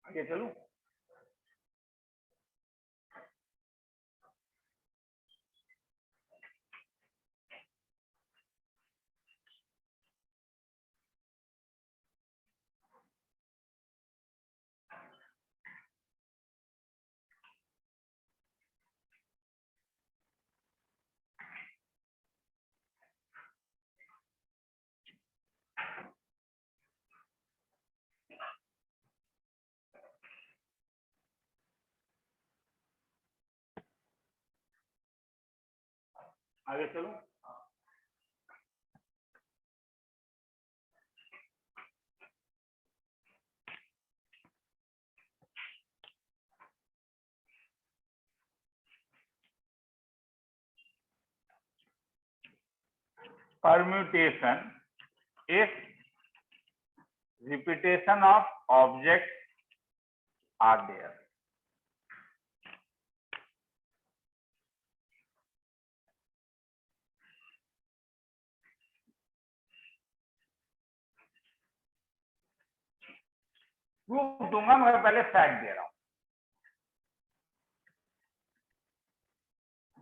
आगे चलूं? आगे चलूं? Permutation if repetition of objects are there. Proof दूंगा मगर पहले फैक्ट दे रहा हूं.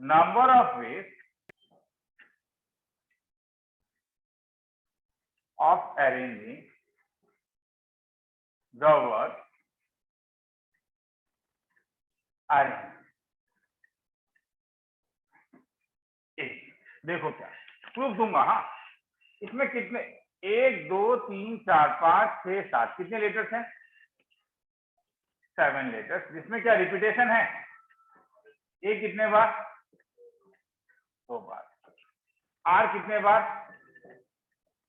Number of veg of arranging the word arrange. देखो क्या प्रूफ दूंगा. हाँ, इसमें कितने 1 2 3 4 5 6 7 कितने लेटर्स हैं? 7 लेटर्स. जिसमें क्या रिपीटेशन है? ए कितने बार? 2 बार. आर कितने बार?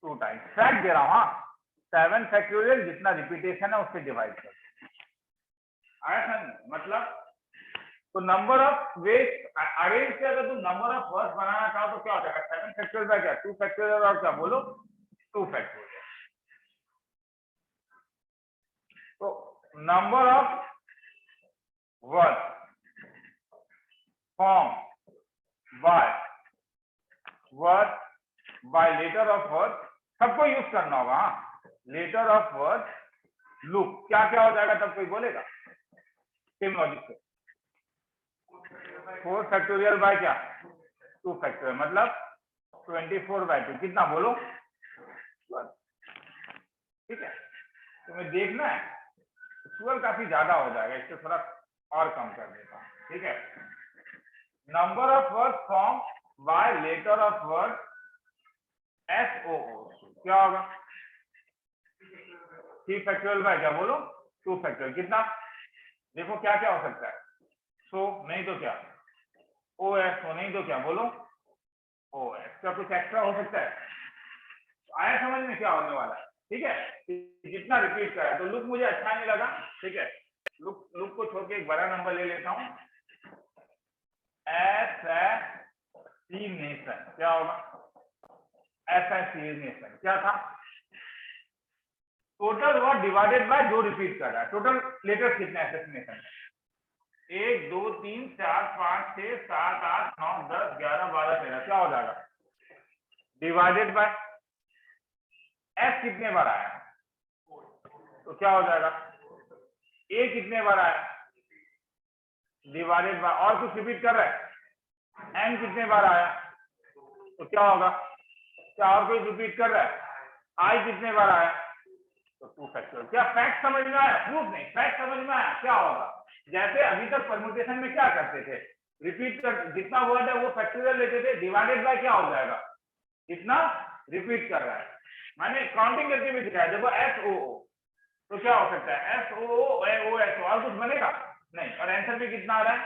2 टाइम्स. फैक्ट दे रहा हूं. हाँ, 7 फैक्टोरियल जितना रिपीटेशन है उससे डिवाइड कर. आया समझ? मतलब तो नंबर ऑफ वेज अरेंज से अगर तुम नंबर ऑफ वर्ड्स बनाना चाहो तो क्या हो जाएगा? 7 फैक्टोरियल बाय क्या? 2 फैक्टोरियल और क्या बोलो? 2 फैक्टोरियल. तो number of words form by letter of word सबको यूज करना होगा. लेटर ऑफ वर्ड लूप क्या क्या हो जाएगा तब कोई बोलेगा? सेम लॉजिक से 4 फैक्टोरियल बाय क्या? 2 फैक्टोरियल मतलब 24 बाय 2 कितना बोलो? ठीक है. तुम्हें देखना है 12 काफी ज्यादा हो जाएगा, इससे थोड़ा और कम कर देता हूं. ठीक है. Number of word form by letter of word SOO क्या होगा? 3 फैक्टोरियल बाय क्या बोलो? 2 फैक्टोरियल कितना? देखो क्या क्या हो सकता है. सो नहीं तो क्या? OS हो नहीं तो क्या बोलो? OS का कुछ एक्स्ट्रा हो सकता है. आया समझ में क्या होने वाला है? ठीक है. जितना रिपीट करा है तो लुक मुझे अच्छा नहीं लगा. ठीक है. लुक को छोड़ के एक बड़ा नंबर ले लेता हूं. एसेसिनेशन क्या होगा? एसेसिनेशन क्या था? टोटल वर्ड डिवाइडेड बाय जो रिपीट कर रहा है. टोटल लेटर्स कितने एसेसिनेशन में? 1 2 3 4 5 6 7 8 9 10 11 12 13 क्या हो जाएगा? डिवाइडेड बाय एस कितने बार आया तो क्या हो जाएगा? ए कितने बार आया? डिवाइडेड बाय और कुछ रिपीट कर रहा है. एन कितने बार आया तो क्या होगा? क्या और कोई रिपीट कर रहा है? आई कितने बार आया तो 2 फैक्टोरियल. क्या फैक्ट समझ में आया? प्रूफ नहीं, फैक्ट समझ में आया. क्या होगा? जैसे अभी तक परम्यूटेशन में क्या करते थे? रिपीट कर जितना वर्ड है वो फैक्टोरियल लेते थे. डिवाइडेड बाय क्या हो जाएगा? जितना रिपीट कर रहा है. मैंने काउंटिंग करके भी दिखाया. देखो SOO तो क्या हो सकता है? SOO OS और कुछ बनेगा नहीं. और आंसर भी कितना आ रहा है?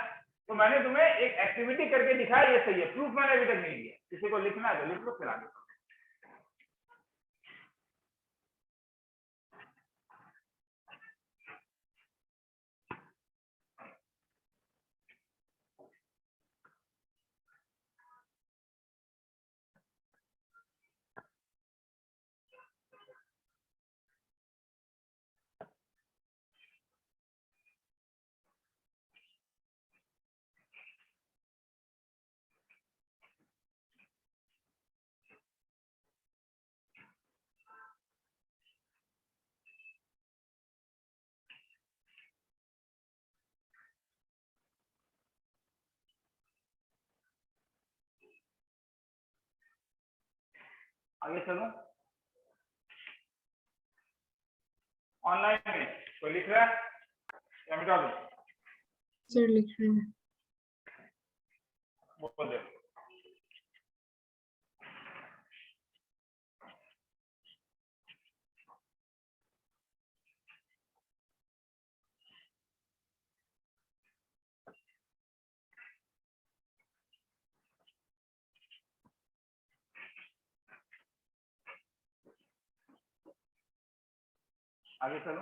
तो मैंने तुम्हें एक एक्टिविटी करके दिखाया. ये सही है. प्रूफ मैंने अभी तक नहीं दिया. किसी को लिखना है तो लिख लो फिर आगे. आगे चलो। ऑनलाइन में कोई लिख रहा है या मिटा दो? सर लिख रहे हैं। बोल दे। आगे चलो।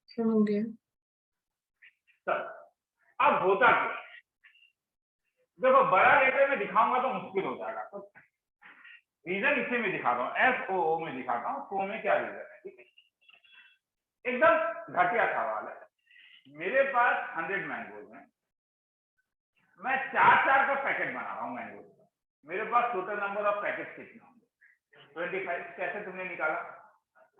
सर हो गया। चल अब होता क्या, देखो बड़ा लेटर में दिखाऊंगा तो मुश्किल हो जाएगा, तो रीजन इसे में दिखाता हूँ, SOO में दिखाता हूँ। सो में क्या रीजन है, ठीक है। एकदम घटिया सवाल है। मेरे पास 100 मैंगोज हैं, मैं 4 का पैकेट बना रहा हूँ मैंगोज का। मेरे पास टोटल नंबर ऑफ पैकेट कितने होंगे? 25। कैसे तुमने निकाला?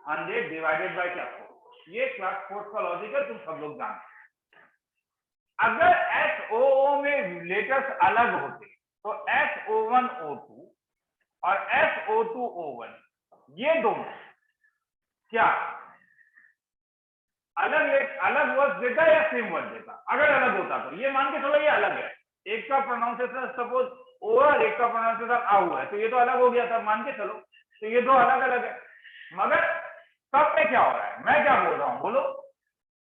100 डिवाइडेड बाय क्या? 4। ये क्लास 4 का लॉजिक है, तुम सब लोग जानते हो। अगर SOO में लेटर्स अलग होते तो SO1O2 और SO2O1 ये दोनों क्या अलग वर्ड देता या सेम वर्ड देता? अगर अलग होता तो ये मान के चलो ये अलग है, एक का प्रोनाउंसिएशन सपोज ओ और एक का प्रोनाउंसिएशन आ हुआ है, तो ये तो अलग हो गया था, मान के चलो। तो ये दो अलग अलग है, मगर सब में क्या हो रहा है, मैं क्या बोल रहा हूं बोलो?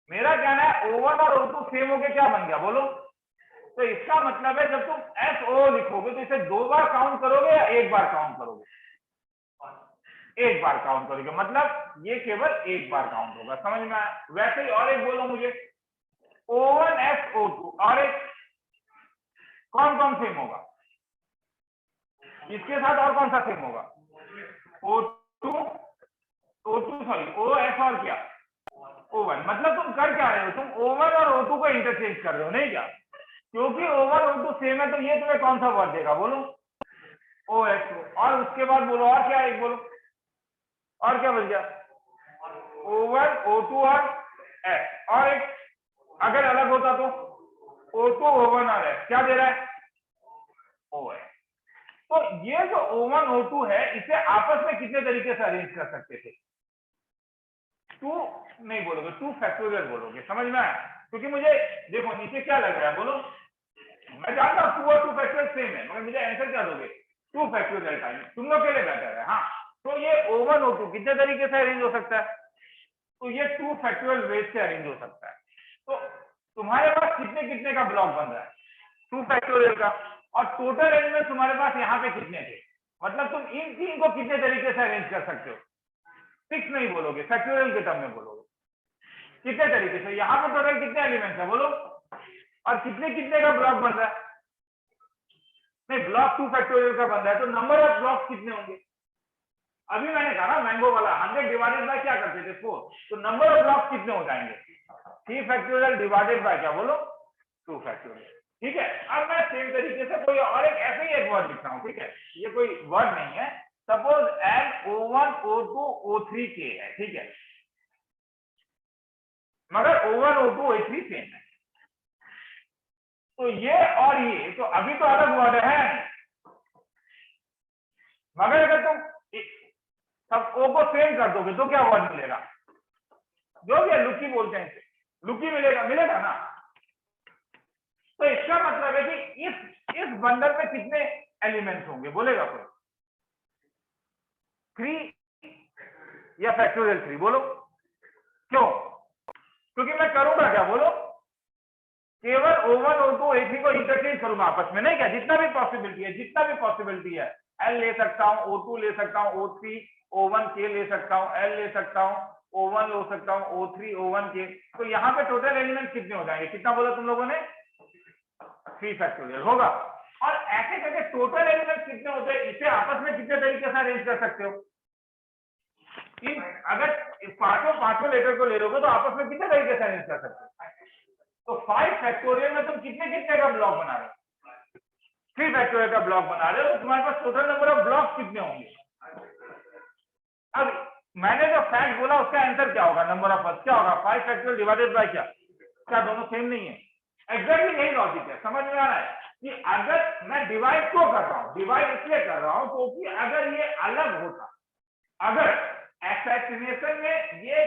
मेरा कहना है O1 और O2 सेम हो गया, क्या बन गया बोलो? तो इसका मतलब है जब तुम SO लिखोगे तो इसे 2 बार काउंट करोगे या 1 बार काउंट करोगे? 1 बार काउंट करोगे, मतलब ये केवल 1 बार काउंट होगा। समझ में आया? वैसे ही और एक बोलो मुझे, O1SO2 और एक कौन कौन सेम होगा? इसके साथ और कौन सा सेम होगा? O2 सॉरी OS और क्या? O1। मतलब तुम कर क्या रहे हो? तुम O1 और O2 को इंटरचेंज कर रहे हो, नहीं क्या? क्योंकि O1 O2 सेम है तो ये तुम्हें कौन सा वर्ड देगा बोलो? OS। और उसके बाद बोलो और क्या, एक बोलो और क्या बच गया? O1 O2 और S। और एक अगर अलग होता तो O2 O1 और S क्या दे रहा है? OS। तो ये जो O1 O2 है इसे आपस में कितने तरीके से अरेंज कर सकते थे? 2 नहीं बोलोगे, 2 फैक्टोरियल बोलोगे। समझ में आया? क्योंकि मुझे देखो नीचे क्या लग रहा है बोलो, मैं जानता हूं 2 और 2 फैक्टोरियल सेम है, मगर मुझे आंसर क्या दोगे? 2 फैक्टोरियल टाइम। तुम लोग के लिए बेटर है। हाँ, तो ये O1 O2 कितने तरीके से अरेंज हो सकता है? तो ये 2 फैक्टोरियल वेज से अरेंज हो सकता है। तो तुम्हारे पास कितने कितने का ब्लॉक बन रहा है? 2 फैक्टोरियल का। और टोटल एलिमेंट तुम्हारे पास यहाँ पे कितने थे? मतलब तुम इन तीन को कितने तरीके से अरेंज कर सकते हो? 6 नहीं बोलोगे, फैक्टोरियल के टर्म में बोलोगे। कितने तरीके से? यहाँ पे टोटल कितने एलिमेंट्स है बोलो, और कितने कितने का ब्लॉक बन रहा है? नहीं, ब्लॉक 2 फैक्टोरियल का बन रहा है, तो नंबर ऑफ ब्लॉक कितने होंगे? अभी मैंने कहा ना मैंगो वाला 100 डिवाइडेड बाय क्या करते थे? 4। तो नंबर ऑफ ब्लॉक कितने हो जाएंगे? 3 फैक्टोरियल डिवाइडेड बाय क्या बोलो? 2 फैक्टोरियल। ठीक है। अब मैं सेम तरीके से कोई और एक ऐसे ही एक वर्ड लिख रहा हूं, ठीक है? ये कोई वर्ड नहीं है। Suppose O1 O2 O3 K है, ठीक है, मगर O1 O2 O3 सेम है। तो ये और ये तो अभी तो अलग वर्ड है, मगर अगर तुम सब O को सेम कर दोगे तो क्या वर्ड मिलेगा? जो भी लुकी बोलते हैं, लुकी मिलेगा ना। तो इसका मतलब है कि इस बंडल में कितने एलिमेंट्स होंगे बोलेगा कोई? 3 या फैक्टोरियल 3 बोलो। क्यों? क्योंकि मैं करूंगा क्या बोलो? केवल O1 O2 O3 को इंटरचेंज करूंगा आपस में, नहीं क्या? जितना भी पॉसिबिलिटी है L ले सकता हूं, O2 ले सकता हूं, O3 O1 K ले सकता हूं, L ले सकता हूं, O1 ले सकता हूं, O3 O1 K। तो यहाँ पे टोटल एलिमेंट कितने हो जाएंगे? कितना बोला तुम लोगों ने? 3 फैक्टोरियल होगा। और ऐसे करके टोटल एलिमेंट कितने होते हैं इसे आपस में कितने तरीके से अरेंज कर सकते हो? अगर पांचों लेटर को ले लोगे तो आपस में कितने तरीके से अरेंज कर सकते हो? तो 5 फैक्टोरियल में तुम कितने कितने का ब्लॉक बना रहे हो? 3 फैक्टोरियल का ब्लॉक बना रहे हो, तो तुम्हारे पास टोटल नंबर ऑफ ब्लॉक कितने होंगे? अब मैंने जो फैक्ट बोला उसका आंसर क्या होगा? नंबर ऑफ फर्स्ट क्या होगा? 5 फैक्टोरियल डिवाइडेड बाय क्या? दोनों सेम नहीं है? एग्जैक्टली यही लॉजिक है। समझ में आ रहा है? कि अगर मैं डिवाइड क्यों कर रहा हूं, डिवाइड इसलिए कर रहा हूं क्योंकि अगर ये अलग होता, अगर एक्सेसिनेशन में ये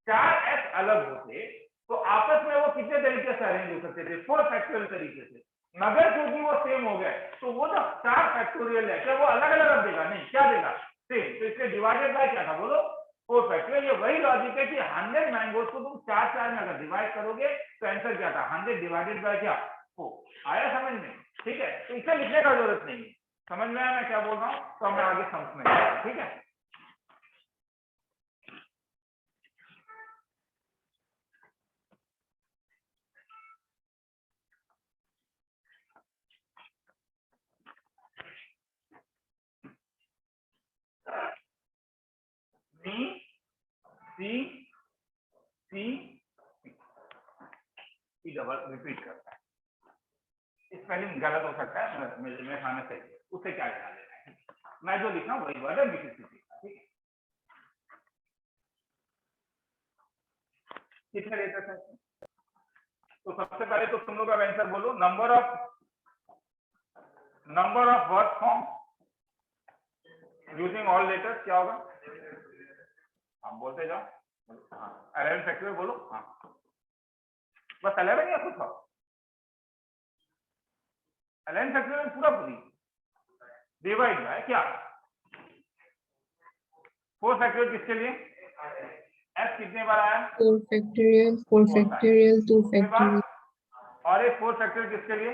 4 एस अलग होते तो आपस में वो कितने तरीके से अरेंज हो सकते थे, 4 फैक्टोरियल तरीके से, मगर क्योंकि वो सेम हो गए तो वो जो 4 फैक्टोरियल है क्या वो अलग अलग देगा, नहीं, क्या देगा, सेम। तो इसलिए डिवाइडेड बाय क्या था बोलो, 4 फैक्टोरियल। ये वही लॉजिक है कि 100 मैंगोज को तुम 4 में अगर डिवाइड करोगे तो आंसर क्या था, 100 डिवाइडेड बाय क्या, 4। आया समझ में, ठीक है। तो इसे लिखने का जरूरत नहीं है, समझ में आया मैं क्या बोल रहा हूँ, तो मैं आगे समझ, ठीक है। सी सी सी डबल रिपीट करता है, स्पेलिंग गलत हो सकता है, मेरे सामने सही है, उससे क्या ध्यान देना है, मैं जो लिख रहा हूँ वही वर्ड है, मिसिसिपी का, ठीक है। कितने लेटर्स हैं, तो सबसे पहले तो तुम लोग अब आंसर बोलो, number of word form using all letters क्या होगा, हम बोलते जाओ, हाँ 11 फैक्टोरियल बोलो, हाँ बस 11 या कुछ और, 11 फैक्टोरियल पूरा पूरी डिवाइड बाय क्या, 4 फैक्टोरियल किसके लिए, एस कितने बार आया, 4 फैक्टोरियल 4 फैक्टोरियल 2 फैक्टोरियल और एक 4 फैक्टोरियल किसके लिए,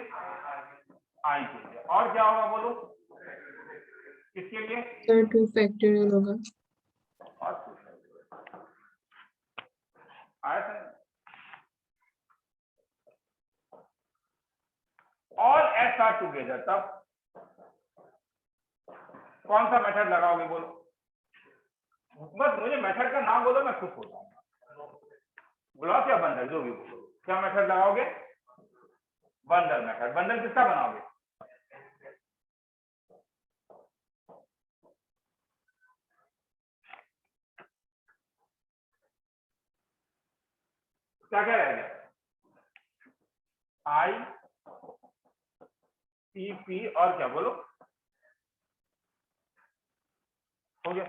आई के लिए, और क्या होगा बोलो किसके लिए, सर 2 फैक्टोरियल होगा, और आया sir, all S are together, तब कौन सा मेथड लगाओगे बोलो, बस मुझे मेथड का नाम बोलो, मैं खुश हो जाऊंगा, ब्लॉक या बंडल जो भी बोलो, क्या मेथड लगाओगे, बंडल मेथड, बंडल किसका बनाओगे, क्या क्या रहेगा, आई सी पी और क्या बोलो, हो गया।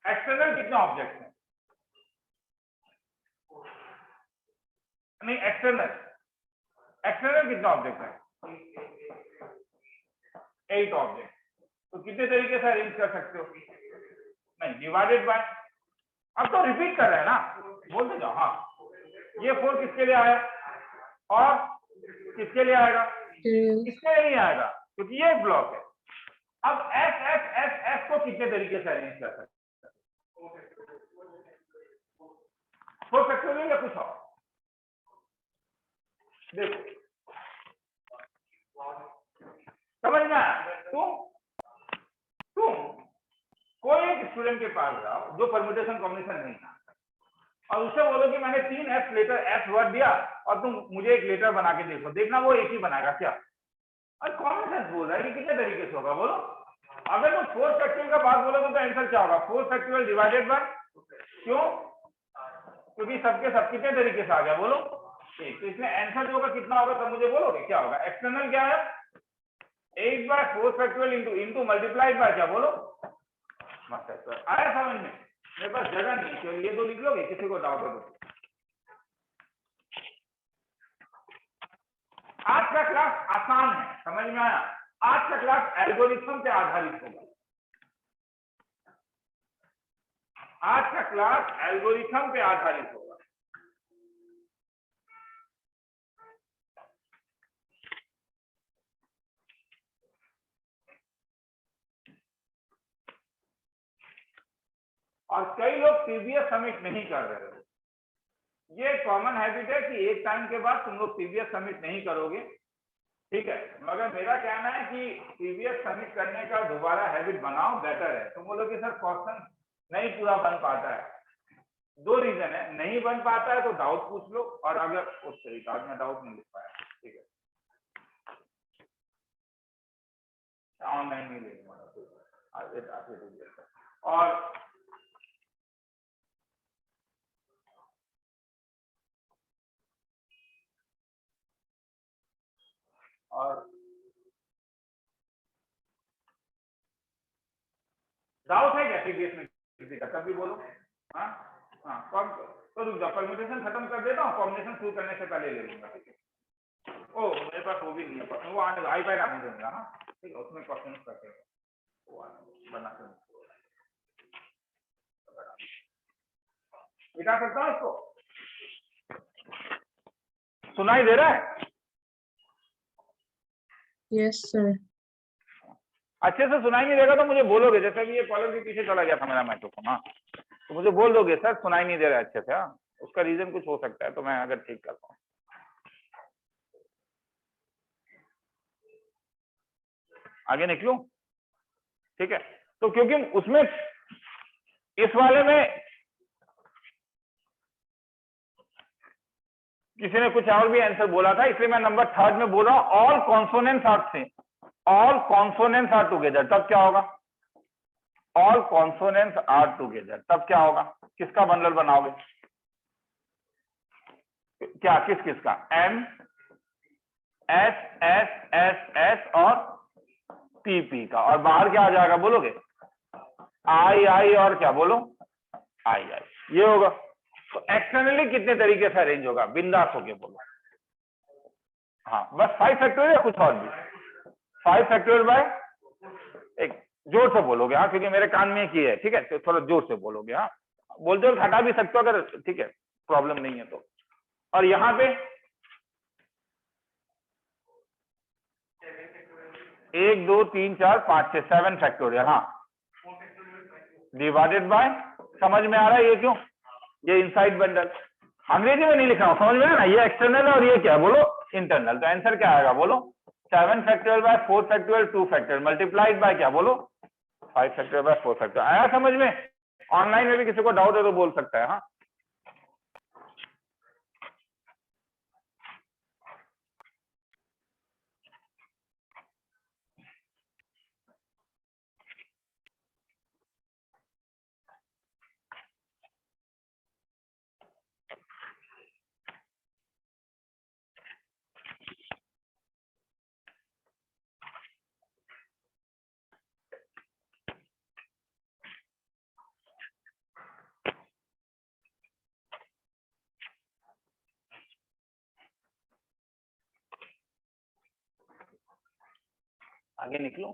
एक्सटर्नल कितने ऑब्जेक्ट हैं, नहीं एक्सटर्नल कितने ऑब्जेक्ट है, 8 ऑब्जेक्ट, तो कितने तरीके से अरेंज कर सकते हो, नहीं डिवाइडेड बाय, अब तो रिपीट कर रहे हैं ना, बोलते जाओ, हाँ ये 4 किसके लिए आया और किसके लिए आएगा, किसके लिए नहीं आएगा क्योंकि ये ब्लॉक है। अब एस एस एस एस को कितने तरीके से अरेंज कर सकते, 4 फैक्टोरियल या कुछ और, देखो समझ में आया, तुम कोई एक स्टूडेंट के पास जाओ जो परम्यूटेशन कॉम्बिनेशन नहीं था और उससे बोलो कि मैंने 3 एस लेटर एस वर्ड दिया और तुम मुझे एक लेटर बना के देखो, देखना वो एक ही बनाएगा क्या, और कॉमन सेंस बोल रहा है कि कितने तरीके से होगा बोलो, अगर तुम 4 फैक्टोरियल का बात बोलो तो आंसर क्या होगा, 4 फैक्टोरियल डिवाइडेड बाय, क्यों, क्योंकि सबके सब कितने तरीके से आ गया बोलो, एक, तो इसमें आंसर जो होगा कितना होगा तब मुझे बोलोगे क्या होगा, एक्सटर्नल क्या है 8 by 4 factorial into multiplied by क्या बोलो, आया समझ में, मेरे पास जगह नहीं है, ये तो लिख लोगे, किसी को डाउट हो तो। आज का क्लास आसान है, समझ में आया, आज का क्लास एल्गोरिथम पे आधारित होगा, आज का क्लास एल्गोरिथम पे आधारित होगा, और कई लोग प्रीवियस सबमिट नहीं कर रहे हो, ये कॉमन हैबिट है कि एक टाइम के बाद तुम लोग प्रीवियस सबमिट नहीं करोगे, ठीक है, मगर मेरा कहना है कि प्रीवियस सबमिट करने का दोबारा हैबिट बनाओ, बेटर है। तुम बोलो कि सर क्वेश्चन नहीं पूरा बन पाता है, 2 रीजन है, नहीं बन पाता है तो डाउट पूछ लो, और अगर उस तरीका में डाउट नहीं लिख पाया, ठीक है, ऑनलाइन नहीं लेंगे और और डाउट है क्या सीडीएस में किसी का? तब भी बोलो। हाँ हाँ, तो रुक जाओ, परम्यूटेशन खत्म कर देता हूँ, कॉम्बिनेशन शुरू करने से पहले ले लूंगा, ठीक है। ओ मेरे पास वो भी नहीं है, वो आने आईपैड आने दूंगा। हाँ ठीक है, उसमें क्वेश्चन करते हैं, वो बना कर मिटा सकता हूँ इसको। सुनाई दे रहा है? Yes, sir. अच्छे से सुनाई नहीं देगा तो मुझे बोलोगे, जैसे भी ये कॉलर के पीछे चला गया था मेरा माइक्रोफोन। हाँ तो मुझे बोल दोगे सर सुनाई नहीं दे रहा अच्छे से। हाँ उसका रीजन कुछ हो सकता है, तो मैं अगर ठीक करता हूँ। आगे निकलूं? ठीक है, तो क्योंकि उसमें इस वाले में किसी ने कुछ और भी आंसर बोला था, इसलिए मैं नंबर 3 में बोल रहा हूं, all consonants are same, all consonants are together. तब क्या होगा? ऑल कॉन्सोनेंट्स आर टुगेदर, तब क्या होगा? किसका बंडल बनाओगे? क्या किस किस का? M S S S S और पी पी का, और बाहर क्या आ जाएगा बोलोगे? आई आई और क्या बोलो? आई आई, ये होगा। तो एक्सटर्नली कितने तरीके से अरेंज होगा? बिंदास होके बोलो। हाँ बस 5 फैक्टोरियल या कुछ और भी? 5 फैक्टोरियल बाय, एक जोर से बोलोगे हाँ, क्योंकि मेरे कान में की है, ठीक है, तो थोड़ा जोर से बोलोगे। हाँ बोलते हो हटा भी सकते हो अगर, ठीक है, प्रॉब्लम नहीं है तो। और यहाँ पे 1 2 3 4 5 6 7 फैक्टोरियल। हाँ डिवाइडेड बाय, समझ में आ रहा है ये क्यों? ये इनसाइड बंडल, अंग्रेजी में नहीं लिखा हूं, समझ में आ रहा है? ये एक्सटर्नल है और ये क्या है बोलो? इंटरनल। तो आंसर क्या आएगा बोलो? 7 factorial by 4 factorial 2 factorial multiplied by क्या बोलो? 5 फैक्टोरियल बाय 4 फैक्टोरियल। आया समझ में? ऑनलाइन में भी किसी को डाउट है तो बोल सकता है। हाँ आगे निकलो।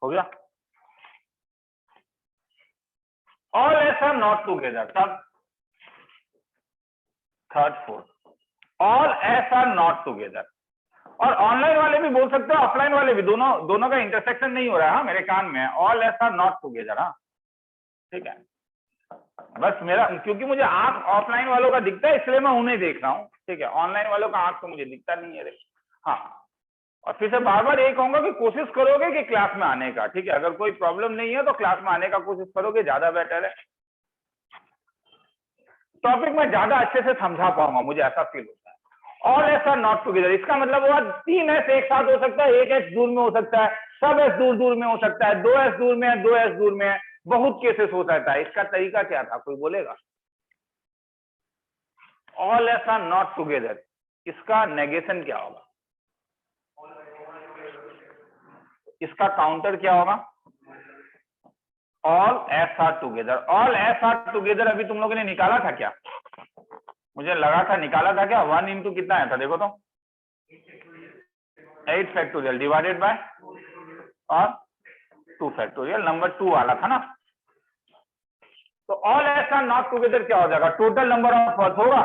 हो गया? All S are not together, तब third fourth all S are not together. और ऑनलाइन वाले भी बोल सकते हो, ऑफलाइन वाले भी, दोनों दोनों का इंटरसेक्शन नहीं हो रहा है। हाँ मेरे कान में all S are not together. हाँ ठीक है, बस मेरा क्योंकि मुझे आंख ऑफलाइन वालों का दिखता है इसलिए मैं उन्हें देख रहा हूँ, ठीक है, ऑनलाइन वालों का आंख तो मुझे दिखता नहीं है रे। हाँ और फिर से बार बार यही कहूंगा कि कोशिश करोगे कि क्लास में आने का, ठीक है, अगर कोई प्रॉब्लम नहीं है तो क्लास में आने का कोशिश करोगे, ज्यादा बेटर है। टॉपिक में ज्यादा अच्छे से समझा पाऊंगा, मुझे ऐसा फील होता है। All S are not together, इसका मतलब हुआ 3 एस एक साथ हो सकता है, 1 एस दूर में हो सकता है, सब एस दूर दूर में हो सकता है, 2 एस दूर में है, 2 एस दूर में है, बहुत केसेस हो सकता है। इसका तरीका क्या था, कोई बोलेगा? All S are not together, इसका नेगेशन क्या होगा? इसका काउंटर क्या होगा? All S are together. All S are together अभी तुम लोगों ने निकाला था क्या? मुझे लगा था निकाला था क्या? 1 इंटू कितना आया था देखो तो? 8 फैक्टोरियल डिवाइडेड बाय और 2 फैक्टोरियल, नंबर 2 वाला था ना। तो all S are not together क्या हो जाएगा? टोटल नंबर ऑफ वर्ड्स होगा,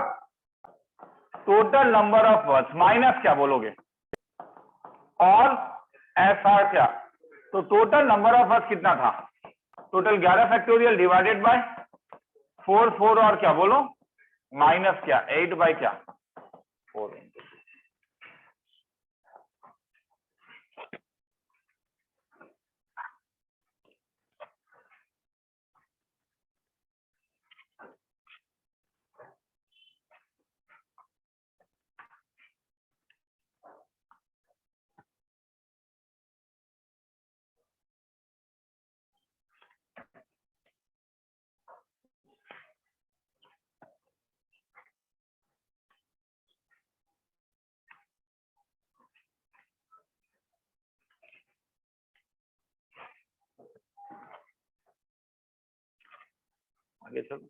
total number of words minus क्या बोलोगे? ऑल एस आर क्या? तो टोटल नंबर ऑफ वर्ड्स कितना था? टोटल 11 फैक्टोरियल डिवाइडेड बाय 4 4 और क्या बोलो? माइनस क्या? 8 बाय क्या? 4 इंटू। आगे चलो।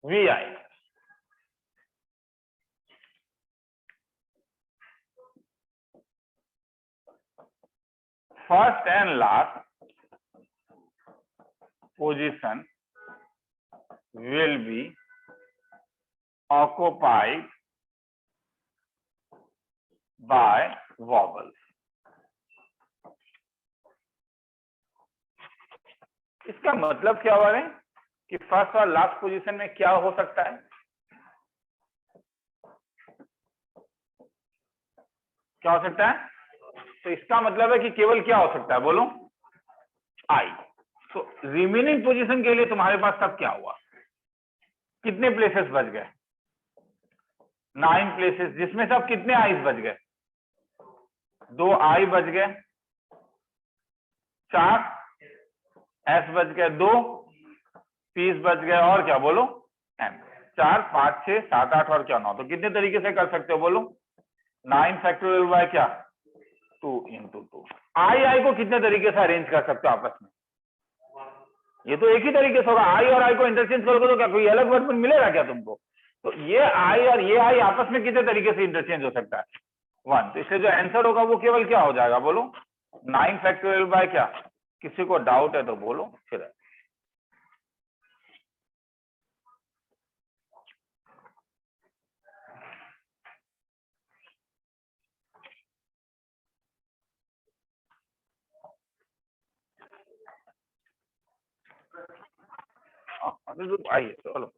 V I, first and last position will be occupied by vowels. इसका मतलब क्या हुआ है कि फर्स्ट और लास्ट पोजीशन में क्या हो सकता है? क्या हो सकता है? तो इसका मतलब है कि केवल क्या हो सकता है, बोलो? आई। तो रिमेनिंग पोजीशन के लिए तुम्हारे पास तब क्या हुआ? कितने प्लेसेस बच गए? 9 प्लेसेस, जिसमें सब कितने आईज बच गए? 2 आई बच गए, 4 एस बच गए, 2 पीस बच गए, और क्या बोलो? एम। 4 5 6 7 8 और क्या 9। तो कितने तरीके से कर सकते हो, बोलो? 9 फैक्टोरियल बाय क्या? 2 इंटू 2। आई को कितने तरीके से अरेंज कर सकते हो आपस में? ये तो एक ही तरीके से होगा। आई और आई को इंटरचेंज करोगे तो क्या कोई अलग वर्ड मिलेगा क्या तुमको? तो ये आई और ये आई आपस में कितने तरीके से इंटरचेंज हो सकता है? 1। तो इसलिए जो आंसर होगा वो केवल क्या हो जाएगा, बोलो? 9 फैक्टोरियल बाय क्या? किसी को डाउट है तो बोलो फिर। आइए चलो।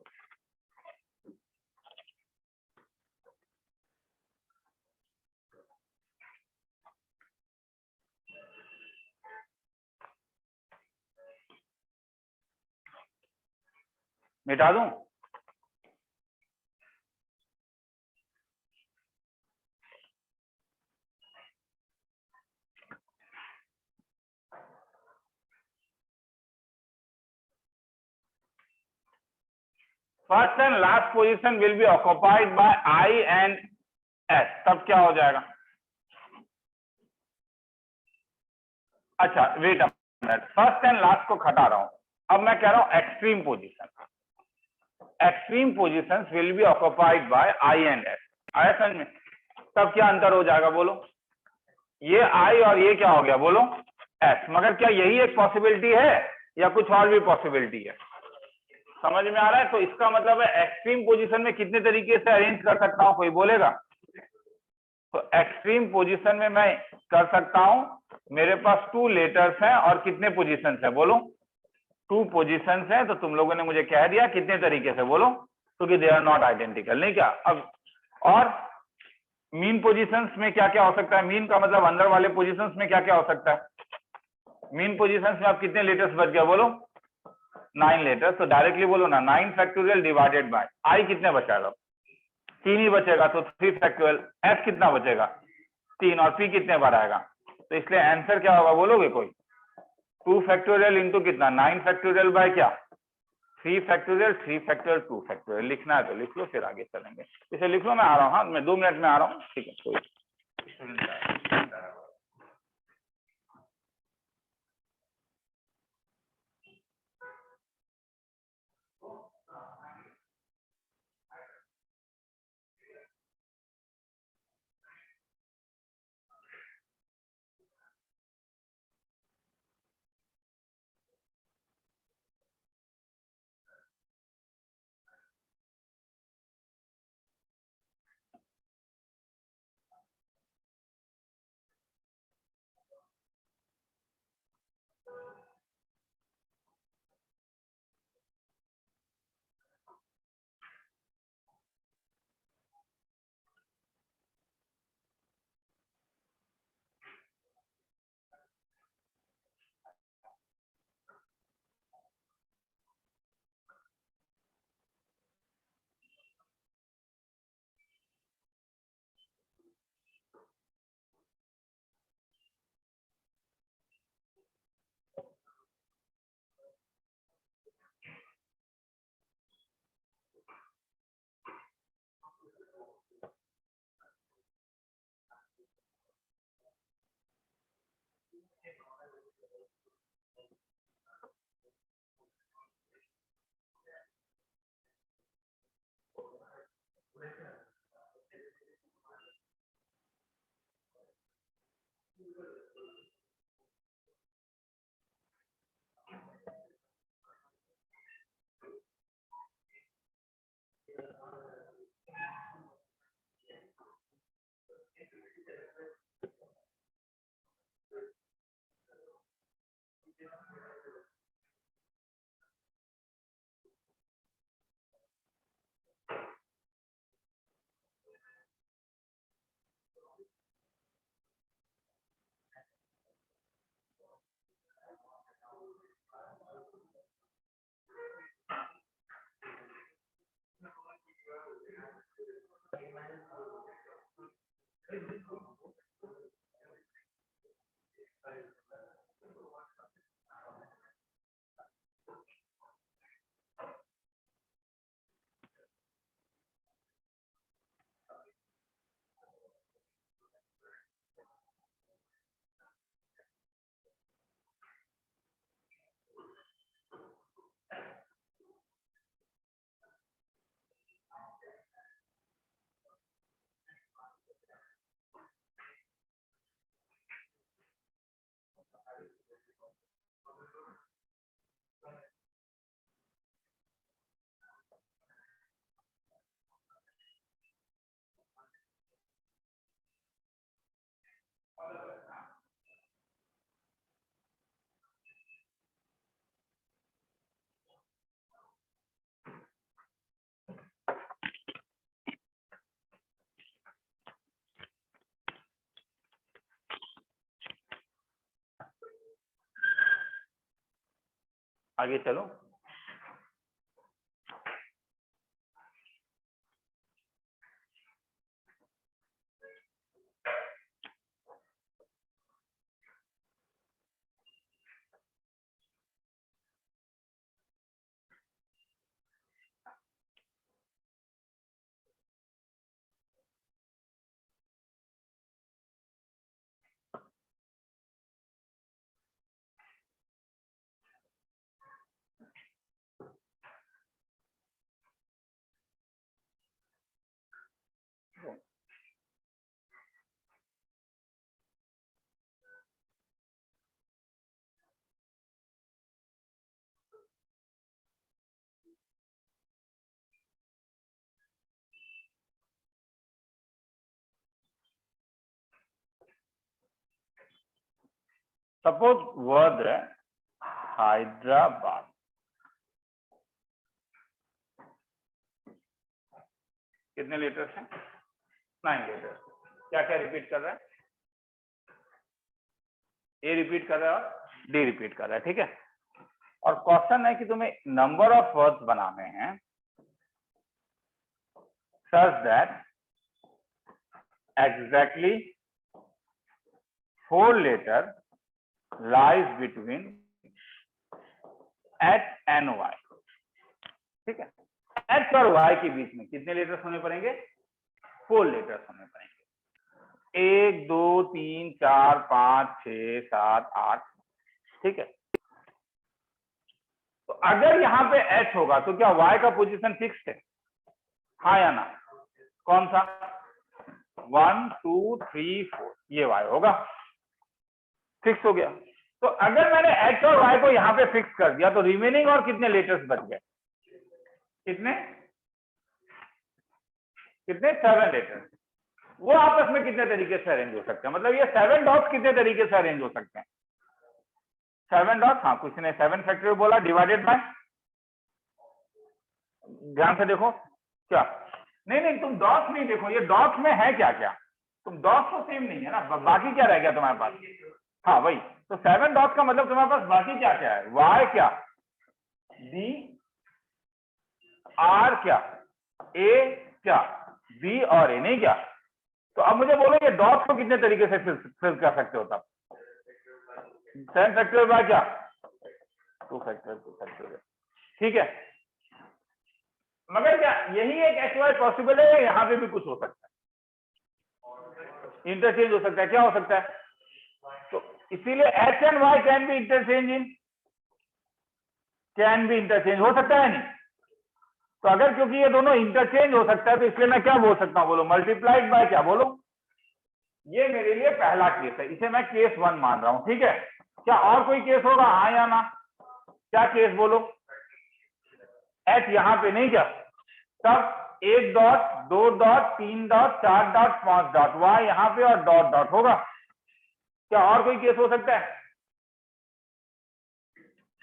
मिटा दूं? First and last position will be occupied by I and S. तब क्या हो जाएगा? अच्छा wait a minute, first and last को हटा रहा हूं, अब मैं कह रहा हूं extreme position. Extreme position will be occupied by I and S. आया समझ में? तब क्या अंतर हो जाएगा, बोलो? ये आई और ये क्या हो गया, बोलो? एस। मगर क्या यही एक पॉसिबिलिटी है या कुछ और भी पॉसिबिलिटी है? समझ में आ रहा है? तो इसका मतलब है एक्सट्रीम पोजीशन में कितने तरीके से अरेंज कर सकता हूं, कोई बोलेगा? तो एक्सट्रीम पोजीशन में मैं कर सकता हूं, मेरे पास 2 लेटर्स हैं और कितने पोजीशंस है, बोलो? 2 पोजीशंस हैं। तो तुम लोगों ने मुझे कह दिया कितने तरीके से, बोलो? क्योंकि दे आर नॉट आइडेंटिकल, नहीं क्या? अब और मीन पोजीशंस में क्या क्या हो सकता है? मीन का मतलब अंदर वाले पोजीशंस में क्या क्या हो सकता है? मीन पोजीशंस में आप कितने लेटर्स बच गए, बोलो? 9 लेटर्स। तो डायरेक्टली बोलो ना, 9 फैक्टोरियल डिवाइडेड बाय आई कितने बचेगा? 3 ही बचेगा। तो 3 फैक्टोरियल। एस कितना बचेगा? 3। और पी कितने बार आएगा? तो इसलिए आंसर क्या होगा, बोलोगे कोई? 2 फैक्टोरियल इंटू कितना? 9 फैक्टोरियल बाय क्या? 3 फैक्टोरियल, 3 फैक्टोरियल, 2 फैक्टोरियल। लिखना है तो लिख लो, फिर आगे चलेंगे। इसे लिख लो, मैं आ रहा हूँ। हाँ, मैं 2 मिनट में आ रहा हूँ, ठीक है? कोई आगे चलो। सपोज वर्ड है हैदराबाद, कितने लीटर्स हैं? 9 लीटर। क्या क्या रिपीट कर रहा है? ए रिपीट कर रहा है और डी रिपीट कर रहा है, ठीक है। और क्वेश्चन है कि तुम्हें नंबर ऑफ वर्ड्स बनाने हैं such that exactly 4 letter lies between H and Y, ठीक है। एच और वाई के बीच में कितने लेटर्स होने पड़ेंगे? 4 लेटर्स होने पड़ेंगे। 1 2 3 4 5 6 7 8, ठीक है। तो अगर यहाँ पे एच होगा तो क्या वाई का पोजीशन फिक्स्ड है? हाँ या ना? कौन सा? 1 2 3 4, ये वाई होगा, फिक्स हो गया। तो अगर मैंने एच और वाई को यहाँ पे फिक्स कर दिया तो रिमेनिंग और कितने लेटर्स बच गए? कितने कितने? 7 लेटर्स। वो आपस में कितने तरीके से अरेंज हो सकते हैं? मतलब ये 7 डॉट्स कितने तरीके से अरेंज हो सकते हैं? 7 डॉट्स, हाँ कुछ ने 7 फैक्टोरियल बोला, डिवाइडेड बाय, ध्यान से देखो क्या, नहीं नहीं तुम डॉट्स नहीं देखो, ये डॉट्स में है क्या क्या, तुम डॉट्स तो सेम नहीं है ना, बाकी क्या रह गया तुम्हारे पास? हाँ वही, तो 7 डॉट्स का मतलब तुम्हारे पास बाकी क्या क्या है? वाई क्या, डी, आर क्या, ए क्या, बी और ए, नहीं क्या? तो अब मुझे बोलो ये डॉट्स को कितने तरीके से फिल कर सकते हो तब? 7 फैक्टोरियल बाय क्या? 2 फैक्टोरियल, ठीक है। मगर क्या यही एक एच वाई पॉसिबल है? यहां पे भी कुछ हो सकता है, इंटरचेंज हो सकता है, क्या हो सकता है? तो इसीलिए H and Y can be interchange in, can be interchange हो सकता है नहीं? तो अगर क्योंकि ये दोनों इंटरचेंज हो सकता है तो इसलिए मैं क्या बोल सकता हूं? बोलो मल्टीप्लाइड बाय क्या? बोलो, ये मेरे लिए पहला केस है, इसे मैं केस 1 मान रहा हूं, ठीक है। क्या और कोई केस होगा? हाँ या ना? क्या केस बोलो? एच यहां पे नहीं क्या, तब 1 dot 2 dot 3 dot 4 dot 5 dot, Y यहां पे और डॉट डॉट होगा। क्या और कोई केस हो सकता है?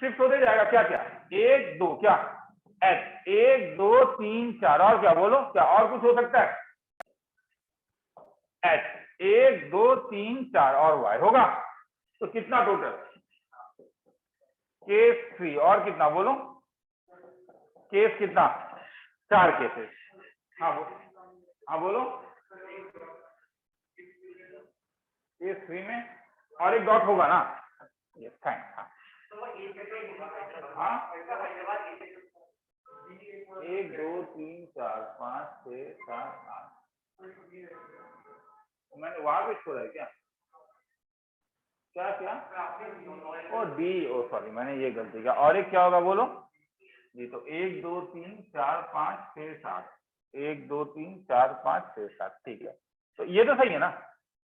शिफ्ट होते जाएगा, क्या क्या, 1 2 क्या, एच 1 2 3 4, और क्या बोलो, क्या और कुछ हो सकता है? एच 1 2 3 4 और वाई होगा। तो कितना टोटल? केस 3, और कितना बोलो? केस कितना? 4 केसेस। हाँ बोलो, हाँ बोलो, केस 3 में और एक डॉट होगा ना, ये थैंक्स। हाँ 1 2 3 4 5 6 7 8 मैंने वहां पे छोड़ा है क्या? क्या क्या ओ डी, ओ सॉरी मैंने ये गलती किया। और एक क्या होगा बोलो जी? तो 1 2 3 4 5 6 7, 1 2 3 4 5 6 7, ठीक है। तो ये तो सही है ना?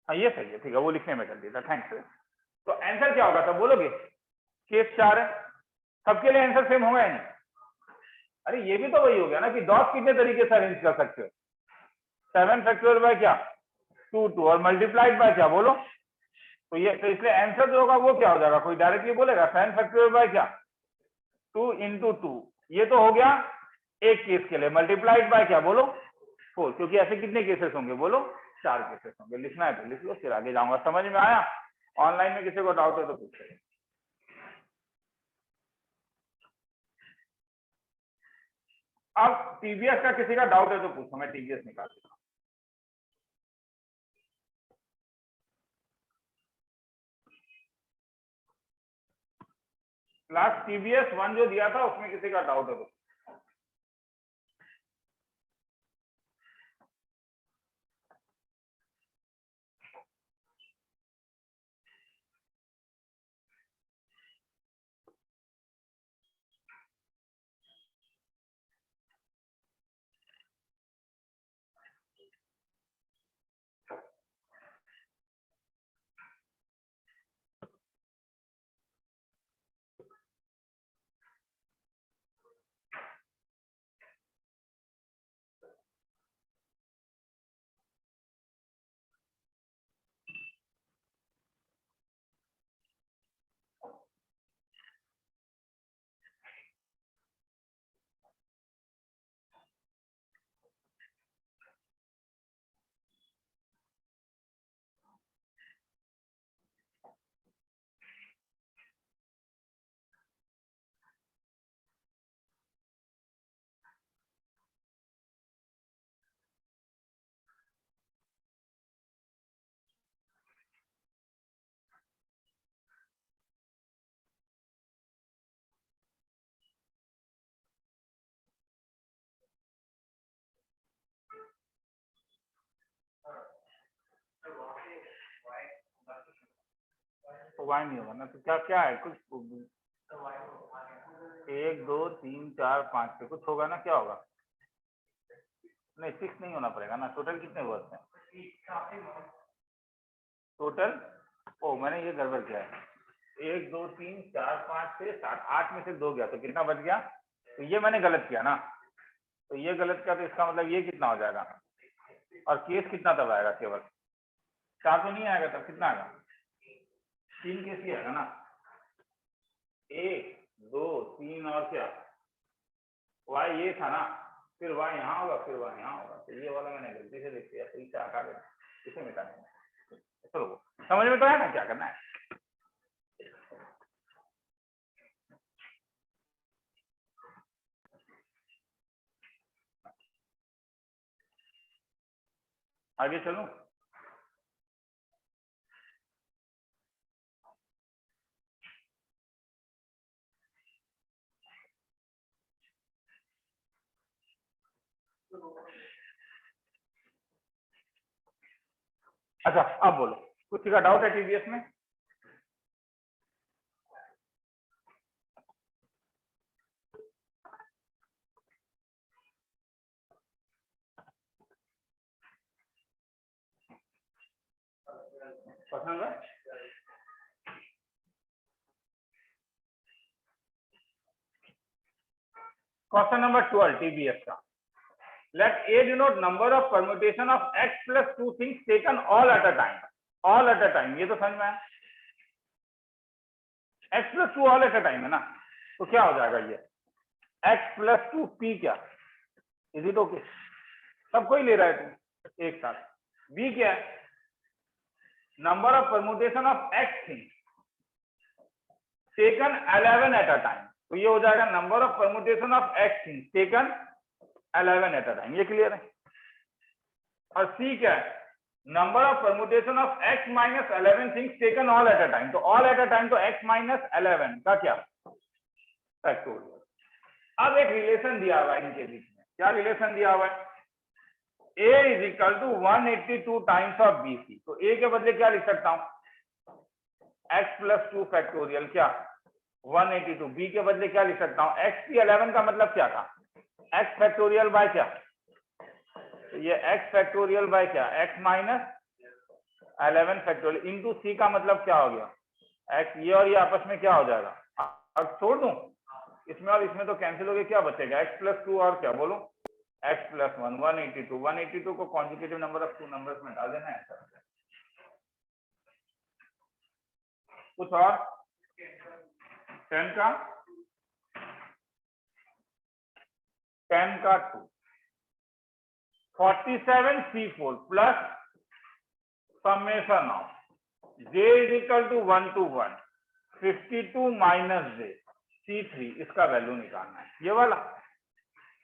हाँ ये सही है, ठीक है, वो लिखने में कर दिया था, थैंक्स। तो आंसर क्या होगा तब बोलोगे? केस 4 है, सबके लिए आंसर सेम होगा या नहीं? अरे ये भी तो वही हो गया ना कि डॉट कितने तरीके से अरेंज कर सकते हो? 7 फैक्टोरियल बाय क्या 2 2 और मल्टीप्लाइड बाय क्या बोलो? तो ये तो इसलिए आंसर जो होगा वो क्या हो जाएगा? कोई डायरेक्टली बोलेगा 7 फैक्टोरियल बाय क्या 2 इंटू 2, ये तो हो गया एक केस के लिए। मल्टीप्लाइड बाय क्या बोलो 4, क्योंकि ऐसे कितने केसेस होंगे बोलो? 4 केसेस होंगे। लिखना है तो लिख लो, फिर आगे जाऊंगा। समझ में आया? ऑनलाइन में किसी को डाउट है तो पूछे। अब टीवीएस का किसी का डाउट है तो पूछो, मैं टीवीएस निकाल दूंगा। क्लास टीवीएस 1 जो दिया था उसमें किसी का डाउट है तो? तो वाई नहीं होगा ना, तो क्या क्या है? कुछ 1 2 3 4 5 पे कुछ होगा ना, क्या होगा? नहीं 6 नहीं होना पड़ेगा ना। टोटल कितने वर्ड्स हैं टोटल? ओ मैंने ये गड़बड़ किया है। 1 2 3 4 5 6 7 8 में से 2 गया तो कितना बच गया? तो ये मैंने गलत किया ना, तो ये गलत किया तो इसका मतलब ये कितना हो जाएगा? और केस कितना तब आएगा? केवल 4 तो नहीं आएगा, तब कितना आएगा? 3 केस ही आएगा ना, 1 2 3 और क्या वाई ये था ना, फिर वाई यहाँ होगा, फिर वाई यहाँ होगा। तो ये वाला मैंने गलती से लिख दिया, तो इसे हटा देना, इसे मिटाना। चलो समझ में तो है ना क्या करना है? आगे चलूं? अच्छा अब बोलो, कुछ का डाउट है टीवीएस में? पसंद है? क्वेश्चन नंबर 12 टीवीएस का। Let A denote number of permutation of x plus 2 things taken all at a time. All at a time, ये तो समझ में आया। x plus 2 all at a time है ना, तो क्या हो जाएगा ये? x plus 2 p क्या? इजी तो ओके, सबको ही ले रहा है तू एक साथ। b क्या है? Number of permutation of x things taken 11 eight a time, तो ये हो जाएगा number of permutation of x things taken 11 eight a time. ये क्लियर है? और c क्या है? Number of permutation of x minus 11 things taken all at a time. तो ऑल एट अ टाइम तो x माइनस 11 का क्या फैक्टोरियल। अब एक रिलेशन दिया हुआ है इनके बीच में, क्या रिलेशन दिया हुआ है, a is equal to 182 times of bc। तो a के बदले क्या लिख सकता हूं, x प्लस 2 फैक्टोरियल क्या 182, b के बदले क्या लिख सकता हूं, x की 11 का मतलब क्या था, x फैक्टोरियल बाय क्या, तो ये x फैक्टोरियल बाय क्या x माइनस 11 फैक्टोरियल इंटू सी का मतलब क्या हो गया x, ये और ये आपस में क्या हो जाएगा, अब छोड़ दूं इसमें और इसमें तो कैंसिल हो गया, क्या बचेगा x प्लस 2 और क्या बोलो x प्लस 1 182, 182 को कॉन्जुगेटिव नंबर ऑफ 2 नंबर्स में डाल देना है सर। कुछ और 10 का 2 47c4 plus summation of j is equal to 1 to 1 52 minus j c3, इसका वैल्यू निकालना है ये वाला,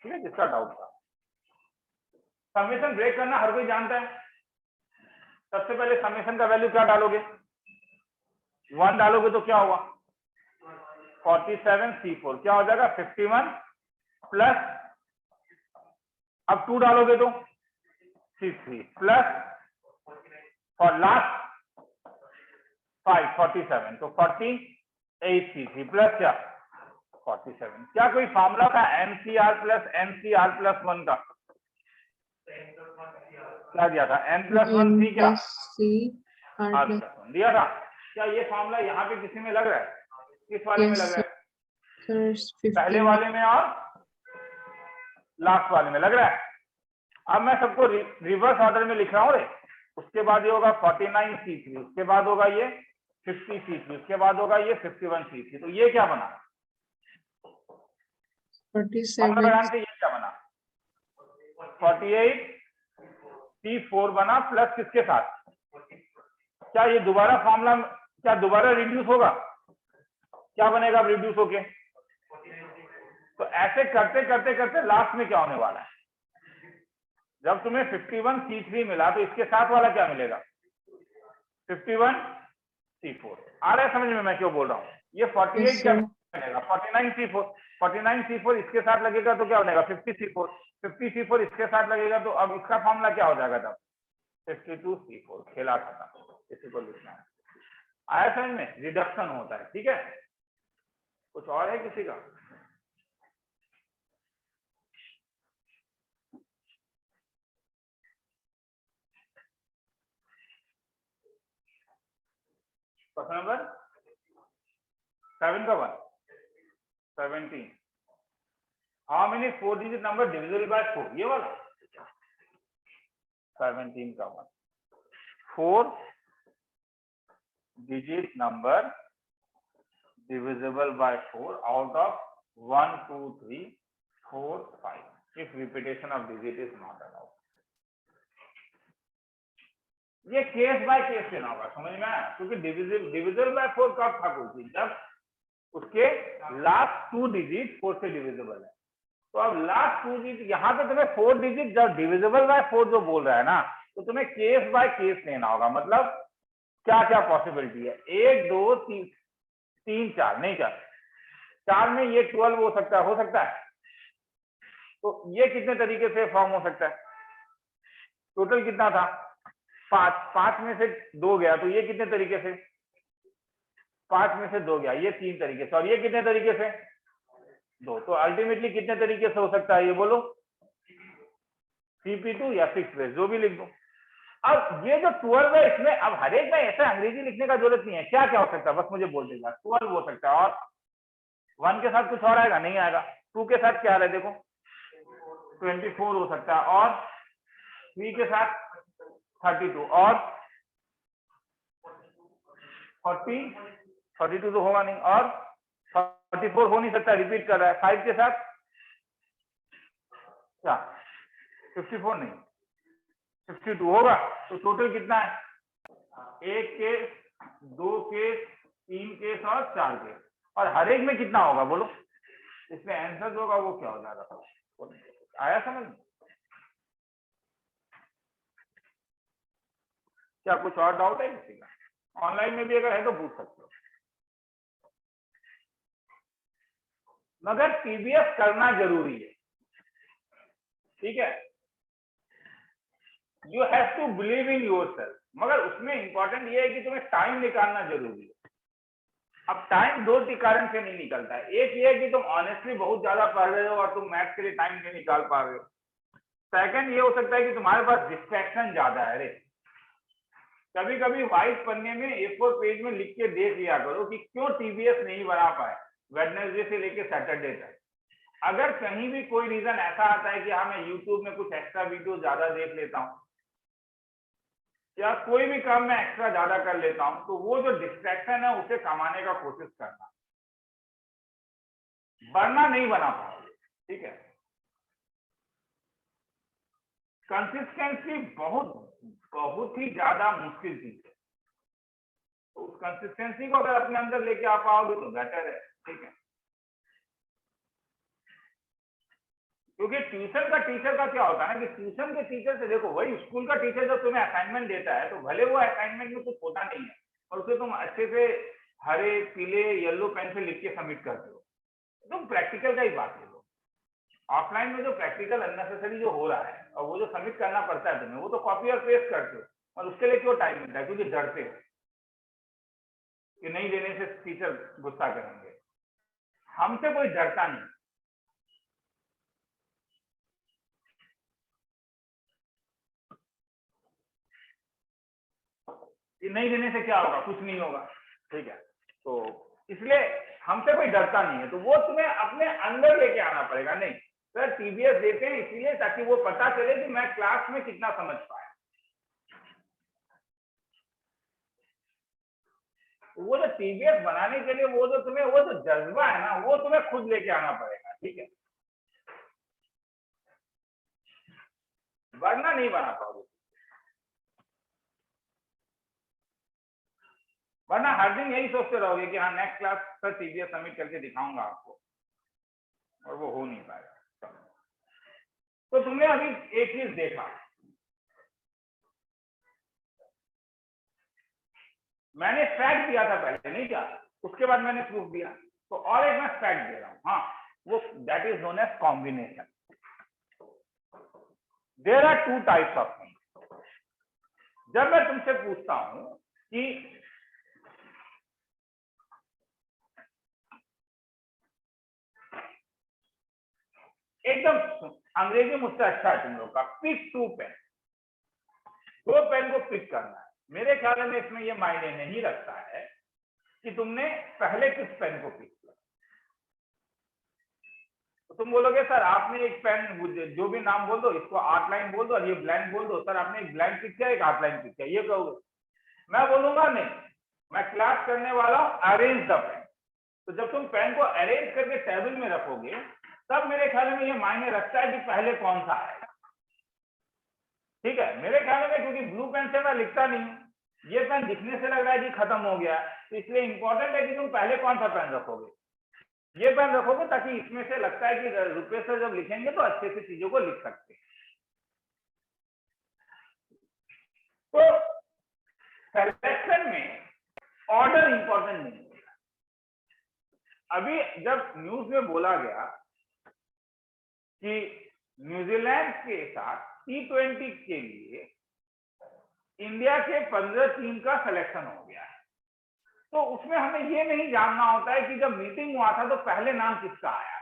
ठीक है, जिसका डाउट था। समेशन ब्रेक करना हर कोई जानता है। सबसे पहले समेशन का वैल्यू क्या डालोगे, 1 डालोगे तो क्या होगा 47c4, क्या हो जाएगा 51 प्लस, अब 2 डालोगे तो c3 प्लस फॉर लास्ट 5 47, तो 48 c3 प्लस क्या 47। क्या कोई फॉर्मूला था MCR प्लस MCR प्लस 1 का, क्या दिया था n प्लस 1 c क्या r प्लस 1 दिया था। क्या ये फॉर्मूला यहाँ पे किसी में लग रहा है, किस वाले में लग रहा है, पहले वाले में और लास्ट वाले में लग रहा है। अब मैं सबको रिवर्स ऑर्डर में लिख रहा हूँ रे, उसके बाद ये होगा 49c3, उसके बाद होगा ये 50c3, उसके बाद होगा ये 51c3, तो ये क्या बना 47 से ये क्या बना 48c4 बना प्लस किसके साथ, क्या ये दोबारा फॉर्मूला क्या दोबारा रिड्यूस होगा, क्या बनेगा अब रिड्यूस होके, तो ऐसे करते करते करते लास्ट में क्या होने वाला है, जब तुम्हें 51c3 मिला तो इसके साथ वाला क्या मिलेगा 51c4। आ रहा है समझ में मैं क्यों बोल रहा हूँ, ये 48 क्या बनेगा 49c4 इसके साथ लगेगा तो क्या बनेगा 50c4 इसके साथ लगेगा, तो अब इसका फॉर्मूला क्या हो जाएगा तब 52c4, खेला खत्म, इसी को लिखना है। आया समझ में, रिडक्शन होता है, ठीक है। कुछ और है किसी का, क्वेश्चन नंबर 7 का 1 17, how many 4 digit number divisible by 4, ये वाला 17 का 1 4 digit number divisible by 4 out of 1 2 3 4 5 if repetition of digit is not allowed। ये केस बाय केस लेना होगा, समझ में आया, क्योंकि डिविजिबल बाय 4 कब था कोई चीज, जब उसके लास्ट 2 डिजिट 4 से डिविजिबल है। तो अब लास्ट 2 डिजिट यहाँ पे तुम्हें 4 डिजिट जब डिविजिबल बाय 4 जो बोल रहा है ना, तो तुम्हें केस बाय केस लेना होगा। मतलब क्या क्या पॉसिबिलिटी है, 1 2 3 4 नहीं 4 में ये 12 हो सकता है, तो ये कितने तरीके से फॉर्म हो सकता है, टोटल कितना था 5 में से 2 गया, तो ये कितने तरीके से 5 में से 2 गया, ये 3 तरीके से, और ये कितने तरीके से 2, तो अल्टीमेटली कितने तरीके से हो सकता है ये बोलो, CP2 या 6 बेस जो भी लिख दो। अब ये जो 12 है इसमें अब हर एक में ऐसा अंग्रेजी लिखने का जरूरत नहीं है, क्या क्या हो सकता है बस मुझे बोल देगा, 12 हो सकता है, और 1 के साथ कुछ और आएगा नहीं आएगा, 2 के साथ क्या आ रहा है देखो 24 हो सकता है, और 3 के साथ 32, और 42 तो होगा नहीं, और 44 हो नहीं सकता, रिपीट कर रहा है, 5 के साथ क्या 54 नहीं 52 होगा, तो टोटल कितना है 1 केस 2 केस 3 केस और 4 केस, और हर एक में कितना होगा बोलो, इसमें आंसर जो होगा वो क्या हो जाएगा, आया समझ। क्या कुछ और डाउट है किसी का? ऑनलाइन में भी अगर है तो पूछ सकते हो। मगर टीबीएस करना जरूरी है, ठीक है। You have to believe in yourself, मगर उसमें इंपॉर्टेंट ये है कि तुम्हें टाइम निकालना जरूरी है। अब टाइम दो कारण से नहीं निकलता है। एक ये है कि तुम ऑनेस्टली बहुत ज्यादा पढ़ रहे हो और तुम मैथ्स के लिए टाइम नहीं निकाल पा रहे हो। सेकंड ये हो सकता है कि तुम्हारे पास डिस्ट्रैक्शन ज्यादा है। रे कभी कभी व्हाइट पन्ने में A4 पेज में लिख के देख लिया करो कि क्यों टीबीएस नहीं बना पाए वेडनेसडे से लेके सैटरडे तक। अगर कहीं भी कोई रीजन ऐसा आता है कि हाँ मैं यूट्यूब में कुछ एक्स्ट्रा वीडियो ज्यादा देख लेता हूँ या कोई भी काम मैं एक्स्ट्रा ज्यादा कर लेता हूं, तो वो जो डिस्ट्रैक्शन है उसे कमाने का कोशिश करना, वरना नहीं बना पाओगे, ठीक है। कंसिस्टेंसी बहुत बहुत ही ज्यादा मुश्किल चीज है, तो उस कंसिस्टेंसी को अगर अपने अंदर लेके आ पाओगे तो बेटर है, ठीक है। क्योंकि ट्यूशन का टीचर का क्या होता है ना कि ट्यूशन के टीचर से देखो, वही स्कूल का टीचर जब तुम्हें असाइनमेंट देता है तो भले वो असाइनमेंट में कुछ होता नहीं है और उसे तुम अच्छे से हरे पीले येलो पेन से लिख के सबमिट करते हो, तुम प्रैक्टिकल का ही बात ले लो। ऑफलाइन में जो प्रैक्टिकल अननेसेसरी जो हो रहा है और वो जो सबमिट करना पड़ता है तुम्हें, वो तो कॉपी और पेस्ट करते हो और उसके लिए क्यों टाइम मिलता है? क्योंकि डरते हो कि नहीं देने से टीचर गुस्सा करेंगे। हमसे कोई डरता नहीं, कि नहीं देने से क्या होगा, कुछ नहीं होगा, ठीक है। तो इसलिए हमसे कोई डरता नहीं है, तो वो तुम्हें अपने अंदर लेके आना पड़ेगा। नहीं सर टीबीएस देते हैं इसीलिए ताकि वो पता चले कि मैं क्लास में कितना समझ पाया। वो जो टीबीएस बनाने के लिए वो जो तुम्हें वो जो जज्बा है ना, वो तुम्हें खुद लेके आना पड़ेगा, ठीक है, वरना नहीं बना पाओगे। वरना हर दिन यही सोचते रहोगे कि हाँ नेक्स्ट क्लास पर टीबीएस सबमिट करके दिखाऊंगा आपको, और वो हो नहीं पाएगा। तो तुमने अभी एक चीज देखा, मैंने फैक्ट दिया था पहले, नहीं क्या, उसके बाद मैंने प्रूफ दिया, तो और एक मैं फैक्ट दे रहा हूं, हाँ वो that is known as combination. There are two types of things. जब मैं तुमसे पूछता हूं कि एकदम अंग्रेजी मुझसे अच्छा है तुम लोग का, पिक टू पेन, दो पेन को पिक करना है। मेरे ख्याल में इसमें ये मायने नहीं रखता है कि तुमने पहले किस पेन को पिक किया। तो तुम बोलोगे सर आपने एक पेन जो भी नाम बोल दो, इसको आउटलाइन बोल दो और ये ब्लैंक बोल दो। सर आपने एक ब्लैंक पिक किया एक आउटलाइन पिक किया, ये कहोगे। मैं बोलूंगा नहीं, मैं क्लास करने वाला हूं अरेंज द पेन। तो जब तुम पेन को अरेंज करके टेबल में रखोगे तब मेरे ख्याल में ये मायने रखता है कि पहले कौन सा आएगा, ठीक है। मेरे ख्याल में क्योंकि ब्लू पेन से मैं लिखता नहीं हूं, ये पेन दिखने से लग रहा है कि खत्म हो गया, तो इसलिए इंपॉर्टेंट है कि तुम पहले कौन सा पेन रखोगे। ये पेन रखोगे ताकि इसमें से लगता है कि रुपये से जब लिखेंगे तो अच्छे से चीजों को लिख सकते हैं। तो सिलेक्शन में ऑर्डर इंपॉर्टेंट नहीं है। अभी जब न्यूज में बोला गया कि न्यूजीलैंड के साथ T20 के लिए इंडिया के 15 टीम का सिलेक्शन हो गया है, तो उसमें हमें ये नहीं जानना होता है कि जब मीटिंग हुआ था तो पहले नाम किसका आया,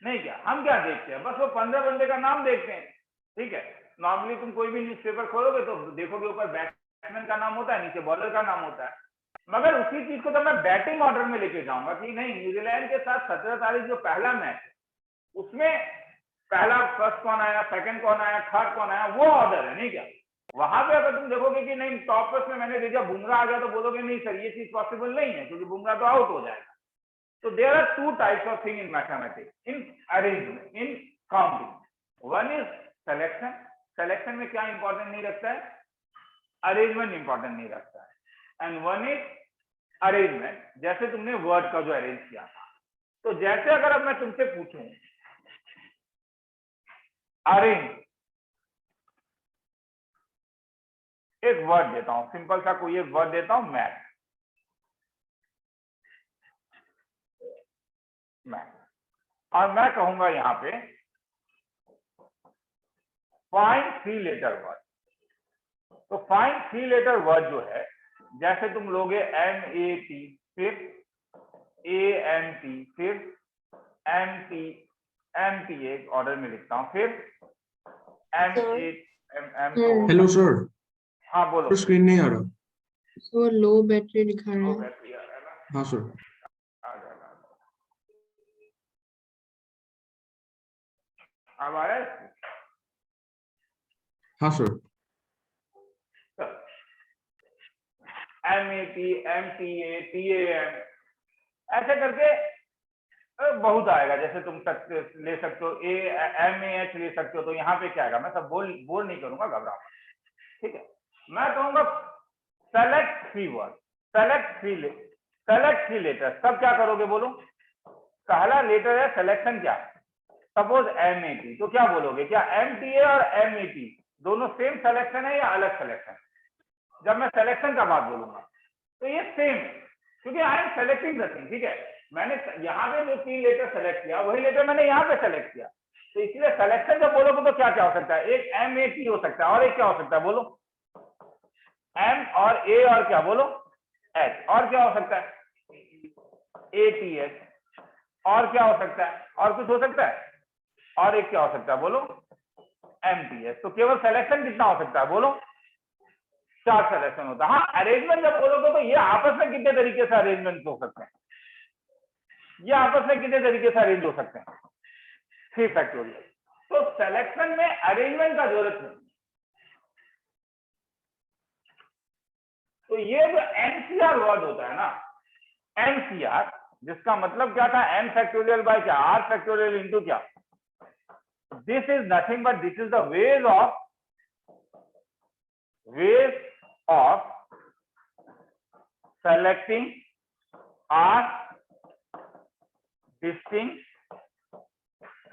नहीं क्या। हम क्या देखते हैं, बस वो 15 बंदे का नाम देखते हैं, ठीक है। नॉर्मली तुम कोई भी न्यूज़पेपर खोलोगे तो देखोगे ऊपर बैट्समैन का नाम होता है, नीचे बॉलर का नाम होता है। मगर उसी चीज को तो मैं बैटिंग ऑर्डर में लेके जाऊंगा कि नहीं, न्यूजीलैंड के साथ 17 तारीख जो पहला मैच है उसमें पहला फर्स्ट कौन आया, सेकंड कौन आया, थर्ड कौन आया, वो ऑर्डर है, नहीं क्या। वहां पे अगर तुम देखोगे कि नहीं टॉप फर्स्ट में मैंने देखा बुमराह आ गया, तो बोलोगे नहीं सर ये चीज पॉसिबल नहीं है क्योंकि बुमराह तो आउट हो जाएगा। So there are two types of thing in mathematics, in arrangement, in counting. One is selection. Selection में क्या इंपॉर्टेंट नहीं रखता है, अरेंजमेंट इंपॉर्टेंट नहीं रखता है। एंड वन इज अरेंजमेंट, जैसे तुमने वर्ड का जो अरेंज किया था। तो जैसे अगर अब मैं तुमसे पूछूं अरेंज, एक वर्ड देता हूं, सिंपल सा कोई एक वर्ड देता हूं, मैथ। और मैं कहूंगा यहां पे फाइंड 3 लेटर वर्ड। तो फाइंड 3 लेटर वर्ड जो है, जैसे तुम लोगे MAT, फिर AMT, फिर MT, एक ऑर्डर में लिखता हूं, फिर M8 को हेलो सर, हाँ बोलो। स्क्रीन नहीं आ रहा। So low battery दिखा रहा लो है। बैटरी आ रहा है ना, हाँ सर। आ जाएगा। अब आया है? हाँ सर। MAT, MTA, TAM, ऐसे करके बहुत आएगा। जैसे तुम ले सकते हो MAH ले सकते हो। तो यहाँ पे क्या आएगा, मैं सब बोल नहीं करूंगा, घबराओ, ठीक है। मैं कहूंगा सेलेक्ट 3 वर्ड, सेलेक्ट 3 लेटर। तब क्या करोगे बोलो? पहला लेटर है सिलेक्शन, क्या सपोज MAT, तो क्या बोलोगे? क्या MTA और MAT दोनों सेम सिलेक्शन है या अलग सिलेक्शन? जब मैं सिलेक्शन का बात बोलूंगा तो ये सेम है, क्योंकि I am selecting the thing, ठीक है। मैंने यहाँ पे जो 3 लेटर सेलेक्ट किया वही लेटर मैंने यहाँ पे सेलेक्ट किया, तो इसलिए सिलेक्शन जब बोलोगे तो क्या क्या हो सकता है? एक MAT हो सकता है, और एक क्या हो सकता है बोलो? M और A, और क्या बोलो? H, और क्या हो सकता है? ATH, और क्या हो सकता है? और कुछ हो सकता है? और एक क्या हो सकता है बोलो? MTH। तो केवल सिलेक्शन कितना हो सकता है बोलो? 4 सिलेक्शन होता है। हाँ, अरेंजमेंट जब बोलोगे तो ये आपस में कितने तरीके से अरेंजमेंट हो सकते हैं? ये आपस में कितने तरीके से अरेंज हो सकते हैं? 3 फैक्टोरियल। तो सिलेक्शन में अरेंजमेंट का जरूरत नहीं। तो ये जो NCR वर्ड होता है ना, NCR, जिसका मतलब क्या था? n फैक्टोरियल बाय क्या? R फैक्टोरियल इंटू क्या? This is nothing but this is the ways of selecting R distinct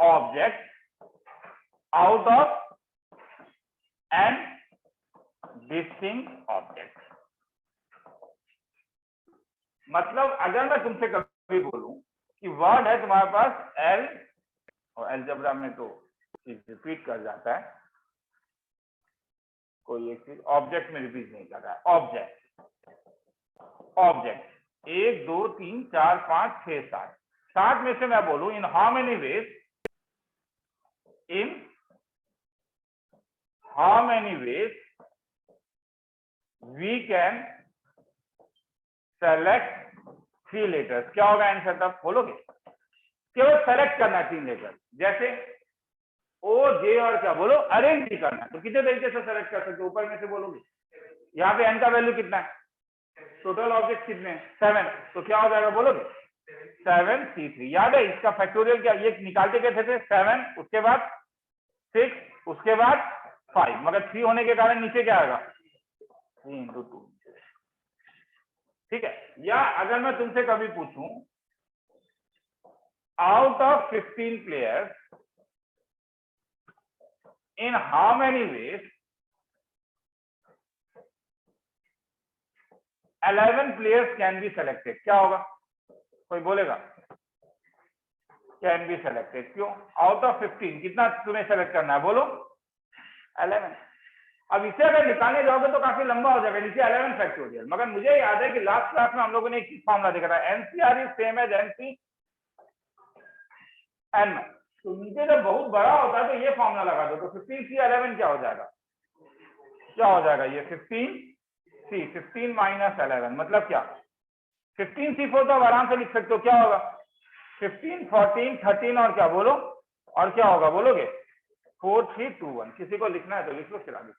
objects out of n distinct objects। मतलब अगर मैं तुमसे कभी बोलूं कि वर्ड है तुम्हारे पास L, और अलजेब्रा में तो रिपीट कर जाता है, कोई एक चीज ऑब्जेक्ट में रिपीट नहीं कर रहा है। ऑब्जेक्ट 1 2 3 4 5 6 7, 7 में से मैं बोलूं in how many ways we can select 3 letters. क्या होगा आंसर? तब बोलोगे केवल सेलेक्ट करना है 3 लेटर, जैसे O J, और क्या बोलो? अरेंज भी करना है। तो कितने तरीके से सेलेक्ट कर सकते हो? ऊपर में से बोलोगे। यहाँ पे n का वैल्यू कितना है? टोटल ऑब्जेक्ट कितने हैं? 7। तो क्या हो जाएगा बोलोगे? 7C3। याद है इसका फैक्टोरियल क्या? ये निकालते कैसे थे? 7, उसके बाद 6, उसके बाद 5, मगर 3 होने के कारण नीचे क्या आएगा? 3 into 2। ठीक है। या अगर मैं तुमसे कभी पूछूं out of 15 players in how many ways 11 players can be selected? क्या होगा? कोई बोलेगा? Can be selected. क्यों? आउट ऑफ 15 कितना तुम्हें सेलेक्ट करना है बोलो? 11। अब इसे अगर निकालने जाओगे तो काफी लंबा हो जाएगा, नीचे 11 फैक्टोरियल। मगर मुझे याद है कि लास्ट क्लास में हम लोगों ने एक फॉर्मूला देखा था, NCR is same as NC n। तो नीचे जब बहुत बड़ा होता है तो ये फॉर्मूला लगा दो, तो 15C11 क्या हो जाएगा? क्या हो जाएगा ये? 15C, 15 माइनस 11 मतलब क्या? 15C4 तो आप आराम से लिख सकते हो। क्या होगा? 15 14 13, और क्या बोलो? और क्या होगा बोलोगे? 4 3 2 1। किसी को लिखना है तो लिख लो, फिर आगे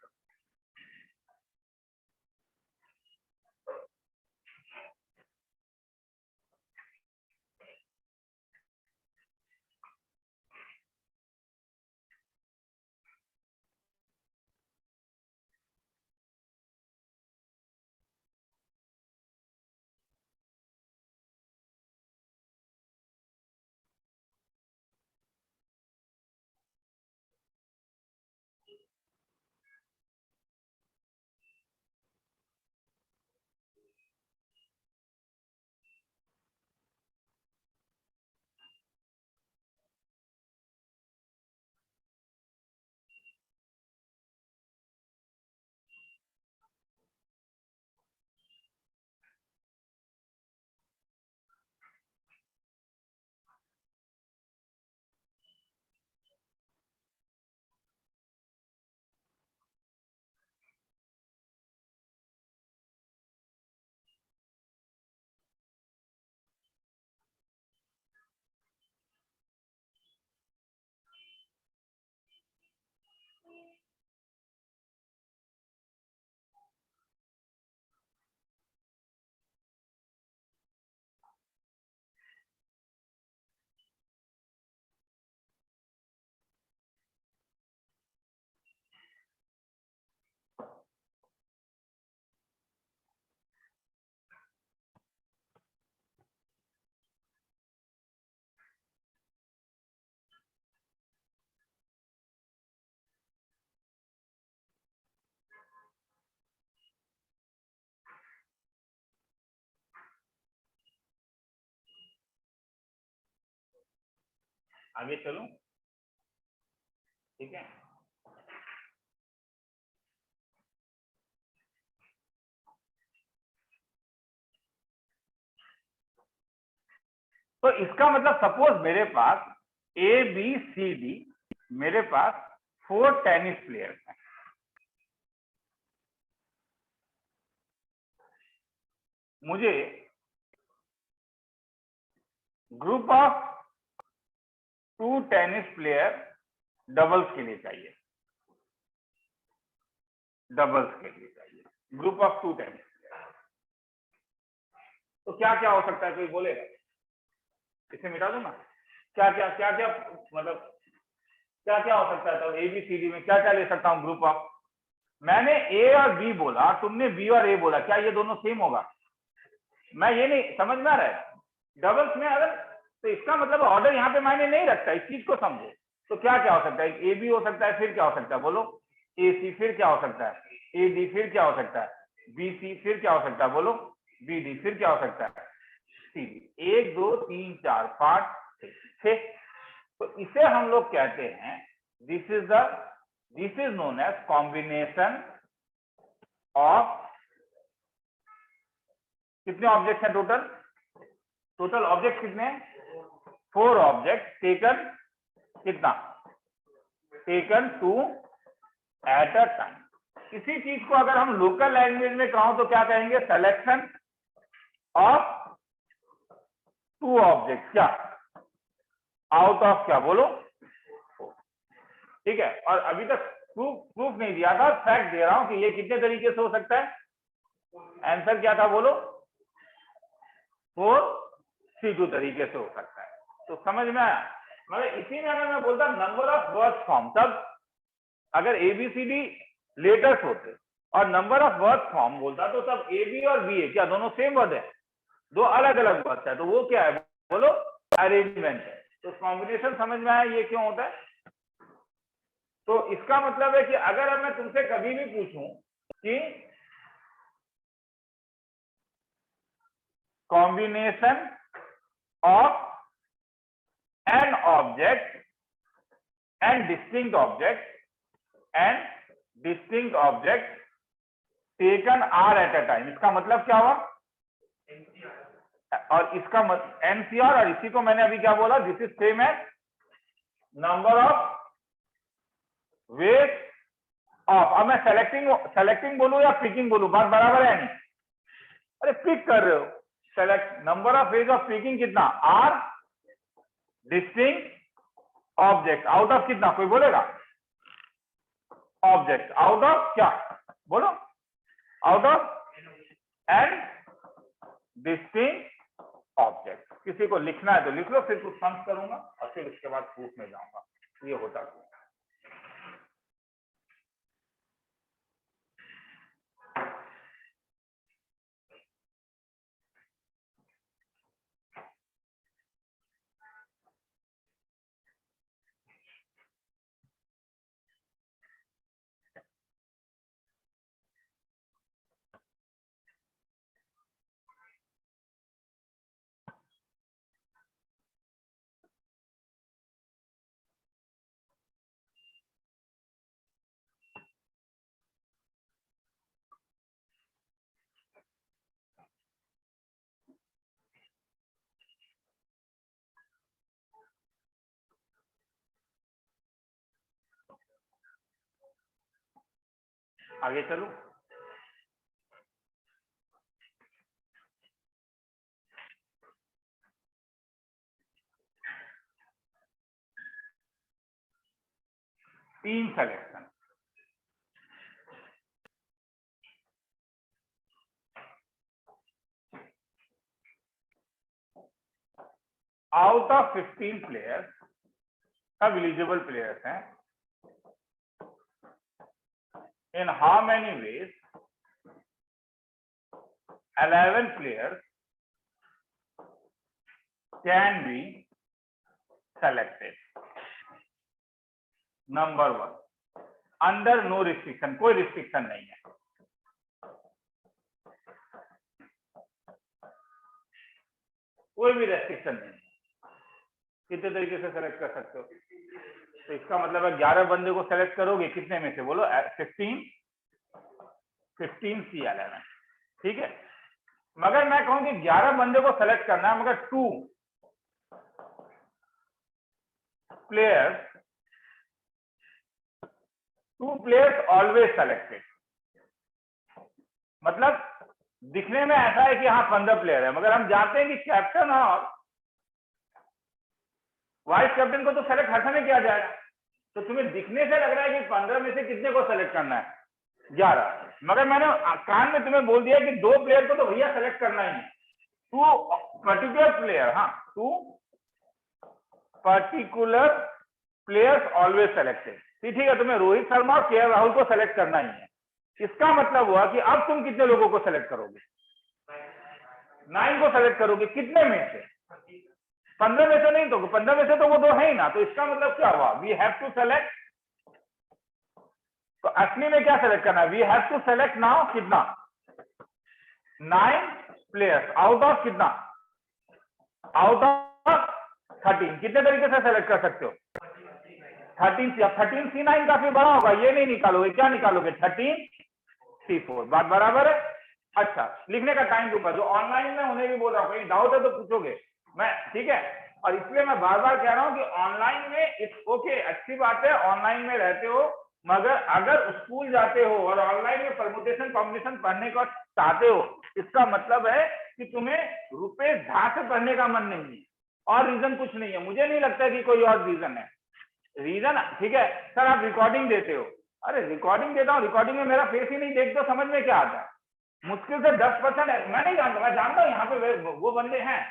आगे चलूं? ठीक है, तो इसका मतलब सपोज मेरे पास ए बी सी डी, मेरे पास 4 टेनिस प्लेयर्स हैं। मुझे group of 2 tennis player doubles के लिए चाहिए, डबल्स के लिए चाहिए ग्रुप ऑफ 2 टेनिस प्लेयर। तो क्या क्या हो सकता है, कोई बोलेगा? इसे मिटा दूं ना? क्या क्या मतलब क्या क्या हो सकता है? तो ए बी सी डी में क्या क्या ले सकता हूँ ग्रुप ऑफ? मैंने ए और बी बोला, तुमने बी और ए बोला, क्या ये दोनों सेम होगा? मैं ये नहीं समझ में आ रहा है डबल्स में अगर, तो इसका मतलब ऑर्डर यहाँ पे मायने नहीं रखता, इस चीज को समझो। तो क्या क्या हो सकता है? ए बी हो सकता है, फिर क्या हो सकता है बोलो? ए सी, फिर क्या हो सकता है? ए डी, फिर क्या हो सकता है? बी सी, फिर क्या हो सकता है बोलो? बी डी, फिर क्या हो सकता है? C D. 1 2 3 4 5 6। तो इसे हम लोग कहते हैं, this is known as combination of, कितने ऑब्जेक्ट हैं टोटल? टोटल ऑब्जेक्ट कितने हैं? 4 ऑब्जेक्ट टेकन, कितना? Taken 2 at a time. इसी चीज को अगर हम लोकल लैंग्वेज में कहूं तो क्या कहेंगे? सिलेक्शन ऑफ 2 ऑब्जेक्ट, क्या आउट ऑफ क्या बोलो? ठीक है, और अभी तक प्रूफ नहीं दिया था, फैक्ट दे रहा हूं कि ये कितने तरीके से हो सकता है। आंसर क्या था बोलो? 4C2 तरीके से हो सकता है। तो समझ में आया? मतलब इसी में अगर मैं बोलता नंबर ऑफ वर्ड्स फॉर्म, तब अगर ABCD लेटर्स होते और नंबर ऑफ वर्ड्स फॉर्म बोलता तो तब ए बी और बी ए क्या दोनों सेम वर्ड है? 2 अलग अलग वर्ड्स है, तो वो क्या है बोलो? अरेंजमेंट है। तो कॉम्बिनेशन समझ में आया ये क्यों होता है? तो इसका मतलब है कि अगर मैं तुमसे कभी भी पूछूं कि combination of N object and distinct object taken R at a time, इसका मतलब क्या हुआ? और इसका एनसीआर, और इसी को मैंने अभी क्या बोला? This is same as number of ways of. अब मैं सेलेक्टिंग बोलूं या पिकिंग बोलूं, बात बराबर है नहीं? अरे पिक कर रहे हो, select number of ways of picking कितना? R distinct object out of कितना? कोई बोलेगा? ऑब्जेक्ट आउट ऑफ क्या बोलो? Out of n distinct object. किसी को लिखना है तो लिख लो, फिर कुछ सम्स करूंगा और फिर उसके बाद प्रूफ में जाऊंगा। ये होता है। आगे चलो। Team selection. Out of 15 players, सब एलिजिबल प्लेयर्स हैं। In how many ways 11 players can be selected. Number 1, under no restriction, कोई रिस्ट्रिक्शन नहीं है। कोई भी रेस्ट्रिक्शन नहीं है। कितने तरीके से सेलेक्ट कर सकते हो? तो इसका मतलब है 11 बंदे को सेलेक्ट करोगे कितने में से बोलो? 15 C11, ठीक है। मगर मैं कहूं कि 11 बंदे को सेलेक्ट करना है, मगर 2 प्लेयर्स ऑलवेज सेलेक्टेड। मतलब दिखने में ऐसा है कि हाँ 15 प्लेयर है, मगर हम जानते हैं कि कैप्टन और वाइस कैप्टन को तो सेलेक्ट हर समय किया जाएगा। तो तुम्हें दिखने से लग रहा है कि 15 में से कितने को सेलेक्ट करना है? 11। मगर मैंने कान में तुम्हें बोल दिया कि 2 प्लेयर को तो भैया सेलेक्ट करना ही है। 2 पर्टिकुलर प्लेयर, हाँ 2 पर्टिकुलर प्लेयर्स ऑलवेज सेलेक्टेड। ठीक है, तुम्हें रोहित शर्मा और के राहुल को सेलेक्ट करना ही है। इसका मतलब हुआ कि अब तुम कितने लोगों को सेलेक्ट करोगे? 9 को सेलेक्ट करोगे। कितने में से? 15 में से नहीं, तो 15 में से तो वो 2 है ही ना। तो इसका मतलब क्या हुआ? We have to select. तो असली में क्या सेलेक्ट करना है? We have to select now कितना? 9 प्लेयर्स आउट ऑफ कितना? Out of 13। कितने तरीके से सेलेक्ट कर सकते हो? 13C। अब 13C9 काफी बड़ा होगा, ये नहीं निकालोगे। क्या निकालोगे? 13C4। बात बराबर है? अच्छा, लिखने का टाइम ऊपर जो ऑनलाइन में उन्हें भी बोल रहा हूँ, कहीं डाउट है तो पूछोगे मैं, ठीक है। और इसलिए मैं बार बार कह रहा हूं कि ऑनलाइन में इट्स ओके, अच्छी बात है, ऑनलाइन में रहते हो, मगर अगर स्कूल जाते हो और ऑनलाइन में परमुटेशन कॉम्बिनेशन पढ़ने को चाहते हो, इसका मतलब है कि तुम्हें रुपए धा से पढ़ने का मन नहीं है, और रीजन कुछ नहीं है। मुझे नहीं लगता कि कोई और रीजन है। रीजन, ठीक है सर आप रिकॉर्डिंग देते हो, अरे रिकॉर्डिंग देता हूँ, रिकॉर्डिंग में मेरा फेस ही नहीं देखते, समझ में क्या आता है? मुश्किल से 10% है। मैं नहीं जानता, मैं जानता हूँ यहाँ पे वो बंदे हैं,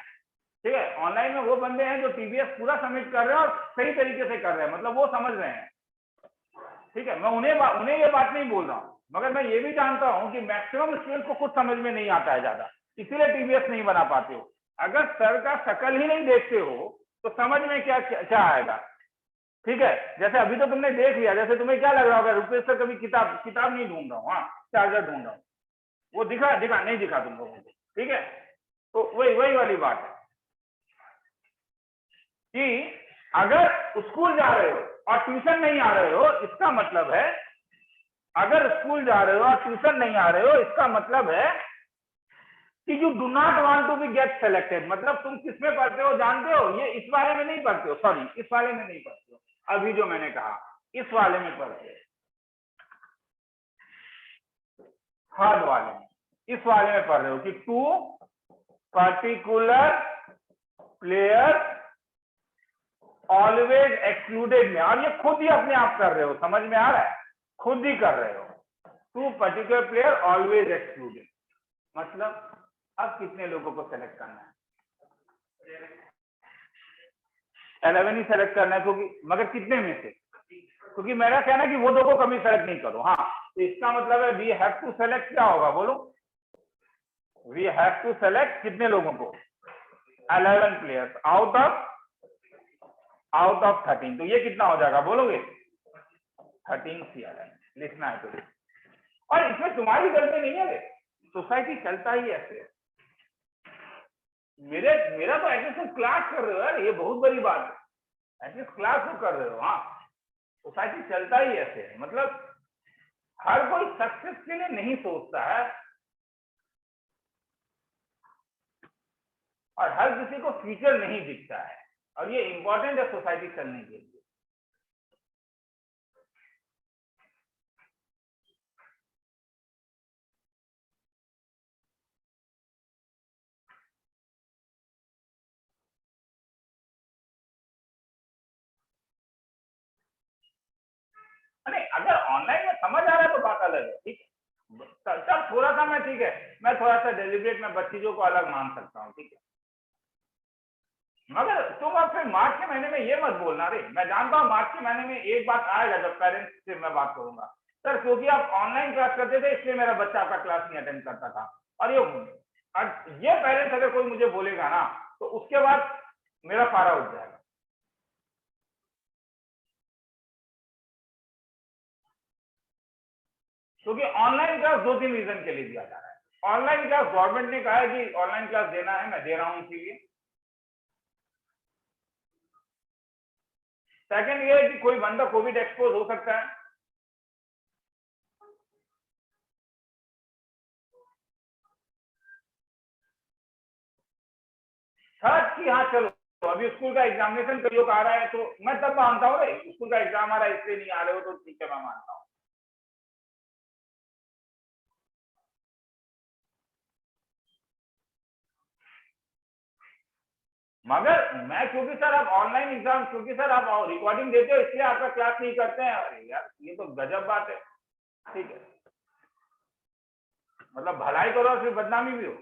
ठीक है, ऑनलाइन में वो बंदे हैं जो टीबीएस पूरा सबमिट कर रहे हैं और सही तरीके से कर रहे हैं, मतलब वो समझ रहे हैं, ठीक है। मैं उन्हें ये बात नहीं बोल रहा हूँ, मगर मैं ये भी जानता हूँ कि मैक्सिमम स्टूडेंट को कुछ समझ में नहीं आता है ज्यादा, इसीलिए टीबीएस नहीं बना पाते हो। अगर सर का शकल ही नहीं देखते हो तो समझ में क्या आएगा? ठीक है, जैसे अभी तो तुमने देख लिया, जैसे तुम्हें क्या लग रहा होगा, रुपेश सर कभी किताब नहीं ढूंढ रहा हूँ, हाँ चार्जर ढूंढ रहा हूँ, वो दिखा नहीं दिखा तुम लोगों को, ठीक है। तो वही वाली बात है कि अगर स्कूल जा रहे हो और ट्यूशन नहीं आ रहे हो, इसका मतलब है, अगर स्कूल जा रहे हो और ट्यूशन नहीं आ रहे हो, इसका मतलब है कि you do not want to be get selected. मतलब तुम किसमें पढ़ते हो जानते हो? ये इस वाले में नहीं पढ़ते हो, सॉरी इस वाले में नहीं पढ़ते हो, अभी जो मैंने कहा इस वाले में पढ़ते हो, थर्ड वाले में, इस वाले में पढ़ रहे हो कि 2 पर्टिकुलर प्लेयर ऑलवेज एक्सक्लूडेड में, और ये खुद ही अपने आप कर रहे हो, समझ में आ रहा है? खुद ही कर रहे हो, 2 पर्टिकुलर प्लेयर ऑलवेज एक्सक्लूडेड। मतलब अब कितने लोगों को सेलेक्ट करना है? 11 ही सेलेक्ट करना है, क्योंकि मगर कितने में से? क्योंकि मेरा कहना है कि वो 2 को कभी सेलेक्ट नहीं करो। हाँ, तो इसका मतलब है वी हैव टू सेलेक्ट, क्या होगा बोलो? वी हैव टू सेलेक्ट कितने लोगों को? 11 प्लेयर्स आउट ऑफ 13। तो ये कितना हो जाएगा बोलोगे? 13C11 लिखना है तो। और इसमें तुम्हारी गलती नहीं है, सोसाइटी चलता ही ऐसे। मेरा तो एटलीस्ट क्लास कर रहे हो यार, ये बहुत बड़ी बात है, एटलीस्ट क्लास तो कर रहे हो। हाँ, सोसाइटी चलता ही ऐसे है, मतलब हर कोई सक्सेस के लिए नहीं सोचता है, और हर किसी को फ्यूचर नहीं दिखता है, और ये इंपॉर्टेंट है सोसाइटी चलने के लिए। नहीं, अगर ऑनलाइन में समझ आ रहा है तो बात अलग है, ठीक है। तब थोड़ा सा मैं, ठीक है, मैं थोड़ा सा डेलिब्रेट में चीजों को अलग मान सकता हूँ, ठीक है। मगर तुम अब फिर मार्च के महीने में ये मत बोलना रे, मैं जानता हूँ मार्च के महीने में एक बात आएगा जब पेरेंट्स से मैं बात करूंगा, सर क्योंकि आप ऑनलाइन क्लास करते थे इसलिए मेरा बच्चा आपका क्लास नहीं अटेंड करता था। और ये पेरेंट्स अगर कोई मुझे बोलेगा ना, तो उसके बाद मेरा पारा उठ जाएगा। क्योंकि ऑनलाइन क्लास 2-3 रीजन के लिए दिया जा रहा है। ऑनलाइन क्लास गवर्नमेंट ने कहा है कि ऑनलाइन क्लास देना है, मैं दे रहा हूं, इसीलिए सेकंड ये है कि कोई बंदा कोविड एक्सपोज हो सकता है। थर्ड कि हाँ चलो तो अभी स्कूल का एग्जामिनेशन कई लोग आ रहा है, तो मैं तब मानता हूँ स्कूल का एग्जाम आ रहा है इसलिए नहीं आ रहे हो, तो ठीक है मैं मानता हूँ। मगर मैं क्योंकि सर आप ऑनलाइन एग्जाम, क्योंकि सर आप रिकॉर्डिंग देते हो इसलिए आपका क्लास नहीं करते हैं। अरे यार ये तो गजब बात है। ठीक है, मतलब भलाई करो और फिर बदनामी भी हो।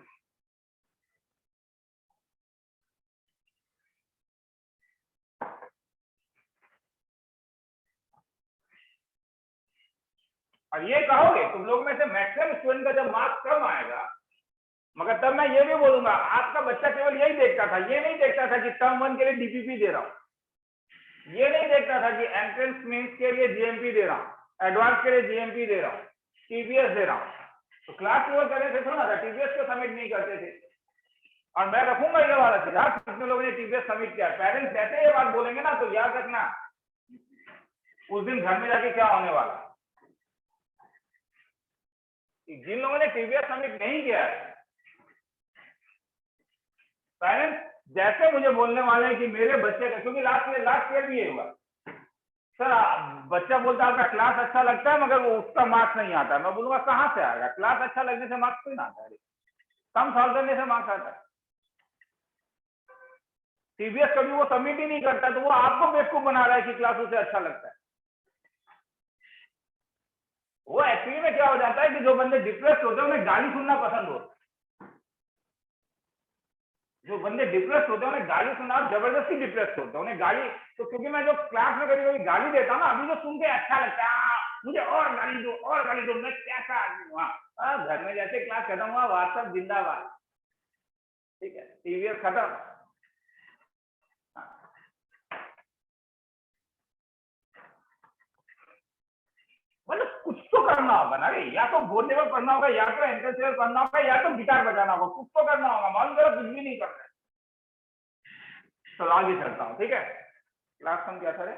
और ये कहोगे तुम लोग में से मैक्सिमम स्टूडेंट का जब मार्क्स कम आएगा, मगर तब मैं ये भी बोलूंगा आपका बच्चा केवल यही देखता था, ये नहीं देखता था कि टर्म 1 के लिए डीपीपी दे रहा हूं, ये नहीं देखता था कि एंट्रेंस मेंस के लिए जीएमपी दे रहा हूँ, एडवांस के लिए जीएमपी दे रहा हूँ, टीबीएस दे रहा हूँ। तो क्लास ट्वेल्व कर रहे थे थोड़ा था, टीबीएस को सबमिट नहीं करते थे। और मैं रखूंगा ये वाला चीज, हाँ कितने लोगों ने टीबीएस सबमिट किया। पेरेंट्स जैसे ये बात बोलेंगे ना तो याद रखना उस दिन घर में जाके क्या होने वाला। जिन लोगों ने टीबीएस सबमिट नहीं किया है, पेरेंट्स जैसे मुझे बोलने वाले हैं कि मेरे बच्चे का, क्योंकि लास्ट ईयर भी ये हुआ सर, बच्चा बोलता है आपका क्लास अच्छा लगता है मगर वो उसका मार्क्स नहीं आता। मैं बोलूंगा कहाँ से आएगा, क्लास अच्छा लगने से मार्क्स क्यों ना आता है, कम सॉल्व करने से मार्क्स आता है। टीबीएस कभी वो सबमिट ही नहीं करता, तो वो आपको बेवकूफ बना रहा है कि क्लास उसे अच्छा लगता है। वो एक्चुअली में क्या हो जाता है कि जो बंदे डिप्रेस होते हैं उन्हें गाली सुनना पसंद होता है। जो बंदे डिप्रेस होते हैं उन्हें गाली सुनना, जबरदस्ती डिप्रेस होते हैं उन्हें गाली। तो क्योंकि मैं जो क्लास में कभी कभी गाली देता हूँ ना, अभी जो सुन के अच्छा लगता है, मुझे और गाली दो और गाली दो, मैं कैसा आदमी हुआ। घर में जैसे क्लास खत्म हुआ व्हाट्सएप जिंदाबाद, ठीक है, टीवीएस खत्म। मतलब कुछ तो करना होगा ना रे, या तो बोर्ड लेवल पढ़ना होगा, या तो एंट्रेंस लेवल पढ़ना होगा, या तो गिटार बजाना होगा, कुछ तो करना होगा। मालूम करो कुछ भी नहीं करना है। तो आगे चलता हूँ, ठीक है। क्लास सम क्या था रे,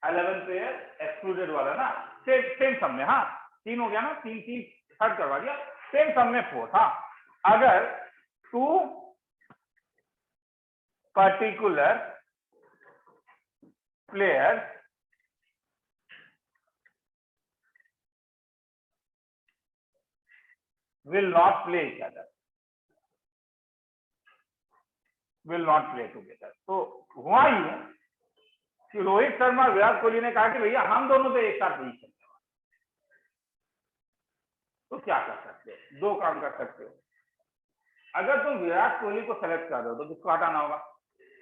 11 पेयर एक्सक्लूडेड वाला ना, सेम सम में, हाँ 3 हो गया ना, 3 हट करवा दिया, सेम सम में 4 था। अगर 2 particular players will not play each other, will not play together। तो हुआ ये कि रोहित शर्मा विराट कोहली ने कहा कि भैया हम दोनों तो एक साथ नहीं खेलते। तो क्या कर सकते हो, 2 काम कर सकते हो। अगर तुम विराट कोहली को सेलेक्ट कर रहे हो तो किसको हटाना होगा,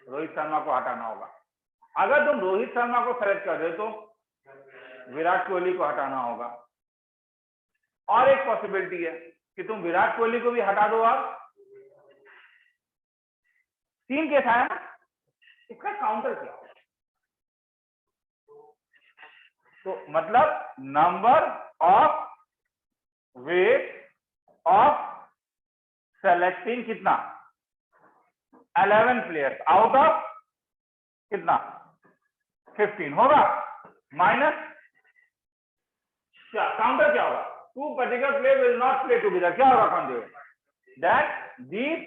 रोहित शर्मा को हटाना होगा। अगर तुम रोहित शर्मा को सेलेक्ट कर रहे हो तो विराट कोहली को हटाना होगा। और एक पॉसिबिलिटी है कि तुम विराट कोहली को भी हटा दो। और 3 केस आया ना, इसका काउंटर क्या होगा। तो मतलब number of weight of selecting कितना, 11 प्लेयर्स आउट ऑफ कितना 15 होगा, माइनस क्या काउंटर क्या होगा, 2 particular player will not play together. क्या होगा counter, that these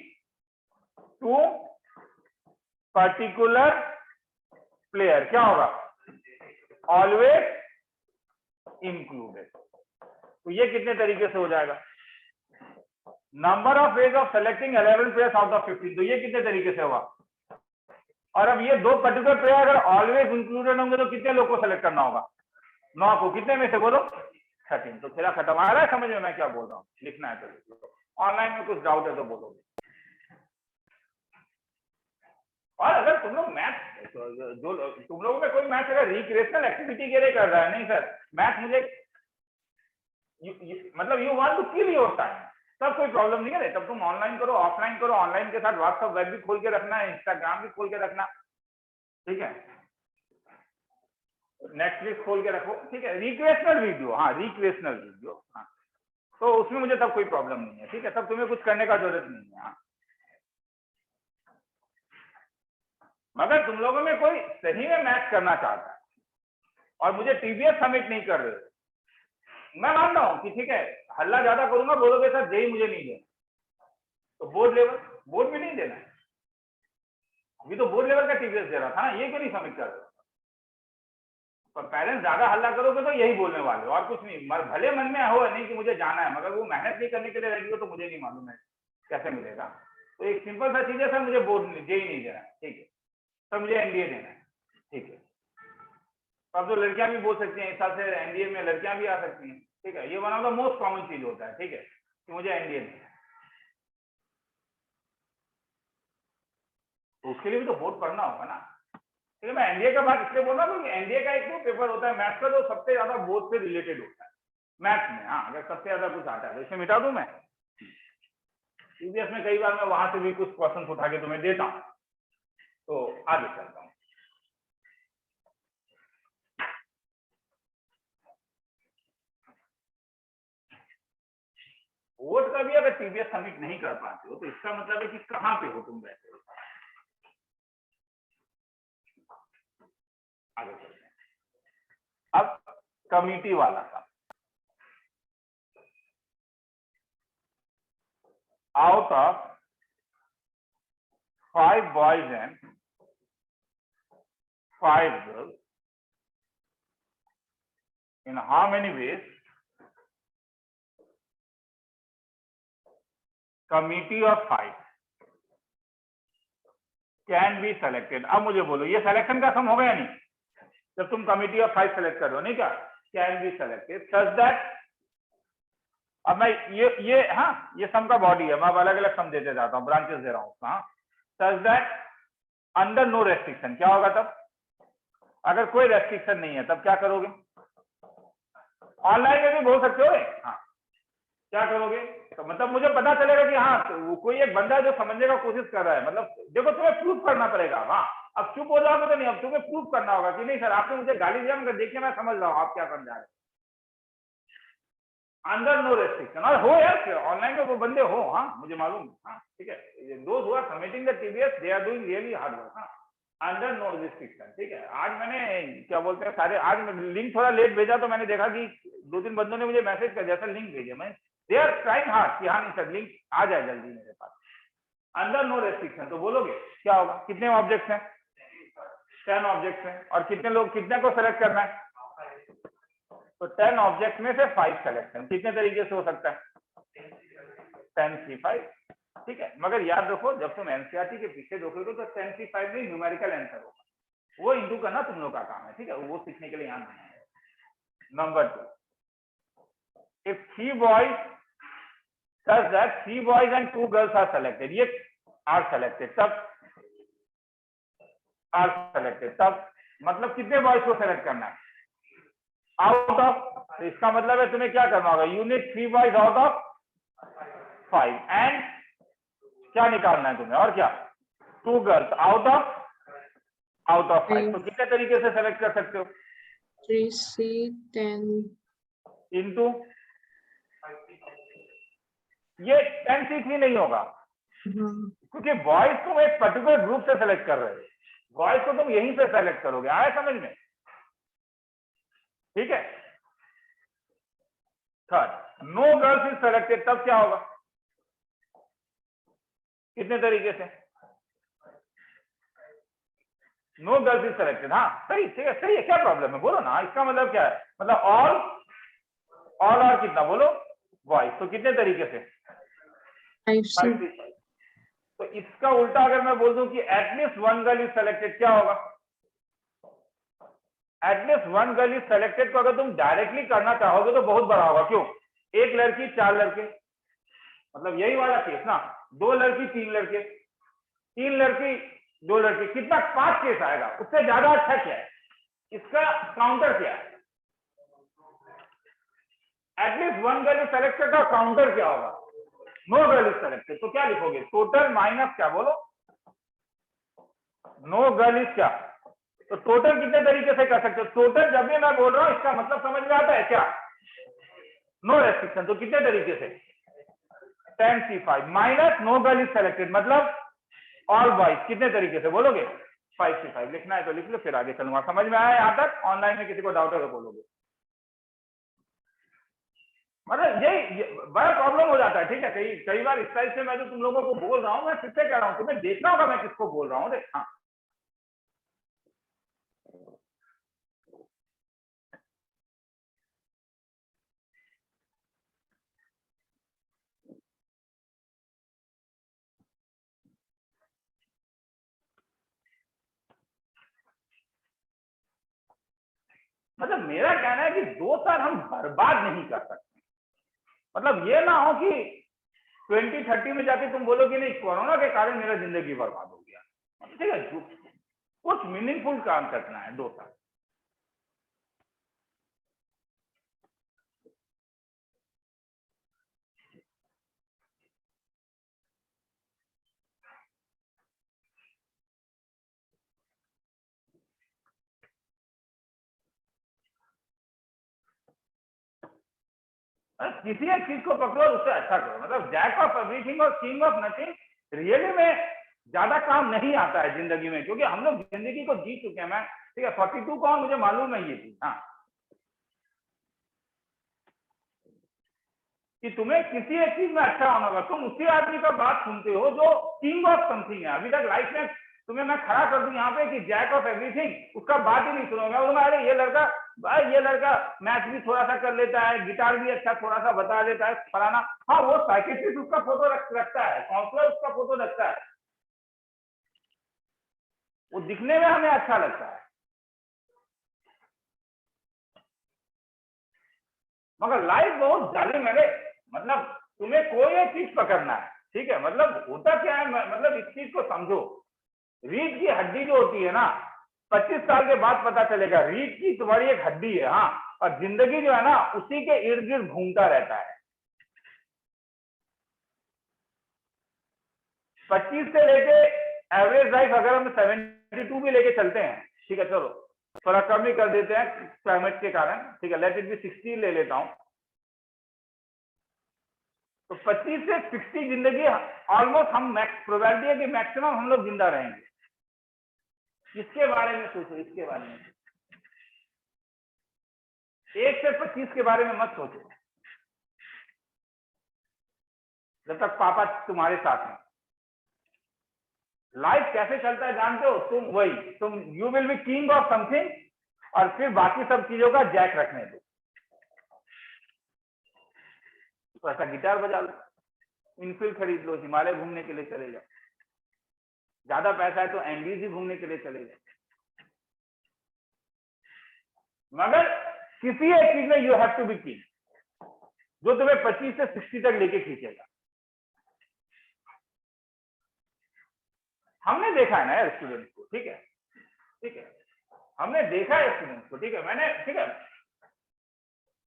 2 particular player क्या होगा, ऑलवेज इंक्लूडेड। तो ये कितने तरीके से हो जाएगा, number of ways of selecting 11 players out of 15। तो ये कितने तरीके से होगा। और अब ये 2 पर्टिकुलर प्लेयर अगर ऑलवेज इंक्लूडेड होंगे तो कितने लोग को सेलेक्ट करना होगा, 9 को। कितने में से बोलो, 13। तो खेला खत्म। आ रहा है समझ में मैं क्या बोल रहा हूँ, लिखना है तो ऑनलाइन में कुछ डाउट है तो बोलोगे। और अगर तुम लोग मैथ, जो तुम लोगों में कोई मैथ अगर रिक्रिएशनल एक्टिविटी के लिए कर रहा है, नहीं सर मैथ मुझे मतलब you want to kill your time, तब कोई प्रॉब्लम नहीं है। तब तुम ऑनलाइन करो, ऑफलाइन करो, ऑनलाइन के साथ व्हाट्सएप वेब भी खोल के रखना है, इंस्टाग्राम भी खोल के रखना, ठीक है, नेटफ्लिक्स खोल के रखो, ठीक है। रिक्रिएशनल वीडियो, हाँ रिक्रिएशनल वीडियो, हाँ तो उसमें मुझे तब कोई प्रॉब्लम नहीं है, ठीक है। तब तुम्हें कुछ करने का जरूरत नहीं है। हाँ मगर तुम लोगों में कोई सही में मैच करना चाहता है और मुझे टीबीएस सबमिट नहीं कर रहे, मैं मान रहा हूँ कि ठीक है हल्ला ज्यादा करूंगा, बोलोगे सर जेई मुझे नहीं देना, तो बोर्ड लेवल, बोर्ड भी नहीं देना है, अभी तो बोर्ड लेवल का टीबीएस दे रहा था ना, ये क्यों नहीं सबमिट कर रहे? पर पेरेंट्स ज्यादा हल्ला करोगे तो यही बोलने वाले हो और कुछ नहीं, भले मन में हो नहीं कि मुझे जाना है, मगर वो मेहनत नहीं करने के लिए रेडी हो तो मुझे नहीं मालूम है कैसे मिलेगा। तो एक सिंपल सा चीज है सर, मुझे बोर्ड जेई नहीं देना है, ठीक है सर, मुझे एनडीए देना है, ठीक है। तो अब तो लड़कियां भी बोल सकती हैं, इस साल से एनडीए में लड़कियां भी आ सकती हैं, ठीक है, ये one of the most common चीज होता है, ठीक है, कि मुझे एनडीए देना है। तो उसके लिए भी तो बोर्ड पढ़ना होगा ना, ठीक है। मैं एनडीए का बात इसलिए बोल रहा हूँ क्योंकि एनडीए का एक वो पेपर होता है मैथ्स का जो सबसे ज्यादा बोर्ड से रिलेटेड होता है मैथ्स में। हाँ, अगर सबसे ज्यादा कुछ आता है तो इसे मिटा दूं मैं, टीबीएस में कई बार मैं वहां से भी कुछ क्वेश्चन उठा के तुम्हें देता हूँ। तो आगे चलता हूँ। बोर्ड का भी अगर टीबीएस सबमिट नहीं कर पाते हो तो इसका मतलब है कि कहाँ पे हो तुम बैठे हो। आगे चलते हैं। अब कमिटी वाला था, out of 5 boys and 5 girls, in how many ways committee of 5 can be selected? अब मुझे बोलो ये सिलेक्शन का सम होगा या नहीं? जब तुम कमिटी ऑफ 5 सेलेक्ट कर रहे हो, नहीं क्या, can be selected such that, अब मैं ये हाँ ये सम का बॉडी है, मैं अब अलग अलग सम देते जाता हूँ, ब्रांचेस दे रहा हूँ उसका। हाँ, such that under no restriction, क्या होगा तब? अगर कोई रेस्ट्रिक्शन नहीं है तब क्या करोगे? ऑनलाइन में भी बोल सकते हो। हाँ, क्या करोगे? तो मतलब मुझे पता चलेगा कि हाँ तो कोई एक बंदा जो समझने का कोशिश कर रहा है, मतलब देखो तुम्हें प्रूफ करना पड़ेगा। हाँ, अब चुप हो जाओगे तो नहीं, अब तुम्हें प्रूफ करना होगा कि नहीं सर आपने मुझे गाली दिया, मगर देखिए मैं समझ रहा हूँ आप क्या समझा रहे। अंडर नो रेस्ट्रिक्शन, और हो यार ऑनलाइन में वो बंदे हो, हाँ मुझे मालूम, हाँ ठीक है, those who are submitting the TBS they are doing really hard work. हाँ, अंडर नो रेस्ट्रिक्शन, ठीक है। आज मैंने क्या बोलते हैं सारे, आज लिंक थोड़ा लेट भेजा तो मैंने देखा कि 2-3 बंदों ने मुझे मैसेज कर जैसा लिंक भेजे, मैं दे आर ट्राइंग हार्ड कि हाँ नहीं सर लिंक आ जाए जल्दी मेरे पास। अंडर नो रेस्ट्रिक्शन तो बोलोगे क्या होगा? कितने ऑब्जेक्ट्स हैं? 10 ऑब्जेक्ट्स हैं, और कितने लोग, कितने को सेलेक्ट करना है? तो 10 ऑब्जेक्ट में से 5 सिलेक्शन कितने तरीके से हो सकता है? 10C5, ठीक है। मगर याद रखो जब तुम एनसीईआरटी के पीछे देखोगे तो 10C5 में न्यूमेरिकल आंसर होगा, वो इंटू करना तुम लोग का काम है, ठीक है, वो सीखने के लिए यहाँ नहीं है। Number 2, if 3 boys such that 3 boys and 2 girls are selected, ये आर सेलेक्टेड, तब आर सेलेक्टेड, तब मतलब कितने बॉयज को सेलेक्ट करना है? आउट ऑफ, तो इसका मतलब है तुम्हें क्या करना होगा? Unit 3 boys out of 5 and क्या निकालना है तुम्हें, और क्या? 2 गर्ल्स आउट ऑफ 5। तो कितने तरीके से सेलेक्ट कर सकते हो? 3C10 इंटू, ये 10C3 नहीं होगा क्योंकि बॉयज तुम एक पर्टिकुलर ग्रुप से सेलेक्ट कर रहे हो, बॉयज को तुम यहीं से सेलेक्ट करोगे, आया समझ में? ठीक है। Third, no girls is selected, तब क्या होगा? कितने तरीके से? नो गर्ल्स इज सेलेक्टेड, हाँ सही, ठीक है, सही है, क्या प्रॉब्लम है बोलो ना। इसका मतलब क्या है? मतलब ऑल और कितना बोलो? बॉयज, तो कितने तरीके से? 5C। तो इसका उल्टा अगर मैं बोल दूं कि एटलीस्ट 1 गर्ल इज सेलेक्टेड, क्या होगा? एटलीस्ट 1 गर्ल इज सेलेक्टेड को अगर तुम डायरेक्टली करना चाहोगे तो बहुत बड़ा होगा। क्यों? 1 लड़की 4 लड़के, मतलब यही वाला केस ना, 2 लड़की 3 लड़के, 3 लड़की 2 लड़के, कितना? 5 केस आएगा। उससे ज्यादा अच्छा क्या है? इसका काउंटर क्या है? एटलीस्ट 1 गर्ल इज सेलेक्टेड का काउंटर क्या होगा? No girl is selected. तो क्या लिखोगे? टोटल माइनस क्या बोलो? नो गर्ल इज क्या? तो टोटल कितने तरीके से कर सकते हो? टोटल जब भी मैं बोल रहा हूं इसका मतलब समझ में आता है क्या? नो रेस्ट्रिक्शन, तो कितने तरीके से? 10C5 minus no girl is selected मतलब ऑल बॉयज, कितने तरीके से बोलोगे? 5 से 5 लिखना है तो लिख लो, फिर आगे चलूंगा। समझ में आया यहाँ तक? ऑनलाइन में किसी को डाउट है तो बोलोगे। मतलब ये बड़ा प्रॉब्लम हो जाता है, ठीक है। कई बार इस टाइप से मैं जो तुम लोगों को बोल रहा हूँ, मैं फिर से कह रहा हूँ, तुम्हें देखना होगा मैं किसको बोल रहा हूँ। देख, हाँ मतलब मेरा कहना है कि 2 साल हम बर्बाद नहीं कर सकते। मतलब ये ना हो कि 2030 में जाके तुम बोलो कि नहीं, कोरोना के कारण मेरा जिंदगी बर्बाद हो गया। ठीक है, कुछ मीनिंगफुल काम करना है 2 साल। किसी एक चीज को पकड़ो, उससे अच्छा करो। मतलब जैक ऑफ एवरीथिंग और किंग ऑफ नथिंग रियली में ज्यादा काम नहीं आता है जिंदगी में, क्योंकि हम लोग जिंदगी को जी चुके हैं। मैं ठीक है 42 कौन, मुझे मालूम है ये चीज, हाँ, कि तुम्हें किसी एक चीज में अच्छा होना होगा। तुम उसी आदमी का बात सुनते हो जो किंग ऑफ समथिंग है। अभी तक लाइफ में तुम्हें मैं खड़ा कर दूं यहाँ पे कि जैक ऑफ एवरीथिंग, उसका बात ही नहीं सुनोगे। मैं बोलूंगा अरे ये लड़का भाई, ये लड़का मैथ भी थोड़ा सा कर लेता है, गिटार भी अच्छा थोड़ा सा बता देता है, फलाना। हाँ, वो साइकिट्रिस्ट उसका फोटो रखता है, काउंसलर उसका फोटो रखता है, वो दिखने में हमें अच्छा लगता है। मगर लाइफ बहुत जालिम है। मतलब तुम्हें कोई एक चीज पकड़ना है, ठीक है। मतलब होता क्या है, मतलब इस चीज को समझो। रीढ़ की हड्डी जो होती है ना, 25 साल के बाद पता चलेगा रीढ़ की तुम्हारी एक हड्डी है, हाँ, और जिंदगी जो है ना उसी के इर्द गिर्द घूमता रहता है। 25 से लेके एवरेज लाइफ अगर हम 72 भी लेके चलते हैं, ठीक है, चलो थोड़ा कम ही कर देते हैं क्लाइमेट के कारण, ठीक है, लेट इट बी 60 ले लेता हूं। तो 25 से 60 जिंदगी ऑलमोस्ट हम प्रोबेबिलिटी है कि मैक्सिमम हम लोग जिंदा रहेंगे। इसके बारे में सोचो, इसके बारे में। 1 से 25 के बारे में मत सोचो जब तक पापा तुम्हारे साथ हैं। लाइफ कैसे चलता है जानते हो तुम you will be king of something, और फिर बाकी सब चीजों का जैक रखने दो। तो ऐसा गिटार बजा लो, इनफील्ड खरीद लो, हिमालय घूमने के लिए चले जाओ, ज्यादा पैसा है तो एंडीज ही घूमने के लिए चले जाओ। मगर किसी एक चीज में you have to be king, जो तुम्हें 25 से 60 तक लेके खींचेगा। हमने देखा है ना यार स्टूडेंट को, ठीक है, ठीक है, हमने देखा है स्टूडेंट को, ठीक है। मैंने, ठीक है,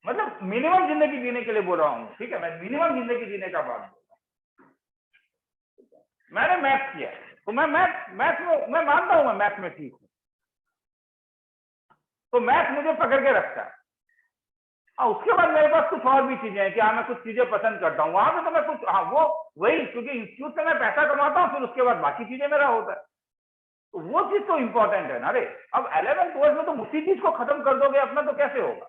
मतलब मिनिमम जिंदगी जीने के लिए बोल रहा हूँ, ठीक है, मैं मिनिमम जिंदगी जीने का बात बोल रहा हूँ। मैंने मैथ किया, तो मैं मैथ में मैं मानता हूं मैं मैथ में ठीक हूं, तो मैथ मुझे पकड़ के रखता है। उसके बाद मेरे पास कुछ और भी चीजें हैं कि हाँ मैं कुछ चीजें पसंद करता हूँ, वहां पे तो मैं कुछ, हाँ वो वही, क्योंकि इंस्टीट्यूट से मैं पैसा कमाता हूँ, फिर उसके बाद बाकी चीजें मेरा होता है, तो वो चीज तो इंपॉर्टेंट है ना। अरे अब 11th 12th में तुम उसी चीज को खत्म कर दोगे अपना, तो कैसे होगा।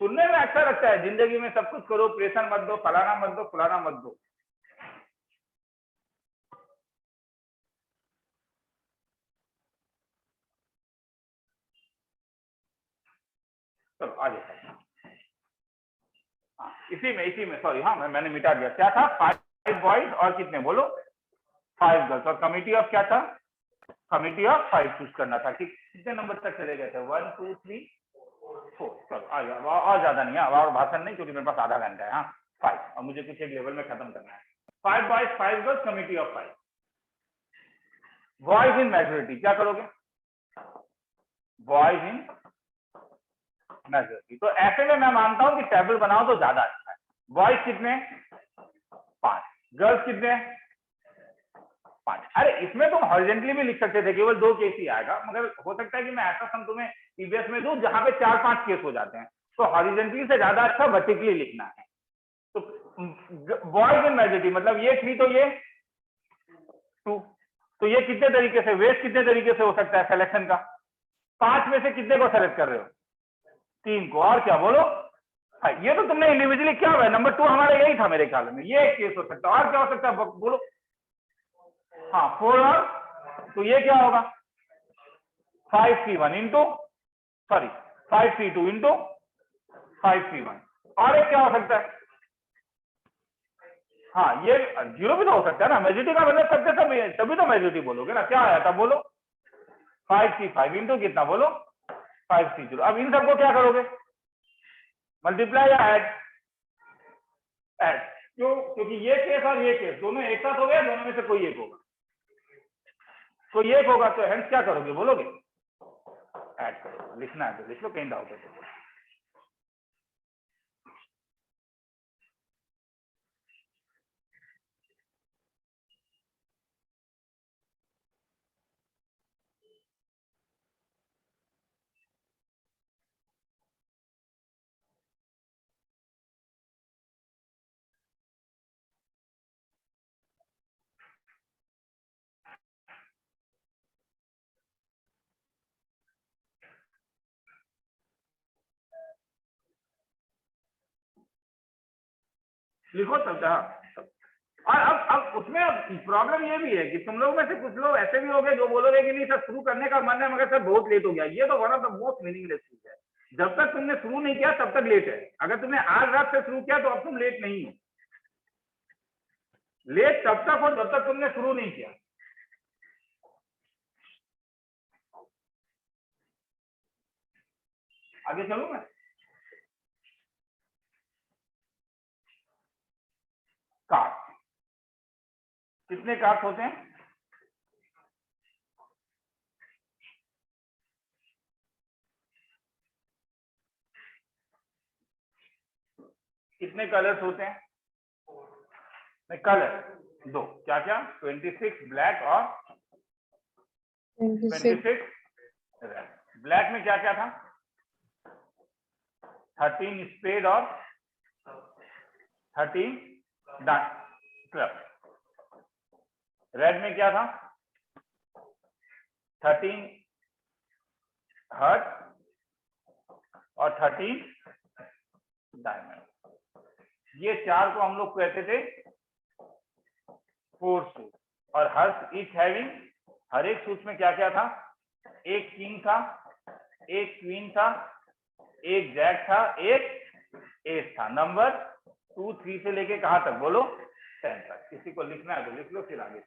सुनने में अच्छा लगता है जिंदगी में सब कुछ करो, प्रेशर मत दो, फलाना मत दो, फलाना मत दो। चलो आगे, हाँ इसी में सॉरी, हाँ मैंने मिटा दिया। क्या था, 5 बॉयज और कितने बोलो, 5 गर्ल्स, और कमिटी ऑफ क्या था, कमिटी ऑफ 5 चूज करना था। कि कितने नंबर तक चले गए थे, 1 2 3 4। चलो आ गया, और ज्यादा नहीं है, और भाषण नहीं, क्योंकि मेरे पास आधा घंटा है। हाँ 5, और मुझे कुछ एक लेवल में खत्म करना है। 5 boys 5 girls, committee of 5, boys in majority. क्या करोगे, बॉयज इन मेजोरिटी। तो ऐसे में मैं मानता हूं कि टेबल बनाओ तो ज्यादा अच्छा है। बॉयज कितने, 5, गर्ल्स कितने, 5। अरे इसमें तुम हॉरिजेंटली भी लिख सकते थे, केवल 2 केस ही आएगा, मगर हो सकता है कि मैं ऐसा सम तुम्हें ईबीएस में दूं जहां पे 4-5 केस हो जाते हैं, तो हॉरिजेंटली से ज्यादा अच्छा वर्टिकली लिखना है। तो बॉयज इन मेजोरिटी, मतलब ये 3 तो ये 2, तो ये कितने तरीके से, वेस्ट कितने तरीके से हो सकता है सिलेक्शन का? 5 में से कितने को सेलेक्ट कर रहे हो? 3 को। और क्या बोलो? हाँ, ये तो तुमने इंडिविजुअली क्या हुआ, नंबर 2 हमारा यही था मेरे ख्याल में, ये एक केस हो सकता है। और क्या हो सकता है बोलो? हाँ 4 और, तो ये क्या होगा? 5C1 into, sorry 5C2 into 5C1। और एक क्या हो सकता है? हाँ ये 0 भी तो हो सकता है ना, मेजोरिटी का मतलब सबके सब है, तभी तो मेजोरिटी बोलोगे ना। क्या आया था बोलो? 5C5 इंटू कितना बोलो? 5C0। अब इन सबको क्या करोगे? मल्टीप्लाई या ऐड? ऐड। क्यों? क्योंकि ये केस और ये केस दोनों एक साथ हो गए, दोनों में से कोई एक होगा, कोई एक होगा, तो हेंस क्या करोगे बोलोगे? ऐड करोगे। लिखना है तो लिख लो, कहीं डाउट है तो। लिखो सब। हाँ, और अब उसमें प्रॉब्लम ये भी है कि तुम लोग में से कुछ लोग ऐसे भी होंगे जो बोलोगे कि नहीं सर शुरू करने का मन है मगर सर बहुत लेट हो गया। ये तो one of the most meaningless चीज है। जब तक तुमने शुरू नहीं किया तब तक लेट है। अगर तुमने आज रात से शुरू किया तो अब तुम लेट नहीं हो। लेट तब तक हो जब तक तुमने शुरू नहीं किया। आगे चलूं मैं? कार्ड, कितने कार्ड होते हैं? कितने कलर्स होते हैं? नहीं, कलर 2। क्या क्या? 26 ब्लैक और 26. 26 रेड। ब्लैक में क्या क्या था? 13 स्पेड और 13 क्लब। रेड में क्या था? 13 हर्ट और 13 डायमंड। ये 4 को हम लोग कहते थे 4 सूट। और हर ईच हैविंग, हर एक सूट में क्या क्या था? एक किंग था, एक क्वीन था, एक जैक था, एक एस था। नंबर 2 3 से लेके कहां तक बोलो? 10 तक। किसी को लिखना है तो लिख लो, फिर आगे।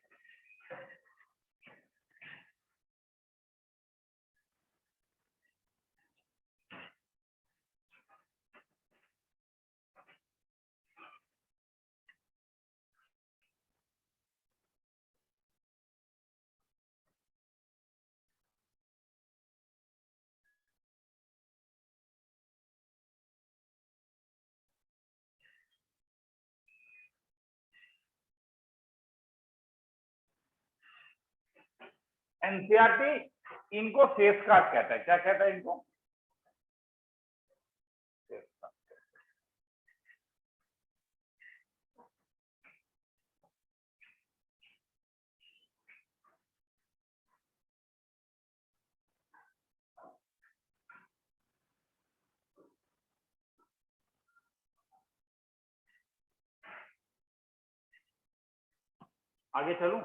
एनसीईआरटी इनको सेफ कार्ड कहता है। क्या कहता है इनको? Safe card. आगे चलूं?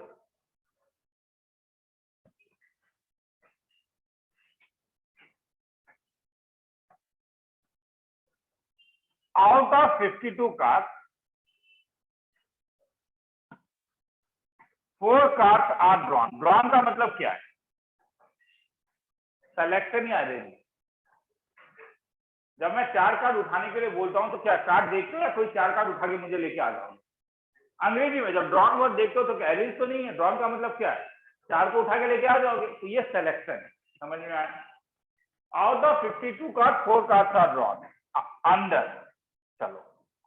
Out of 52 card 4 cards are drawn. Drawn का मतलब क्या है? सिलेक्शन या अरेंज। जब मैं 4 कार्ड उठाने के लिए बोलता हूं तो क्या कार्ड देखते हो या कोई 4 कार्ड उठा के मुझे लेके आ जाओ? अंग्रेजी में जब ड्रॉन वर्ड देखते हो तो क्या अरेंज तो नहीं है। ड्रॉन का मतलब क्या है? 4 को उठा के लेके आ जाओगे, तो ये सिलेक्शन है। समझ में आया? Out of 52 card 4 cards are drawn under. चलो,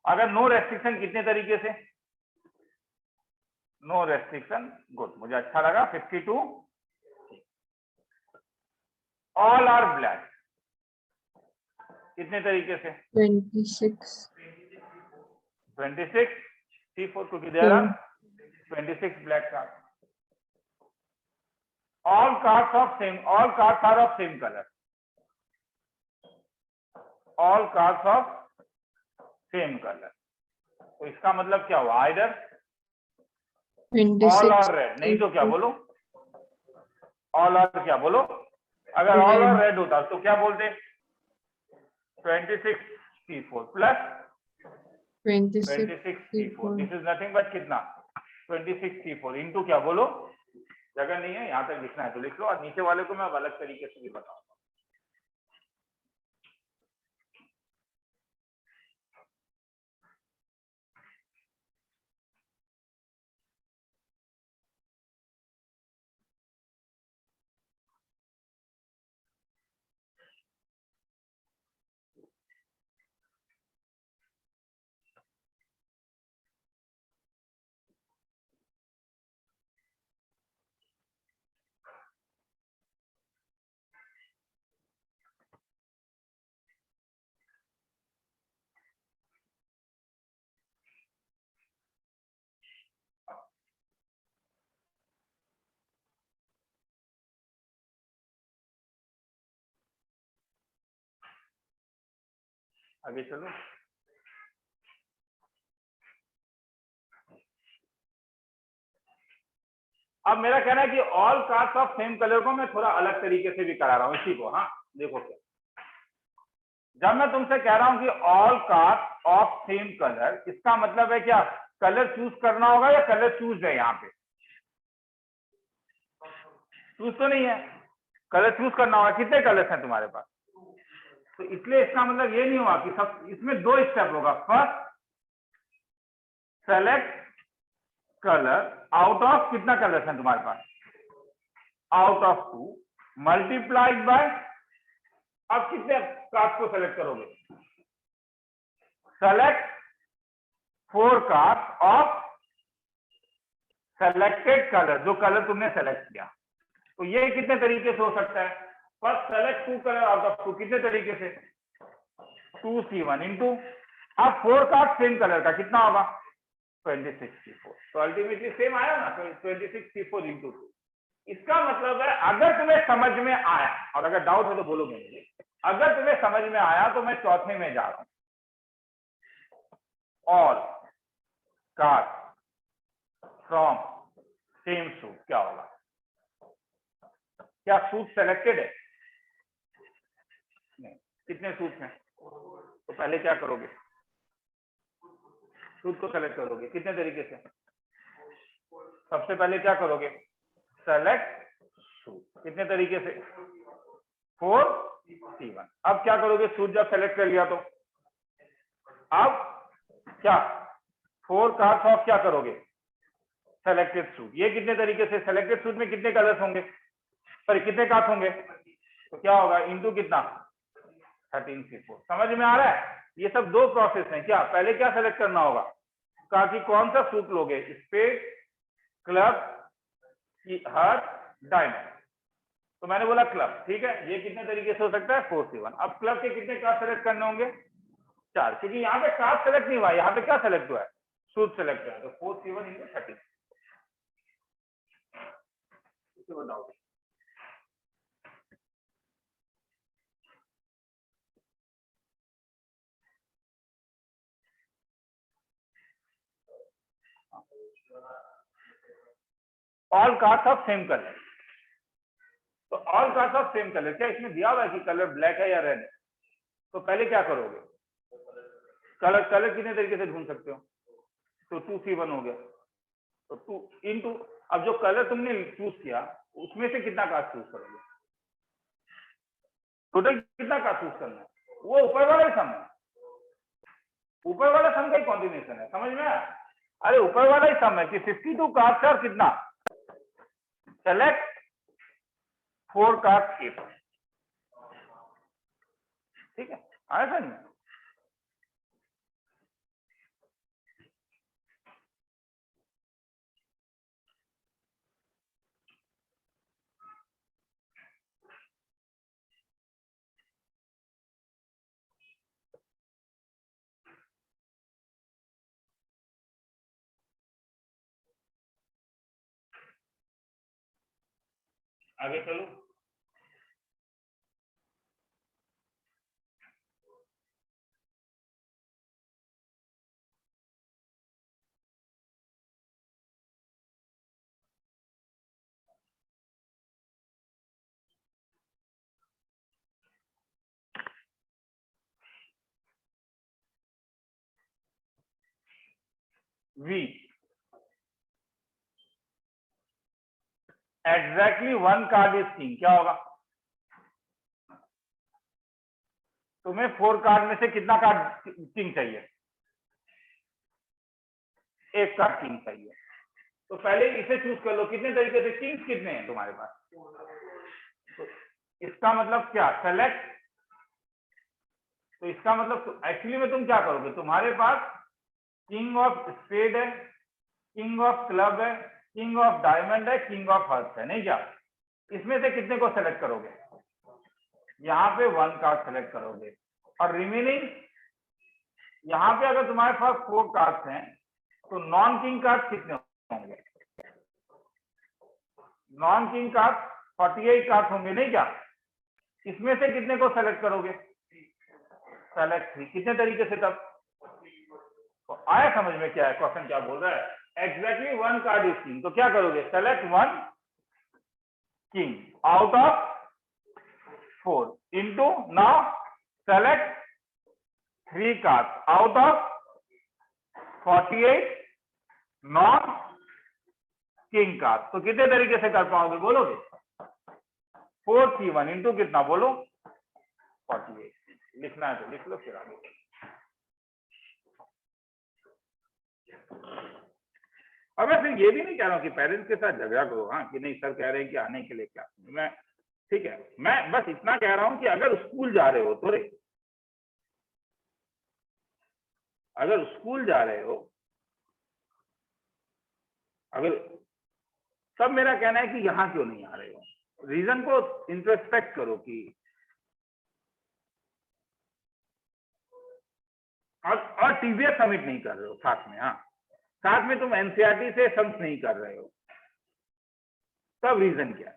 अगर नो रेस्ट्रिक्शन कितने तरीके से? नो रेस्ट्रिक्शन, गुड, मुझे अच्छा लगा। 52 ऑल आर ब्लैक कितने तरीके से? 26. 26 C4 क्योंकि there are 26 black cards. All cards are of same color. All cards of same color. तो इसका मतलब क्या हुआ? Either all or red. नहीं तो क्या बोलो? All or क्या बोलो? अगर all or red होता तो क्या बोलते? 26 C4 plus 26 C4. This is nothing but कितना? 26 C4 into क्या बोलो? जगह नहीं है, यहाँ तक लिखना है तो लिख लो, और नीचे वाले को मैं अलग तरीके से भी बताऊंगा। आगे चलो। अब मेरा कहना है कि all cards of same colour को मैं थोड़ा अलग तरीके से भी करा रहा हूं इसी को। हाँ देखो क्या, जब मैं तुमसे कह रहा हूं कि all cards of same colour, इसका मतलब है क्या? कलर चूज करना होगा या कलर चूज है? यहाँ पे चूज तो नहीं है, कलर चूज करना होगा। कितने कलर्स हैं तुम्हारे पास? तो इसलिए इसका मतलब ये नहीं हुआ कि सब, इसमें दो स्टेप होगा। First select colour out of, कितना कलर्स हैं तुम्हारे पास? आउट ऑफ 2 मल्टीप्लाइड बाय, अब कितने कार्ड्स को सेलेक्ट करोगे? Select 4 cards of selected colour, जो कलर तुमने सेलेक्ट किया। तो ये कितने तरीके से हो सकता है? First select 2 colour out of 2, कितने तरीके से? 2C1 इंटू, अब 4 कार्ड सेम कलर का कितना होगा? 26C4। तो अल्टीमेटली सेम आया ना, 26C4 इंटू 2। इसका मतलब है अगर तुम्हें समझ में आया, और अगर डाउट है तो बोलोगे मुझे, अगर तुम्हें समझ में आया तो मैं चौथे में जा रहा हूं। All card from same suit क्या होगा? क्या सूट सेलेक्टेड है? नहीं। कितने सूट हैं? तो पहले क्या करोगे? सूट को सेलेक्ट करोगे। कितने तरीके से? सबसे पहले क्या करोगे? Select suit. कितने तरीके से? 4C1। अब क्या करोगे? सूट जब सेलेक्ट कर लिया तो अब क्या 4 कार्ड्स ऑफ क्या करोगे? Selected suit. ये कितने तरीके से? सेलेक्टेड सूट में कितने कलर्स होंगे? सॉरी कितने कार्ड्स होंगे? तो क्या होगा? इंटू कितना? 13C4। समझ में आ रहा है? ये सब दो प्रोसेस हैं। क्या पहले क्या सेलेक्ट करना होगा? कहा कि कौन सा सूट लोगे? Spade, club, heart, diamond. तो मैंने बोला क्लब, ठीक है। ये कितने तरीके से हो सकता है? 4C1। अब क्लब के कितने कार्ड सेलेक्ट करने होंगे? 4, क्योंकि यहाँ पे कार्ड सेलेक्ट नहीं हुआ, यहाँ पे क्या सेलेक्ट हुआ है? सूट सेलेक्ट हुआ है। तो 4C1 इंटू 13। बताओ। All cards of same colour. तो all cards of same colour, क्या इसमें दिया हुआ है कि कलर ब्लैक है या रेड है? तो पहले क्या करोगे? कलर कितने तरीके से ढूंढ सकते हो? तो 2C1 हो गया। तो 2 इंटू, अब जो कलर तुमने चूज किया उसमें से कितना कार्ड चूज करोगे? टोटल कितना कार्ड चूज करना है? वो ऊपर वाला ही सम है, ऊपर वाला सम का ही कॉम्बिनेशन है। समझ में आया? अरे ऊपर वाला ही सम है कि 52 कार्ड और कितना? सेलेक्ट 4 कार्ड ए। ठीक है, आया समझ में? आगे चलो। V exactly one card is king, क्या होगा? तुम्हें 4 कार्ड में से कितना कार्ड किंग चाहिए? एक कार्ड किंग चाहिए। तो पहले इसे चूज कर लो, कितने तरीके से किंग्स कितने हैं तुम्हारे पास? तो इसका मतलब क्या? सेलेक्ट। तो इसका मतलब एक्चुअली में तुम क्या करोगे, तुम्हारे पास किंग ऑफ स्पेड है, किंग ऑफ क्लब है, किंग ऑफ डायमंड है, किंग ऑफ हर्ट्स है, नहीं क्या? इसमें से कितने को सेलेक्ट करोगे? यहाँ पे 1 कार्ड सेलेक्ट करोगे और रिमेनिंग यहाँ पे अगर तुम्हारे पास 4 कार्ड्स हैं तो नॉन किंग कार्ड कितने होंगे? नॉन किंग कार्ड 48 कार्ड होंगे, नहीं क्या? इसमें से कितने को सेलेक्ट करोगे? सेलेक्ट 3। कितने तरीके से? तब तो आया समझ में क्या है क्वेश्चन क्या बोल रहा है? एग्जैक्टली 1 कार्ड इज किंग, तो क्या करोगे? Select 1 king out of 4 into now select 3 card out of 48 non king card. तो कितने तरीके से कर पाओगे बोलोगे? 4 3 1 इंटू कितना बोलो? 48। लिखना है तो लिख लो, फिर आगे। अब मैं फिर ये भी नहीं कह रहा हूं कि पेरेंट्स के साथ झगड़ा करो, हाँ, कि नहीं सर कह रहे हैं कि आने के लिए क्या, मैं ठीक है, मैं बस इतना कह रहा हूं कि अगर स्कूल जा रहे हो तो अगर स्कूल जा रहे हो, अगर सब मेरा कहना है कि यहाँ क्यों नहीं आ रहे हो, रीजन को इंट्रोस्पेक्ट करो कि और टीवीएस सबमिट नहीं कर रहे हो साथ में, हाँ, साथ में तुम एनसीईआरटी से सम्स नहीं कर रहे हो, तब रीजन क्या है?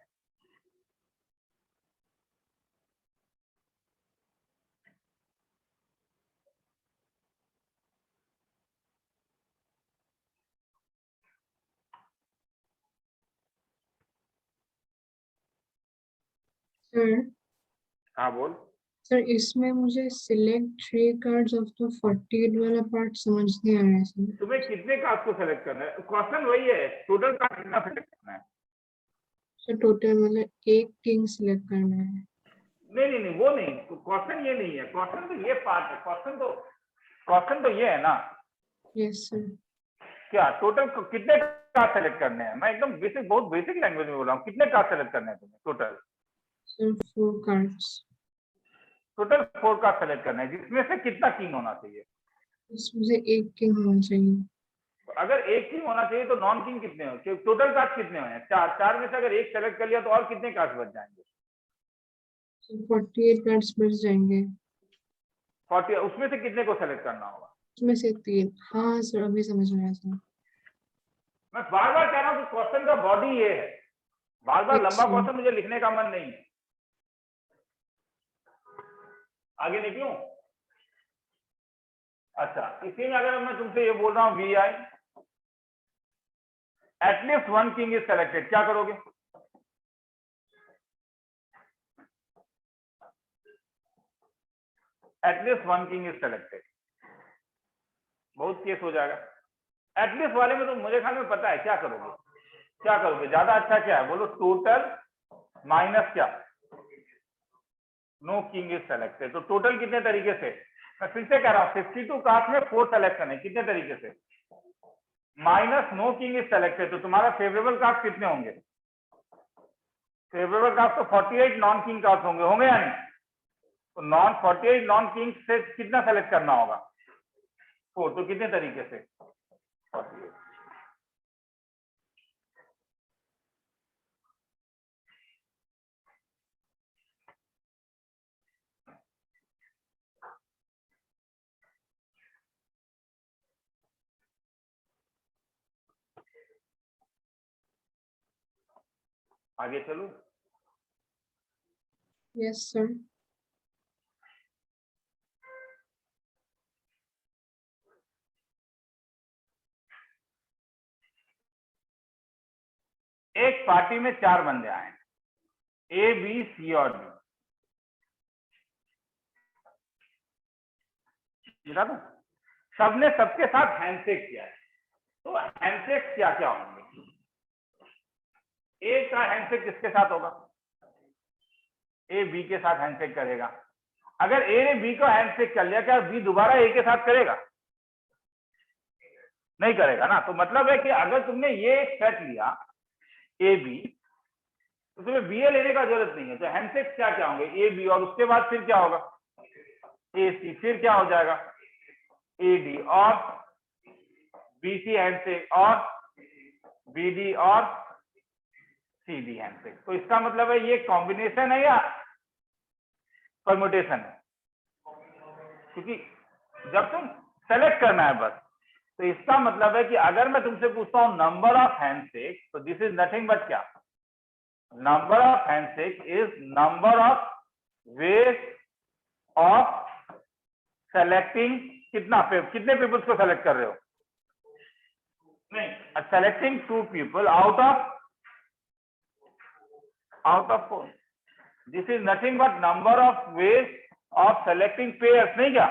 सर हाँ बोल। सर इसमें मुझे सिलेक्ट 3 कार्ड्स ऑफ द 48 वाला पार्ट समझ नहीं आ रहा है सर। तुम्हें कितने कार्ड को सेलेक्ट करना है? क्वेश्चन वही है, टोटल कार्ड कितना सेलेक्ट करना है? सर टोटल मतलब एक किंग सिलेक्ट करना है। नहीं नहीं नहीं, वो नहीं, क्वेश्चन ये नहीं है, क्वेश्चन तो ये पार्ट है, क्वेश्चन तो ये है ना। Yes sir. क्या टोटल कितने कार्ड सेलेक्ट करने हैं? मैं एकदम बेसिक, बहुत बेसिक लैंग्वेज में बोल रहा हूँ, कितने कार्ड सेलेक्ट करने हैं तुम्हें total? Sir 4 cards. Total 4 card select करने हैं, जिसमें से कितना किंग होना चाहिए? इसमें से एक किंग होना चाहिए। तो अगर एक किंग होना चाहिए तो नॉन किंग कितने हो? टोटल कार्ड कितने हुए हैं? 4। 4 में से अगर एक सेलेक्ट कर लिया तो और कितने कार्ड बच जाएंगे? सर 48 कार्ड्स बच जाएंगे। 40। उसमें से कितने को सेलेक्ट करना होगा? उसमें से 3। हाँ सर अभी समझ में आया सर। मैं बार बार कह रहा हूँ कि क्वेश्चन का बॉडी ये है, बार बार लंबा अच्छा। क्वेश्चन मुझे लिखने का मन नहीं है। आगे निकलूं? अच्छा, इसी में अगर मैं तुमसे ये बोल रहा हूं we I at least 1 king is selected, क्या करोगे? एटलीस्ट 1 किंग इज सेलेक्टेड, बहुत केस हो जाएगा। एटलीस्ट वाले में तो मुझे ख्याल में पता है क्या करोगे। क्या करोगे? ज्यादा अच्छा क्या है बोलो? टोटल माइनस क्या? No king is selected. तो टोटल कितने तरीके से? मैं फिर से कह रहा हूं 52 कार्ड में 4 सेलेक्शन है, कितने तरीके से? Minus no king is selected, तो तुम्हारा फेवरेबल कार्ड कितने होंगे? फेवरेबल कार्ड तो 48 नॉन किंग कार्ड होंगे या नहीं? तो 48 नॉन किंग से कितना सेलेक्ट करना होगा? 4। तो कितने तरीके से? 48। आगे चलो। Yes, sir. एक पार्टी में 4 बंदे आए, ए बी सी और डी। सबने सबके साथ हैंडशेक किया है। तो हैंडशेक क्या क्या होंगे? ए का हैंडशेक किसके साथ होगा? ए बी के साथ हैंडशेक करेगा। अगर ए ने बी को हैंडशेक कर लिया, क्या बी दोबारा ए के साथ करेगा? नहीं करेगा ना। तो मतलब है कि अगर तुमने ये सेट लिया ए बी, तो तुम्हें बी ए लेने का जरूरत नहीं है। तो हैंडशेक क्या क्या होंगे? ए बी, और उसके बाद फिर क्या होगा? ए सी, फिर क्या हो जाएगा? ए डी, और बी सी हैंडशेक, और बी डी, और सी डी हैंडशेक। तो इसका मतलब है ये कॉम्बिनेशन है या परम्यूटेशन है? क्योंकि जब तुम सेलेक्ट करना है बस, तो इसका मतलब है कि अगर मैं तुमसे पूछता हूं नंबर ऑफ हैंडशेक, तो दिस इज नथिंग बट क्या? Number of handshake is number of ways of selecting. कितने पीपल्स को सेलेक्ट कर रहे हो? नहीं, selecting 2 people out of 4। This is nothing but number of ways of selecting pairs, नहीं क्या?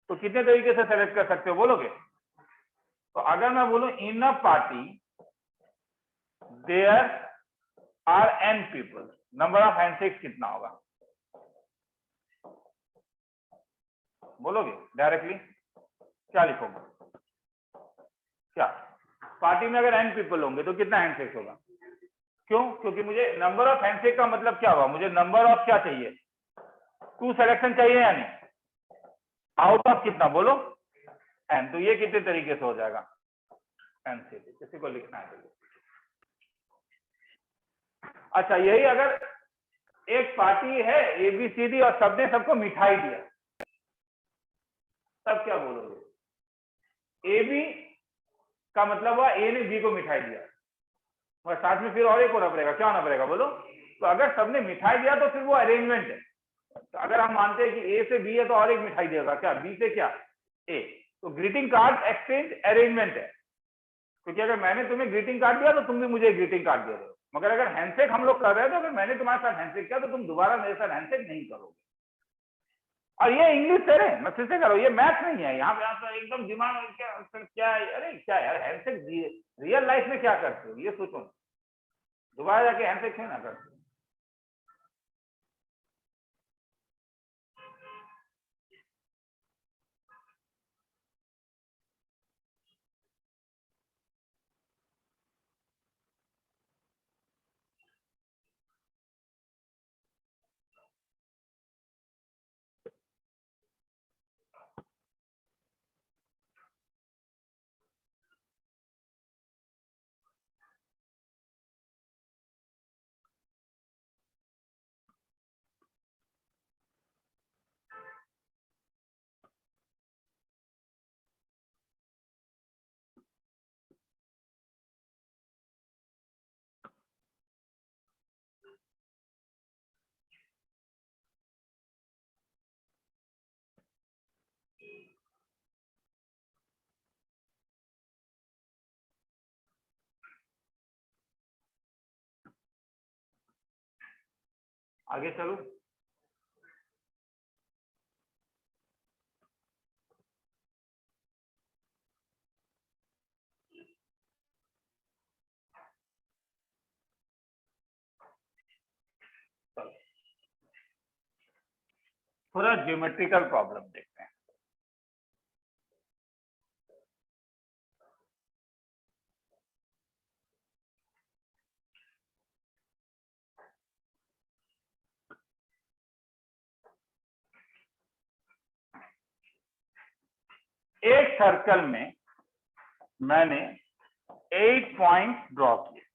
तो कितने तरीके से सेलेक्ट कर सकते हो बोलोगे? तो अगर मैं बोलूं in a party there are n people, number of handshakes कितना होगा? बोलोगे डायरेक्टली? क्या लिखोगे? क्या पार्टी में अगर n पीपल होंगे तो कितना हैंडशेक्स होगा? क्यों? क्योंकि मुझे नंबर ऑफ हैंडशेक का मतलब क्या हुआ? मुझे नंबर ऑफ क्या चाहिए? 2 सिलेक्शन चाहिए या नहीं? आउट ऑफ कितना बोलो? n। तो ये कितने तरीके से हो जाएगा? n से। किसी को लिखना है तो। अच्छा, यही अगर एक पार्टी है ए बी सी डी और सबने सबको मिठाई दिया, तब क्या बोलोगे? ए बी का मतलब हुआ ए ने बी को मिठाई दिया, मगर साथ में फिर और एक होना पड़ेगा। क्या होना पड़ेगा बोलो? तो अगर सबने मिठाई दिया तो फिर वो अरेंजमेंट है। तो अगर हम मानते हैं कि ए से बी है तो और एक मिठाई देगा, क्या बी से क्या ए? तो ग्रीटिंग कार्ड एक्सचेंज अरेंजमेंट है। क्योंकि अगर मैंने तुम्हें ग्रीटिंग कार्ड दिया तो तुम भी मुझे ग्रीटिंग कार्ड दे रहे हो। मगर अगर हैंडशेक हम लोग कर रहे हैं तो अगर मैंने तुम्हारे साथ हैंडशेक किया तो तुम दोबारा मेरे साथ हैंडशेक नहीं करोगे। और ये इंग्लिश से है, मैं फिर से करो, ये मैथ नहीं है। यहाँ पे आप एकदम दिमाग क्या है? अरे क्या यार, हैंडशेक रियल लाइफ में क्या करते हो ये सोचो, दोबारा जाके हैंडशेक क्यों ना करते? आगे चलो। थोड़ा ज्योमेट्रिकल प्रॉब्लम देखते हैं। एक सर्कल में मैंने 8 पॉइंट ड्रॉ किए,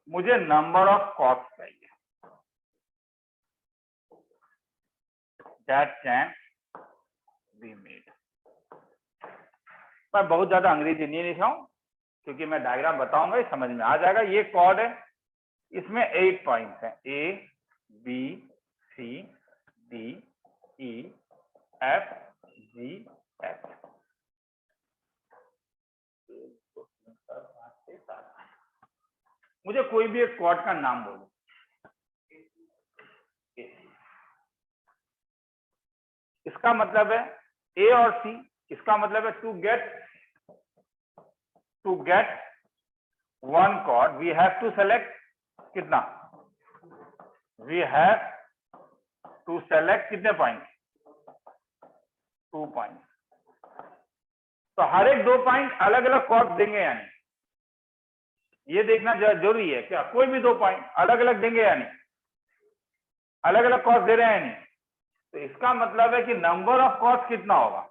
मुझे नंबर ऑफ कॉर्ड्स चाहिए दैट कैन बी मेड। मैं बहुत ज्यादा अंग्रेजी नहीं लिखा हूं क्योंकि मैं डायग्राम बताऊंगा, ये समझ में आ जाएगा। ये कॉर्ड है, इसमें 8 पॉइंट्स हैं, A B C D E F G H. मुझे कोई भी एक क्वाड का नाम बोलो। इसका मतलब है ए और सी, इसका मतलब है to get one chord we have to select कितना, वी हैव टू सेलेक्ट कितने पॉइंट, 2 पॉइंट। तो हर एक 2 पॉइंट अलग अलग कॉर्ड देंगे यानी, ये देखना जरूरी है, क्या कोई भी 2 पॉइंट अलग अलग देंगे यानी, अलग अलग कॉस्ट दे रहे हैं नहीं, तो इसका मतलब है कि नंबर ऑफ कॉस्ट कितना होगा,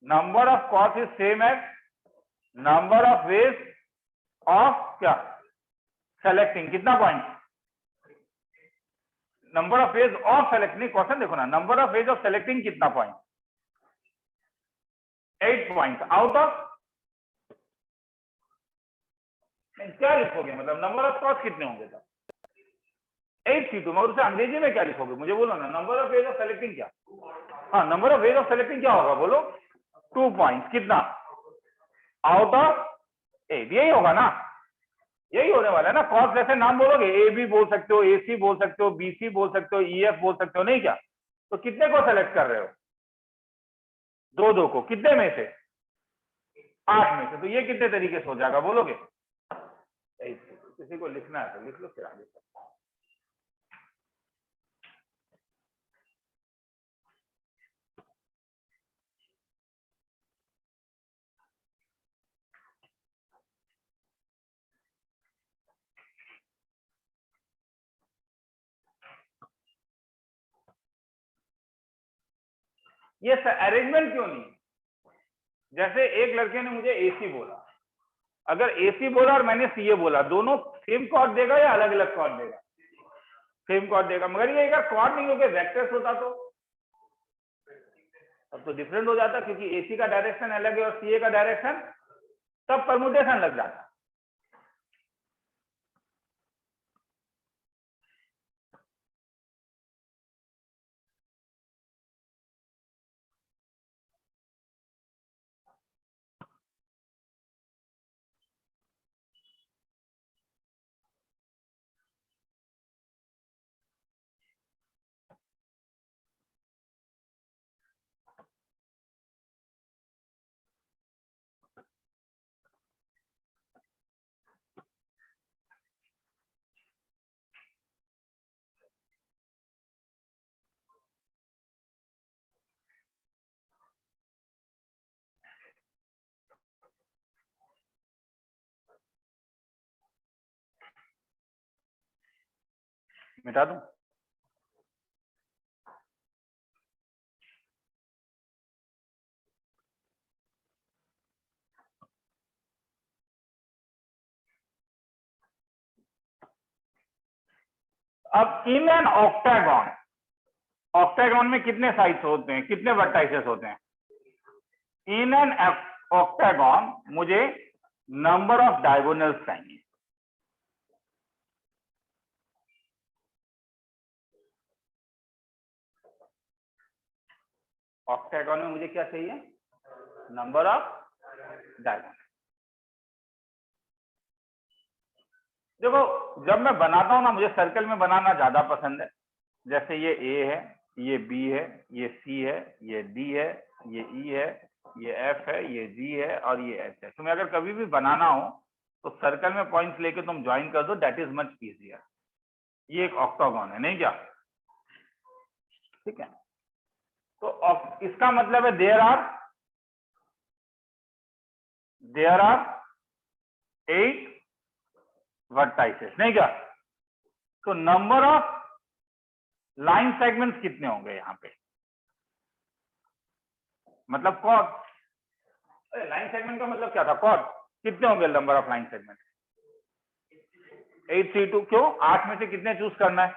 number of cost is same as number of ways of क्या सेलेक्टिंग कितना point, number of ways of selecting, question देखो ना, number of ways of selecting कितना पॉइंट, 8 पॉइंट आउट ऑफ, क्या लिखोगे, मतलब नंबर ऑफ कॉस्ट कितने होंगे तब 8 C2, मगर उसे अंग्रेजी में क्या लिखोगे, मुझे बोलो ना, number of ways of selecting क्या, हाँ number of ways of selecting क्या होगा बोलो, 2 पॉइंट कितना आउट ऑफ 8, यही होगा ना, यही होने वाला है ना। कॉस्ट जैसे नाम बोलोगे, ए बी बोल सकते हो, ए सी बोल सकते हो, बी सी बोल सकते हो, ई एफ बोल सकते हो, नहीं क्या, तो कितने को सेलेक्ट कर रहे हो, 2 को, कितने में से 8 में से, तो ये कितने तरीके से हो जाएगा बोलोगे, किसी को लिखना है तो लिख लो फिर आगे। ये अरेंजमेंट क्यों नहीं, जैसे एक लड़के ने मुझे एसी बोला, अगर एसी बोला और मैंने सीए बोला, दोनों सेम कॉर्ड देगा या अलग अलग कॉर्ड देगा, सेम कॉर्ड देगा, मगर ये अगर कॉर्ड नहीं होकर वेक्टर्स होता तो अब तो डिफरेंट हो जाता, क्योंकि एसी का डायरेक्शन अलग है और सीए का डायरेक्शन, तब परमुटेशन लग जाता। मिटा दूं, अब इन एन ऑक्टागन, ऑक्टागन में कितने साइड्स होते हैं, कितने वर्टाइसेस होते हैं, इन एन ऑक्टागन मुझे नंबर ऑफ डायगोनल्स चाहिए, ऑक्टागन में मुझे क्या चाहिए, नंबर ऑफ डायगोनल। देखो जब मैं बनाता हूं ना, मुझे सर्कल में बनाना ज्यादा पसंद है, जैसे ये ए है, ये बी है, ये सी है, ये डी है, ये ई है, ये एफ है, ये जी है और ये एच है। तुम्हें अगर कभी भी बनाना हो तो सर्कल में पॉइंट्स लेके तुम ज्वाइन कर दो, दैट इज मच इजियर। ये एक ऑक्टागन है, नहीं क्या, ठीक है। तो इसका मतलब है देयर आर 8 वर्टाइसेस, नहीं क्या, तो नंबर ऑफ लाइन सेगमेंट्स कितने होंगे यहाँ पे, मतलब कॉर्ड, लाइन सेगमेंट का मतलब क्या था, कॉर्ड कितने होंगे, number of line segment 8 C2, क्यों, 8 में से कितने चूज करना है,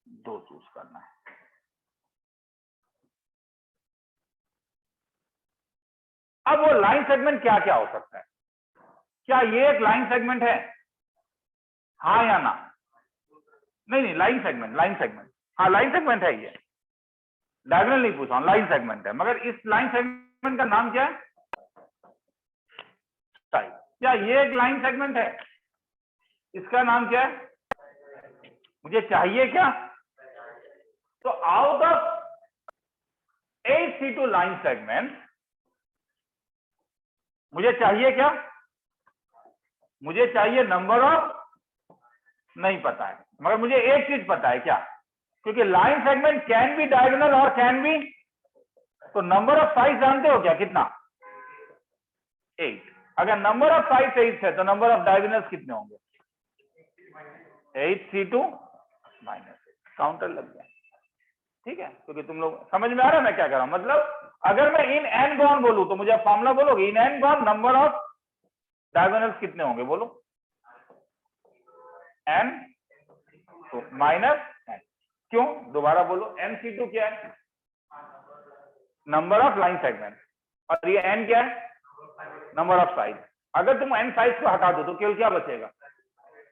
2 चूज करना है। अब वो लाइन सेगमेंट क्या क्या हो सकता है, क्या ये एक लाइन सेगमेंट है, हाँ या ना? नहीं, लाइन सेगमेंट, हाँ लाइन सेगमेंट है ये, डायगोनल नहीं पूछा, लाइन सेगमेंट है। मगर इस लाइन सेगमेंट का नाम क्या है? साइड। क्या ये एक लाइन सेगमेंट है? इसका नाम क्या है? मुझे चाहिए क्या? तो out of 8C2 line segment मुझे चाहिए क्या? मुझे चाहिए नंबर ऑफ, नहीं पता है, मगर मुझे एक चीज पता है क्या? क्योंकि line segment can be diagonal और कैन बी, तो नंबर ऑफ साइड जानते हो क्या कितना? 8। अगर नंबर ऑफ साइड 8 है तो नंबर ऑफ डायगोनल्स कितने होंगे? 8C2 -8। काउंटर लग गया, ठीक है? क्योंकि तुम लोग समझ में आ रहा है मैं क्या कर रहा हूं? मतलब अगर मैं इन एन गॉन बोलूं तो मुझे फॉर्मूला बोलोगे, in an gone number of diagonals कितने होंगे बोलो? n तो -n। क्यों? दोबारा बोलो, NC2 क्या है? नंबर ऑफ लाइन सेगमेंट, और ये n क्या है? Number of side. अगर तुम n साइड को हटा दो तो केवल क्या बचेगा?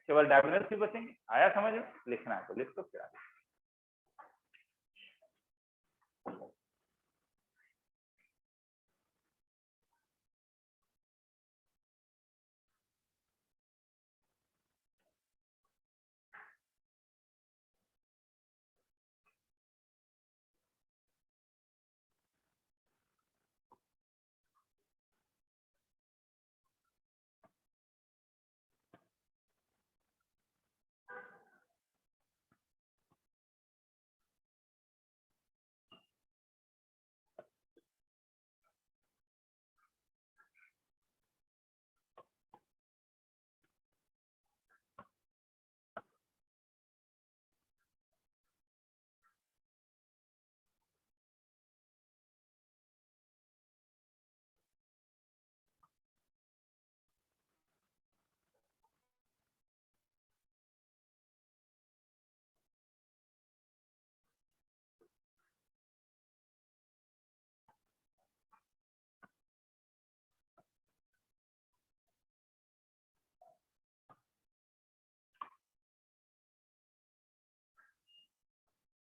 केवल डायगोनल्स ही बचेंगे। आया समझ में? लिखना है तो लिख दो क्या।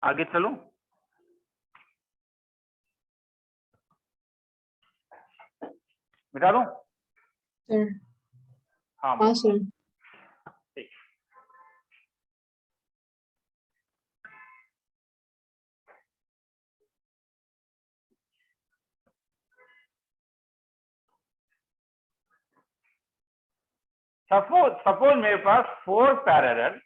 आगे चलो, मिटा दूं? सर। हाँ हाँ सर। ठीक। सपोज मेरे पास 4 पैरेलल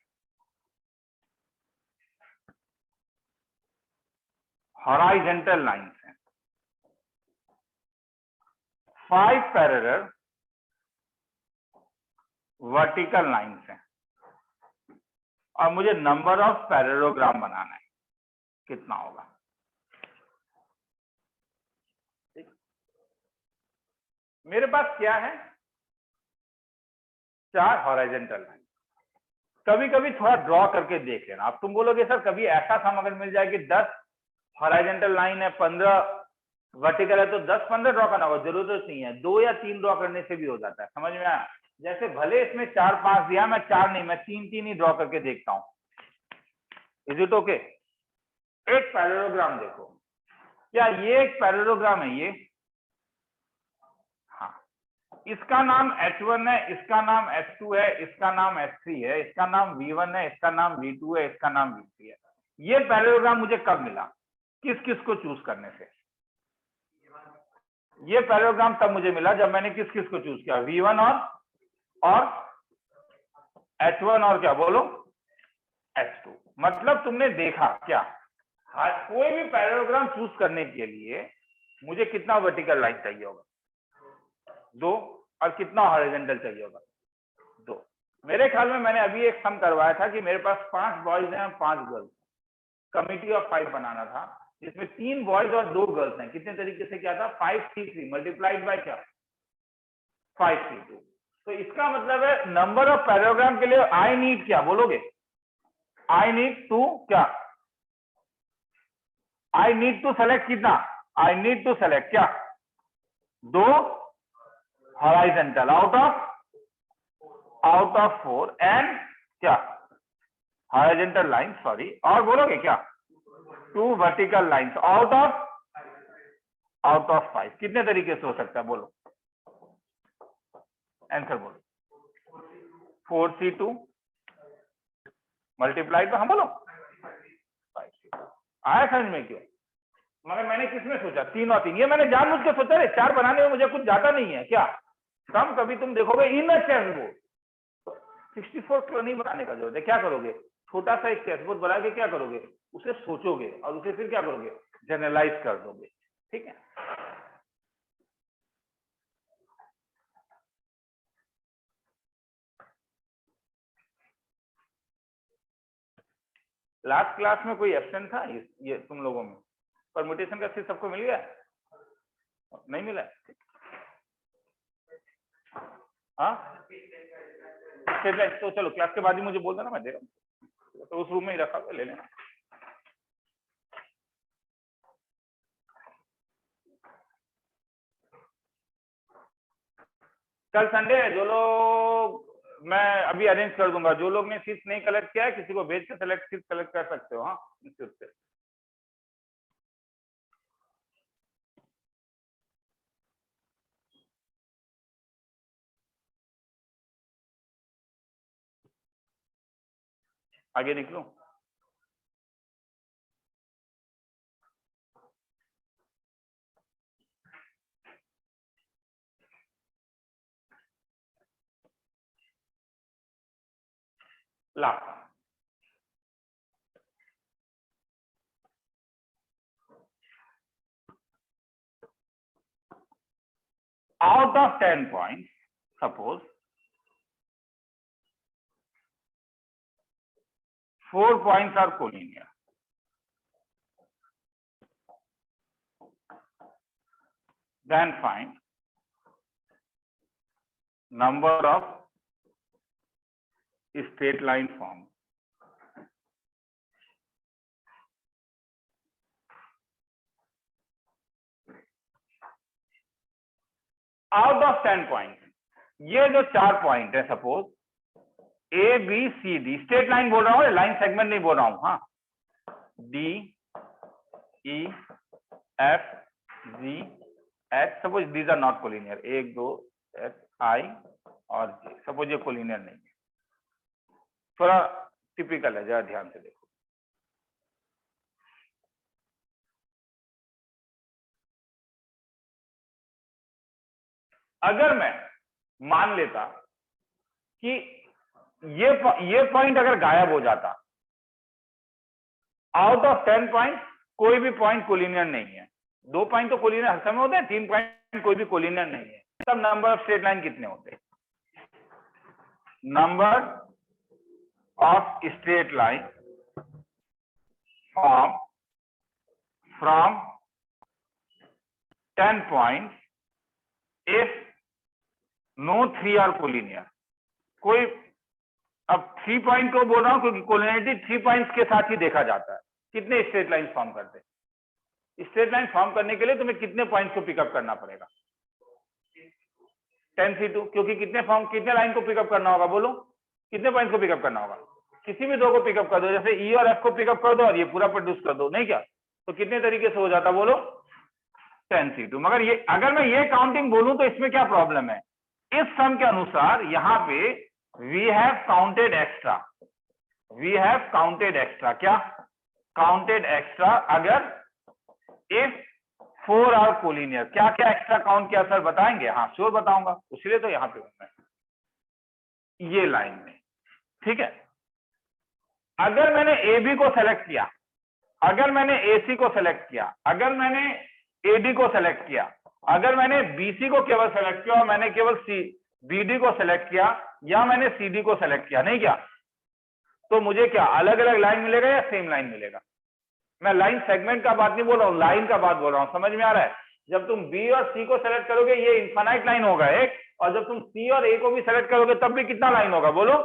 हॉराइजेंटल लाइंस हैं, 5 पैरेलल वर्टिकल लाइंस हैं, और मुझे नंबर ऑफ पैरेललोग्राम बनाना है। कितना होगा? ठीक। मेरे पास क्या है? 4 हॉराइजेंटल लाइन। कभी कभी थोड़ा ड्रॉ करके देख लेना। अब तुम बोलोगे सर कभी ऐसा सम अगर मिल जाए कि 10 हॉराइजेंटल लाइन है, 15 वर्टिकल है, तो 10-15 ड्रॉ करना होगा? जरूरत नहीं है, 2 या 3 ड्रॉ करने से भी हो जाता है। समझ में आया? जैसे भले इसमें 4-5 दिया, मैं 4 नहीं, मैं 3-3 ही ड्रॉ करके देखता हूं। Is it okay? एक पैरेललोग्राम देखो, क्या ये एक पैरेललोग्राम है? ये, हाँ, इसका नाम H1 है, इसका नाम H2 है, इसका नाम H3 है, इसका नाम V1 है, इसका नाम V2 है, इसका नाम V3 है। ये पैरेललोग्राम मुझे कब मिला? किस किस को चूज करने से? ये पैरेललोग्राम तब मुझे मिला जब मैंने किस किस को चूज किया? V1 और H1 और क्या बोलो? H2। मतलब तुमने देखा क्या? कोई भी पैरेललोग्राम चूज करने के लिए मुझे कितना वर्टिकल लाइन चाहिए होगा? 2। और कितना हॉरिजॉन्टल चाहिए होगा? 2। मेरे ख्याल में मैंने अभी एक सम करवाया था कि मेरे पास 5 बॉयज हैं और 5 गर्ल्स, कमिटी ऑफ 5 बनाना था, जिसमें 3 बॉयज और 2 गर्ल्स हैं। कितने तरीके से क्या था? 5C3 मल्टीप्लाइड बाय क्या? 5C2। तो इसका मतलब है नंबर ऑफ पैरेललोग्राम के लिए आई नीड क्या बोलोगे? आई नीड टू क्या? आई नीड टू सेलेक्ट कितना? आई नीड टू सेलेक्ट क्या? 2 हॉराइजॉन्टल आउट ऑफ 4 एंड क्या हॉरिजॉन्टल लाइन, सॉरी, और बोलोगे क्या 2 वर्टिकल लाइंस आउट ऑफ 5। कितने तरीके से हो सकता है बोलो, आंसर बोलो। 4c2 मल्टीप्लाई तो हम बोलो 5c2। आया समझ में क्यों? मगर मैंने किसमें सोचा 3 और 3, ये मैंने जानबूझ के सोचा रे, 4 बनाने में मुझे कुछ जाता नहीं है क्या। कम कभी तुम देखोगे इन चेस बोर्ड 64 किलो नहीं बनाने का जरूरत है। क्या करोगे, छोटा सा एक चेस बोर्ड बना के क्या करोगे, उसे सोचोगे और उसे फिर क्या करोगे, जनरलाइज कर दोगे। ठीक है, लास्ट क्लास में कोई एब्सेंट था ये तुम लोगों में? परम्यूटेशन का सीट सबको मिल गया? नहीं मिला? हाँ, तो चलो क्लास के बाद ही मुझे बोल देना, मैं दे रहा हूँ, तो उस रूम में ही रखा ले लेना। कल संडे है, जो लोग, मैं अभी अरेंज कर दूंगा, जो लोग ने सीट नहीं कलेक्ट किया है किसी को भेज के सेलेक्ट सीट कलेक्ट कर सकते हो। हाँ, इंस्टीट्यूट से। आगे निकलो। ला, out of 10 points, suppose 4 points are collinear. Then find number of straight line formed. Out of 10 points, ये जो 4 पॉइंट है, suppose A B C D, straight line बोल रहा हूं, लाइन सेगमेंट नहीं बोल रहा हूं। हाँ, D E F G H, suppose these are not collinear, 1 2 H I और जे, सपोज ये कोलिनियर नहीं है। थोड़ा टिपिकल है, जरा ध्यान से देखो। अगर मैं मान लेता कि ये पॉइंट अगर गायब हो जाता, आउट ऑफ 10 पॉइंट कोई भी पॉइंट कोलिनियर नहीं है। 2 पॉइंट तो कोलिनियर हर समय होते हैं, 3 पॉइंट कोई भी कोलिनियर नहीं है। तब नंबर ऑफ स्ट्रेट लाइन कितने होते? Number of straight line form from 10 point if no 3 are collinear. कोई, अब 3 पॉइंट को बोल रहा हूं क्योंकि कोलिनियरिटी 3 पॉइंट्स के साथ ही देखा जाता है। कितने स्ट्रेट लाइन फॉर्म करते हैं? स्ट्रेट लाइन फॉर्म करने के लिए तुम्हें कितने पॉइंट्स को पिकअप करना पड़ेगा? 10c2, क्योंकि कितने लाइन को पिकअप करना होगा बोलो, कितने पॉइंट्स को पिकअप करना होगा? किसी भी 2 को पिकअप कर दो, जैसे ई और एफ को पिकअप कर दो और ये पूरा प्रोड्यूस कर दो, नहीं क्या? तो कितने तरीके से हो जाता बोलो? 10c2। मगर ये अगर मैं ये काउंटिंग बोलूं तो इसमें क्या प्रॉब्लम है? इस सम के अनुसार यहां पे वी हैव काउंटेड एक्स्ट्रा, क्या काउंटेड एक्स्ट्रा? अगर इफ 4 आर कोलिनियर, क्या क्या एक्स्ट्रा काउंट किया सर बताएंगे? हाँ श्योर बताऊंगा, इसलिए तो यहां पे हूं मैं, ये लाइन में। ठीक है, अगर मैंने ए बी को सेलेक्ट किया, अगर मैंने ए सी को सेलेक्ट किया, अगर मैंने ए डी को सेलेक्ट किया, अगर मैंने बी सी को केवल सेलेक्ट किया और मैंने केवल बी डी को सेलेक्ट किया, या मैंने सी डी को सेलेक्ट किया, नहीं क्या, तो मुझे क्या अलग अलग लाइन मिलेगा या सेम लाइन मिलेगा? मैं लाइन सेगमेंट का बात नहीं बोल रहा हूं, लाइन का बात बोल रहा हूं। समझ में आ रहा है? जब तुम बी और सी को सेलेक्ट करोगे ये इनफाइनाइट लाइन होगा एक, और जब तुम सी और ए को भी सेलेक्ट करोगे तब भी कितना लाइन होगा बोलो?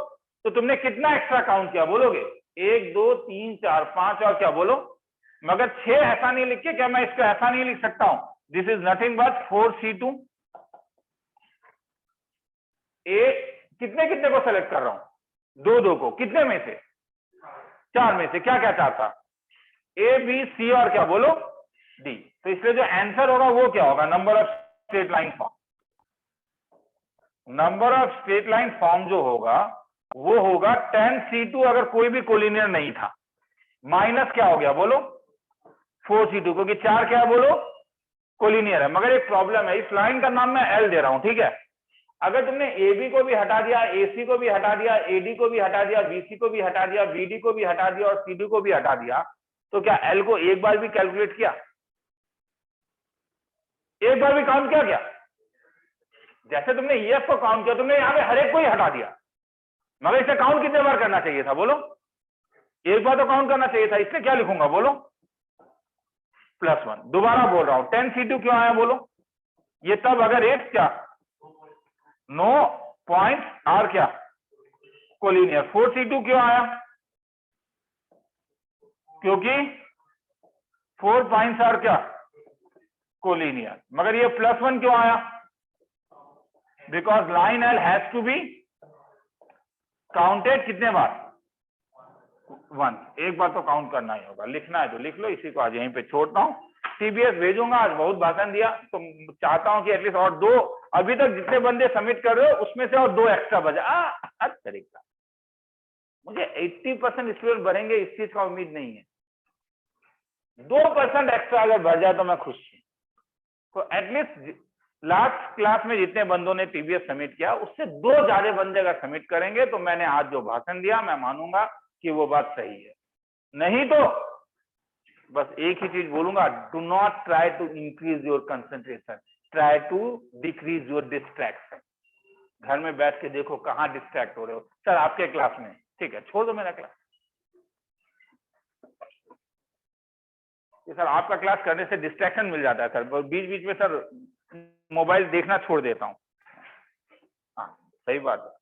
तो तुमने कितना एक्स्ट्रा काउंट किया बोलोगे? 1 2 3 4 5 और क्या बोलो? मगर 6 ऐसा नहीं लिख के, क्या मैं इसको ऐसा नहीं लिख सकता हूं? This is nothing but 4c2। ए कितने कितने को सेलेक्ट कर रहा हूं? दो दो को, कितने में से? 4 में से। क्या क्या चाहता? ए बी सी और क्या बोलो? डी। तो इसलिए जो आंसर होगा वो क्या होगा? Number of straight line form. Number of straight line form जो होगा वो होगा 10C2 अगर कोई भी कोलिनियर नहीं था, माइनस क्या हो गया बोलो? 4C2, क्योंकि 4 क्या है बोलो? कोलिनियर है। मगर एक प्रॉब्लम है, इस लाइन का नाम मैं एल दे रहा हूं, ठीक है? अगर तुमने ए बी को भी हटा दिया, ए सी को भी हटा दिया, ए डी को भी हटा दिया, बी सी को भी हटा दिया, बी डी को भी हटा दिया और सी डी को भी हटा दिया, तो क्या एल को एक बार भी कैलकुलेट किया? एक बार भी काउंट किया क्या? जैसे तुमने ईएफ को काउंट किया, तुमने यहां पे हर एक को ही हटा दिया, मगर इसे काउंट कितने बार करना चाहिए था बोलो? एक बार तो काउंट करना चाहिए था। इसलिए क्या लिखूंगा बोलो? +1। दोबारा बोल रहा हूं, 10C2 क्यों आया बोलो? ये तब अगर एक क्या नो पॉइंट आर क्या कोलिनियर। 4C2 क्यों आया? क्योंकि 4 पॉइंट्स आर क्या कोलिनियर। मगर ये +1 क्यों आया? Because line L has to be counted कितने बार? 1। एक बार तो काउंट करना ही होगा। लिखना है तो लिख लो, इसी को आज यहीं पे छोड़ता हूं। सीबीएस भेजूंगा, आज बहुत भाषण दिया, तो चाहता हूं कि एटलीस्ट और 2, अभी तक जितने बंदे सबमिट कर रहे हो उसमें से और 2 एक्स्ट्रा बजा। हर तरीका मुझे 80% स्टूडेंट बढ़ेंगे इस चीज का उम्मीद नहीं है। 2% एक्स्ट्रा अगर बढ़ जाए तो मैं खुश हूं। तो एटलीस्ट लास्ट क्लास में जितने बंदों ने टीबीएस सबमिट किया उससे 2 ज्यादा बंदे अगर सबमिट करेंगे तो मैंने आज जो भाषण दिया मैं मानूंगा कि वो बात सही है। नहीं तो बस एक ही चीज बोलूंगा, do not try to increase your concentration, try to decrease your distraction. घर में बैठ के देखो कहाँ डिस्ट्रैक्ट हो रहे हो। सर आपके क्लास में, ठीक है छोड़ दो मेरा क्लास। सर आपका क्लास करने से डिस्ट्रैक्शन मिल जाता है सर, बीच बीच में सर मोबाइल देखना छोड़ देता हूँ। हाँ सही बात है।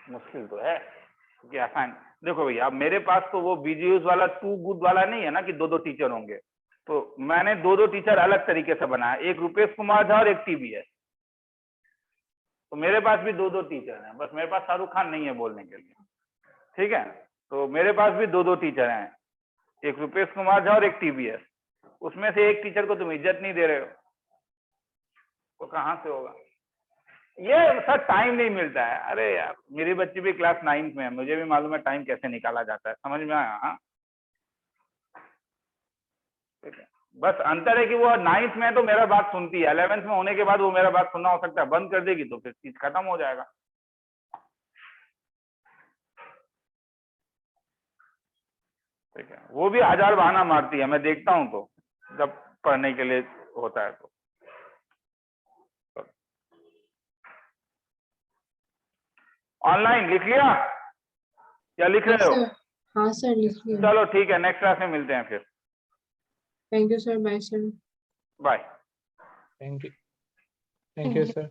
मुश्किल तो है क्योंकि आसान। देखो भैया अब मेरे पास तो वो बीजीयूज वाला 2 गुड वाला नहीं है ना कि 2-2 टीचर होंगे, तो मैंने 2-2 टीचर अलग तरीके से बनाया। एक रुपेश कुमार झा और एक टीबीएस। तो मेरे पास भी 2-2 टीचर हैं, बस मेरे पास शाहरुख खान नहीं है बोलने के लिए, ठीक है? तो मेरे पास भी 2-2 टीचर हैं, एक रुपेश कुमार झा और एक टीबीएस। उसमें से एक टीचर को तुम इज्जत नहीं दे रहे हो, तो कहाँ से होगा? ये सर टाइम नहीं मिलता है। अरे यार मेरी बच्ची भी क्लास 9th में है, मुझे भी मालूम है टाइम कैसे निकाला जाता है, समझ में आया? हाँ बस अंतर है कि वो 9th में तो मेरा बात सुनती है, 11th में होने के बाद वो मेरा बात सुनना हो सकता है बंद कर देगी, तो फिर चीज खत्म हो जाएगा। ठीक है, वो भी 1000 बहाना मारती है, मैं देखता हूँ तो जब पढ़ने के लिए होता है तो। ऑनलाइन लिख लिया या लिख रहे हो? हाँ सर लिख लिया। चलो ठीक है, नेक्स्ट क्लास में मिलते हैं फिर। Thank you sir. Bye sir. Bye. Thank you sir.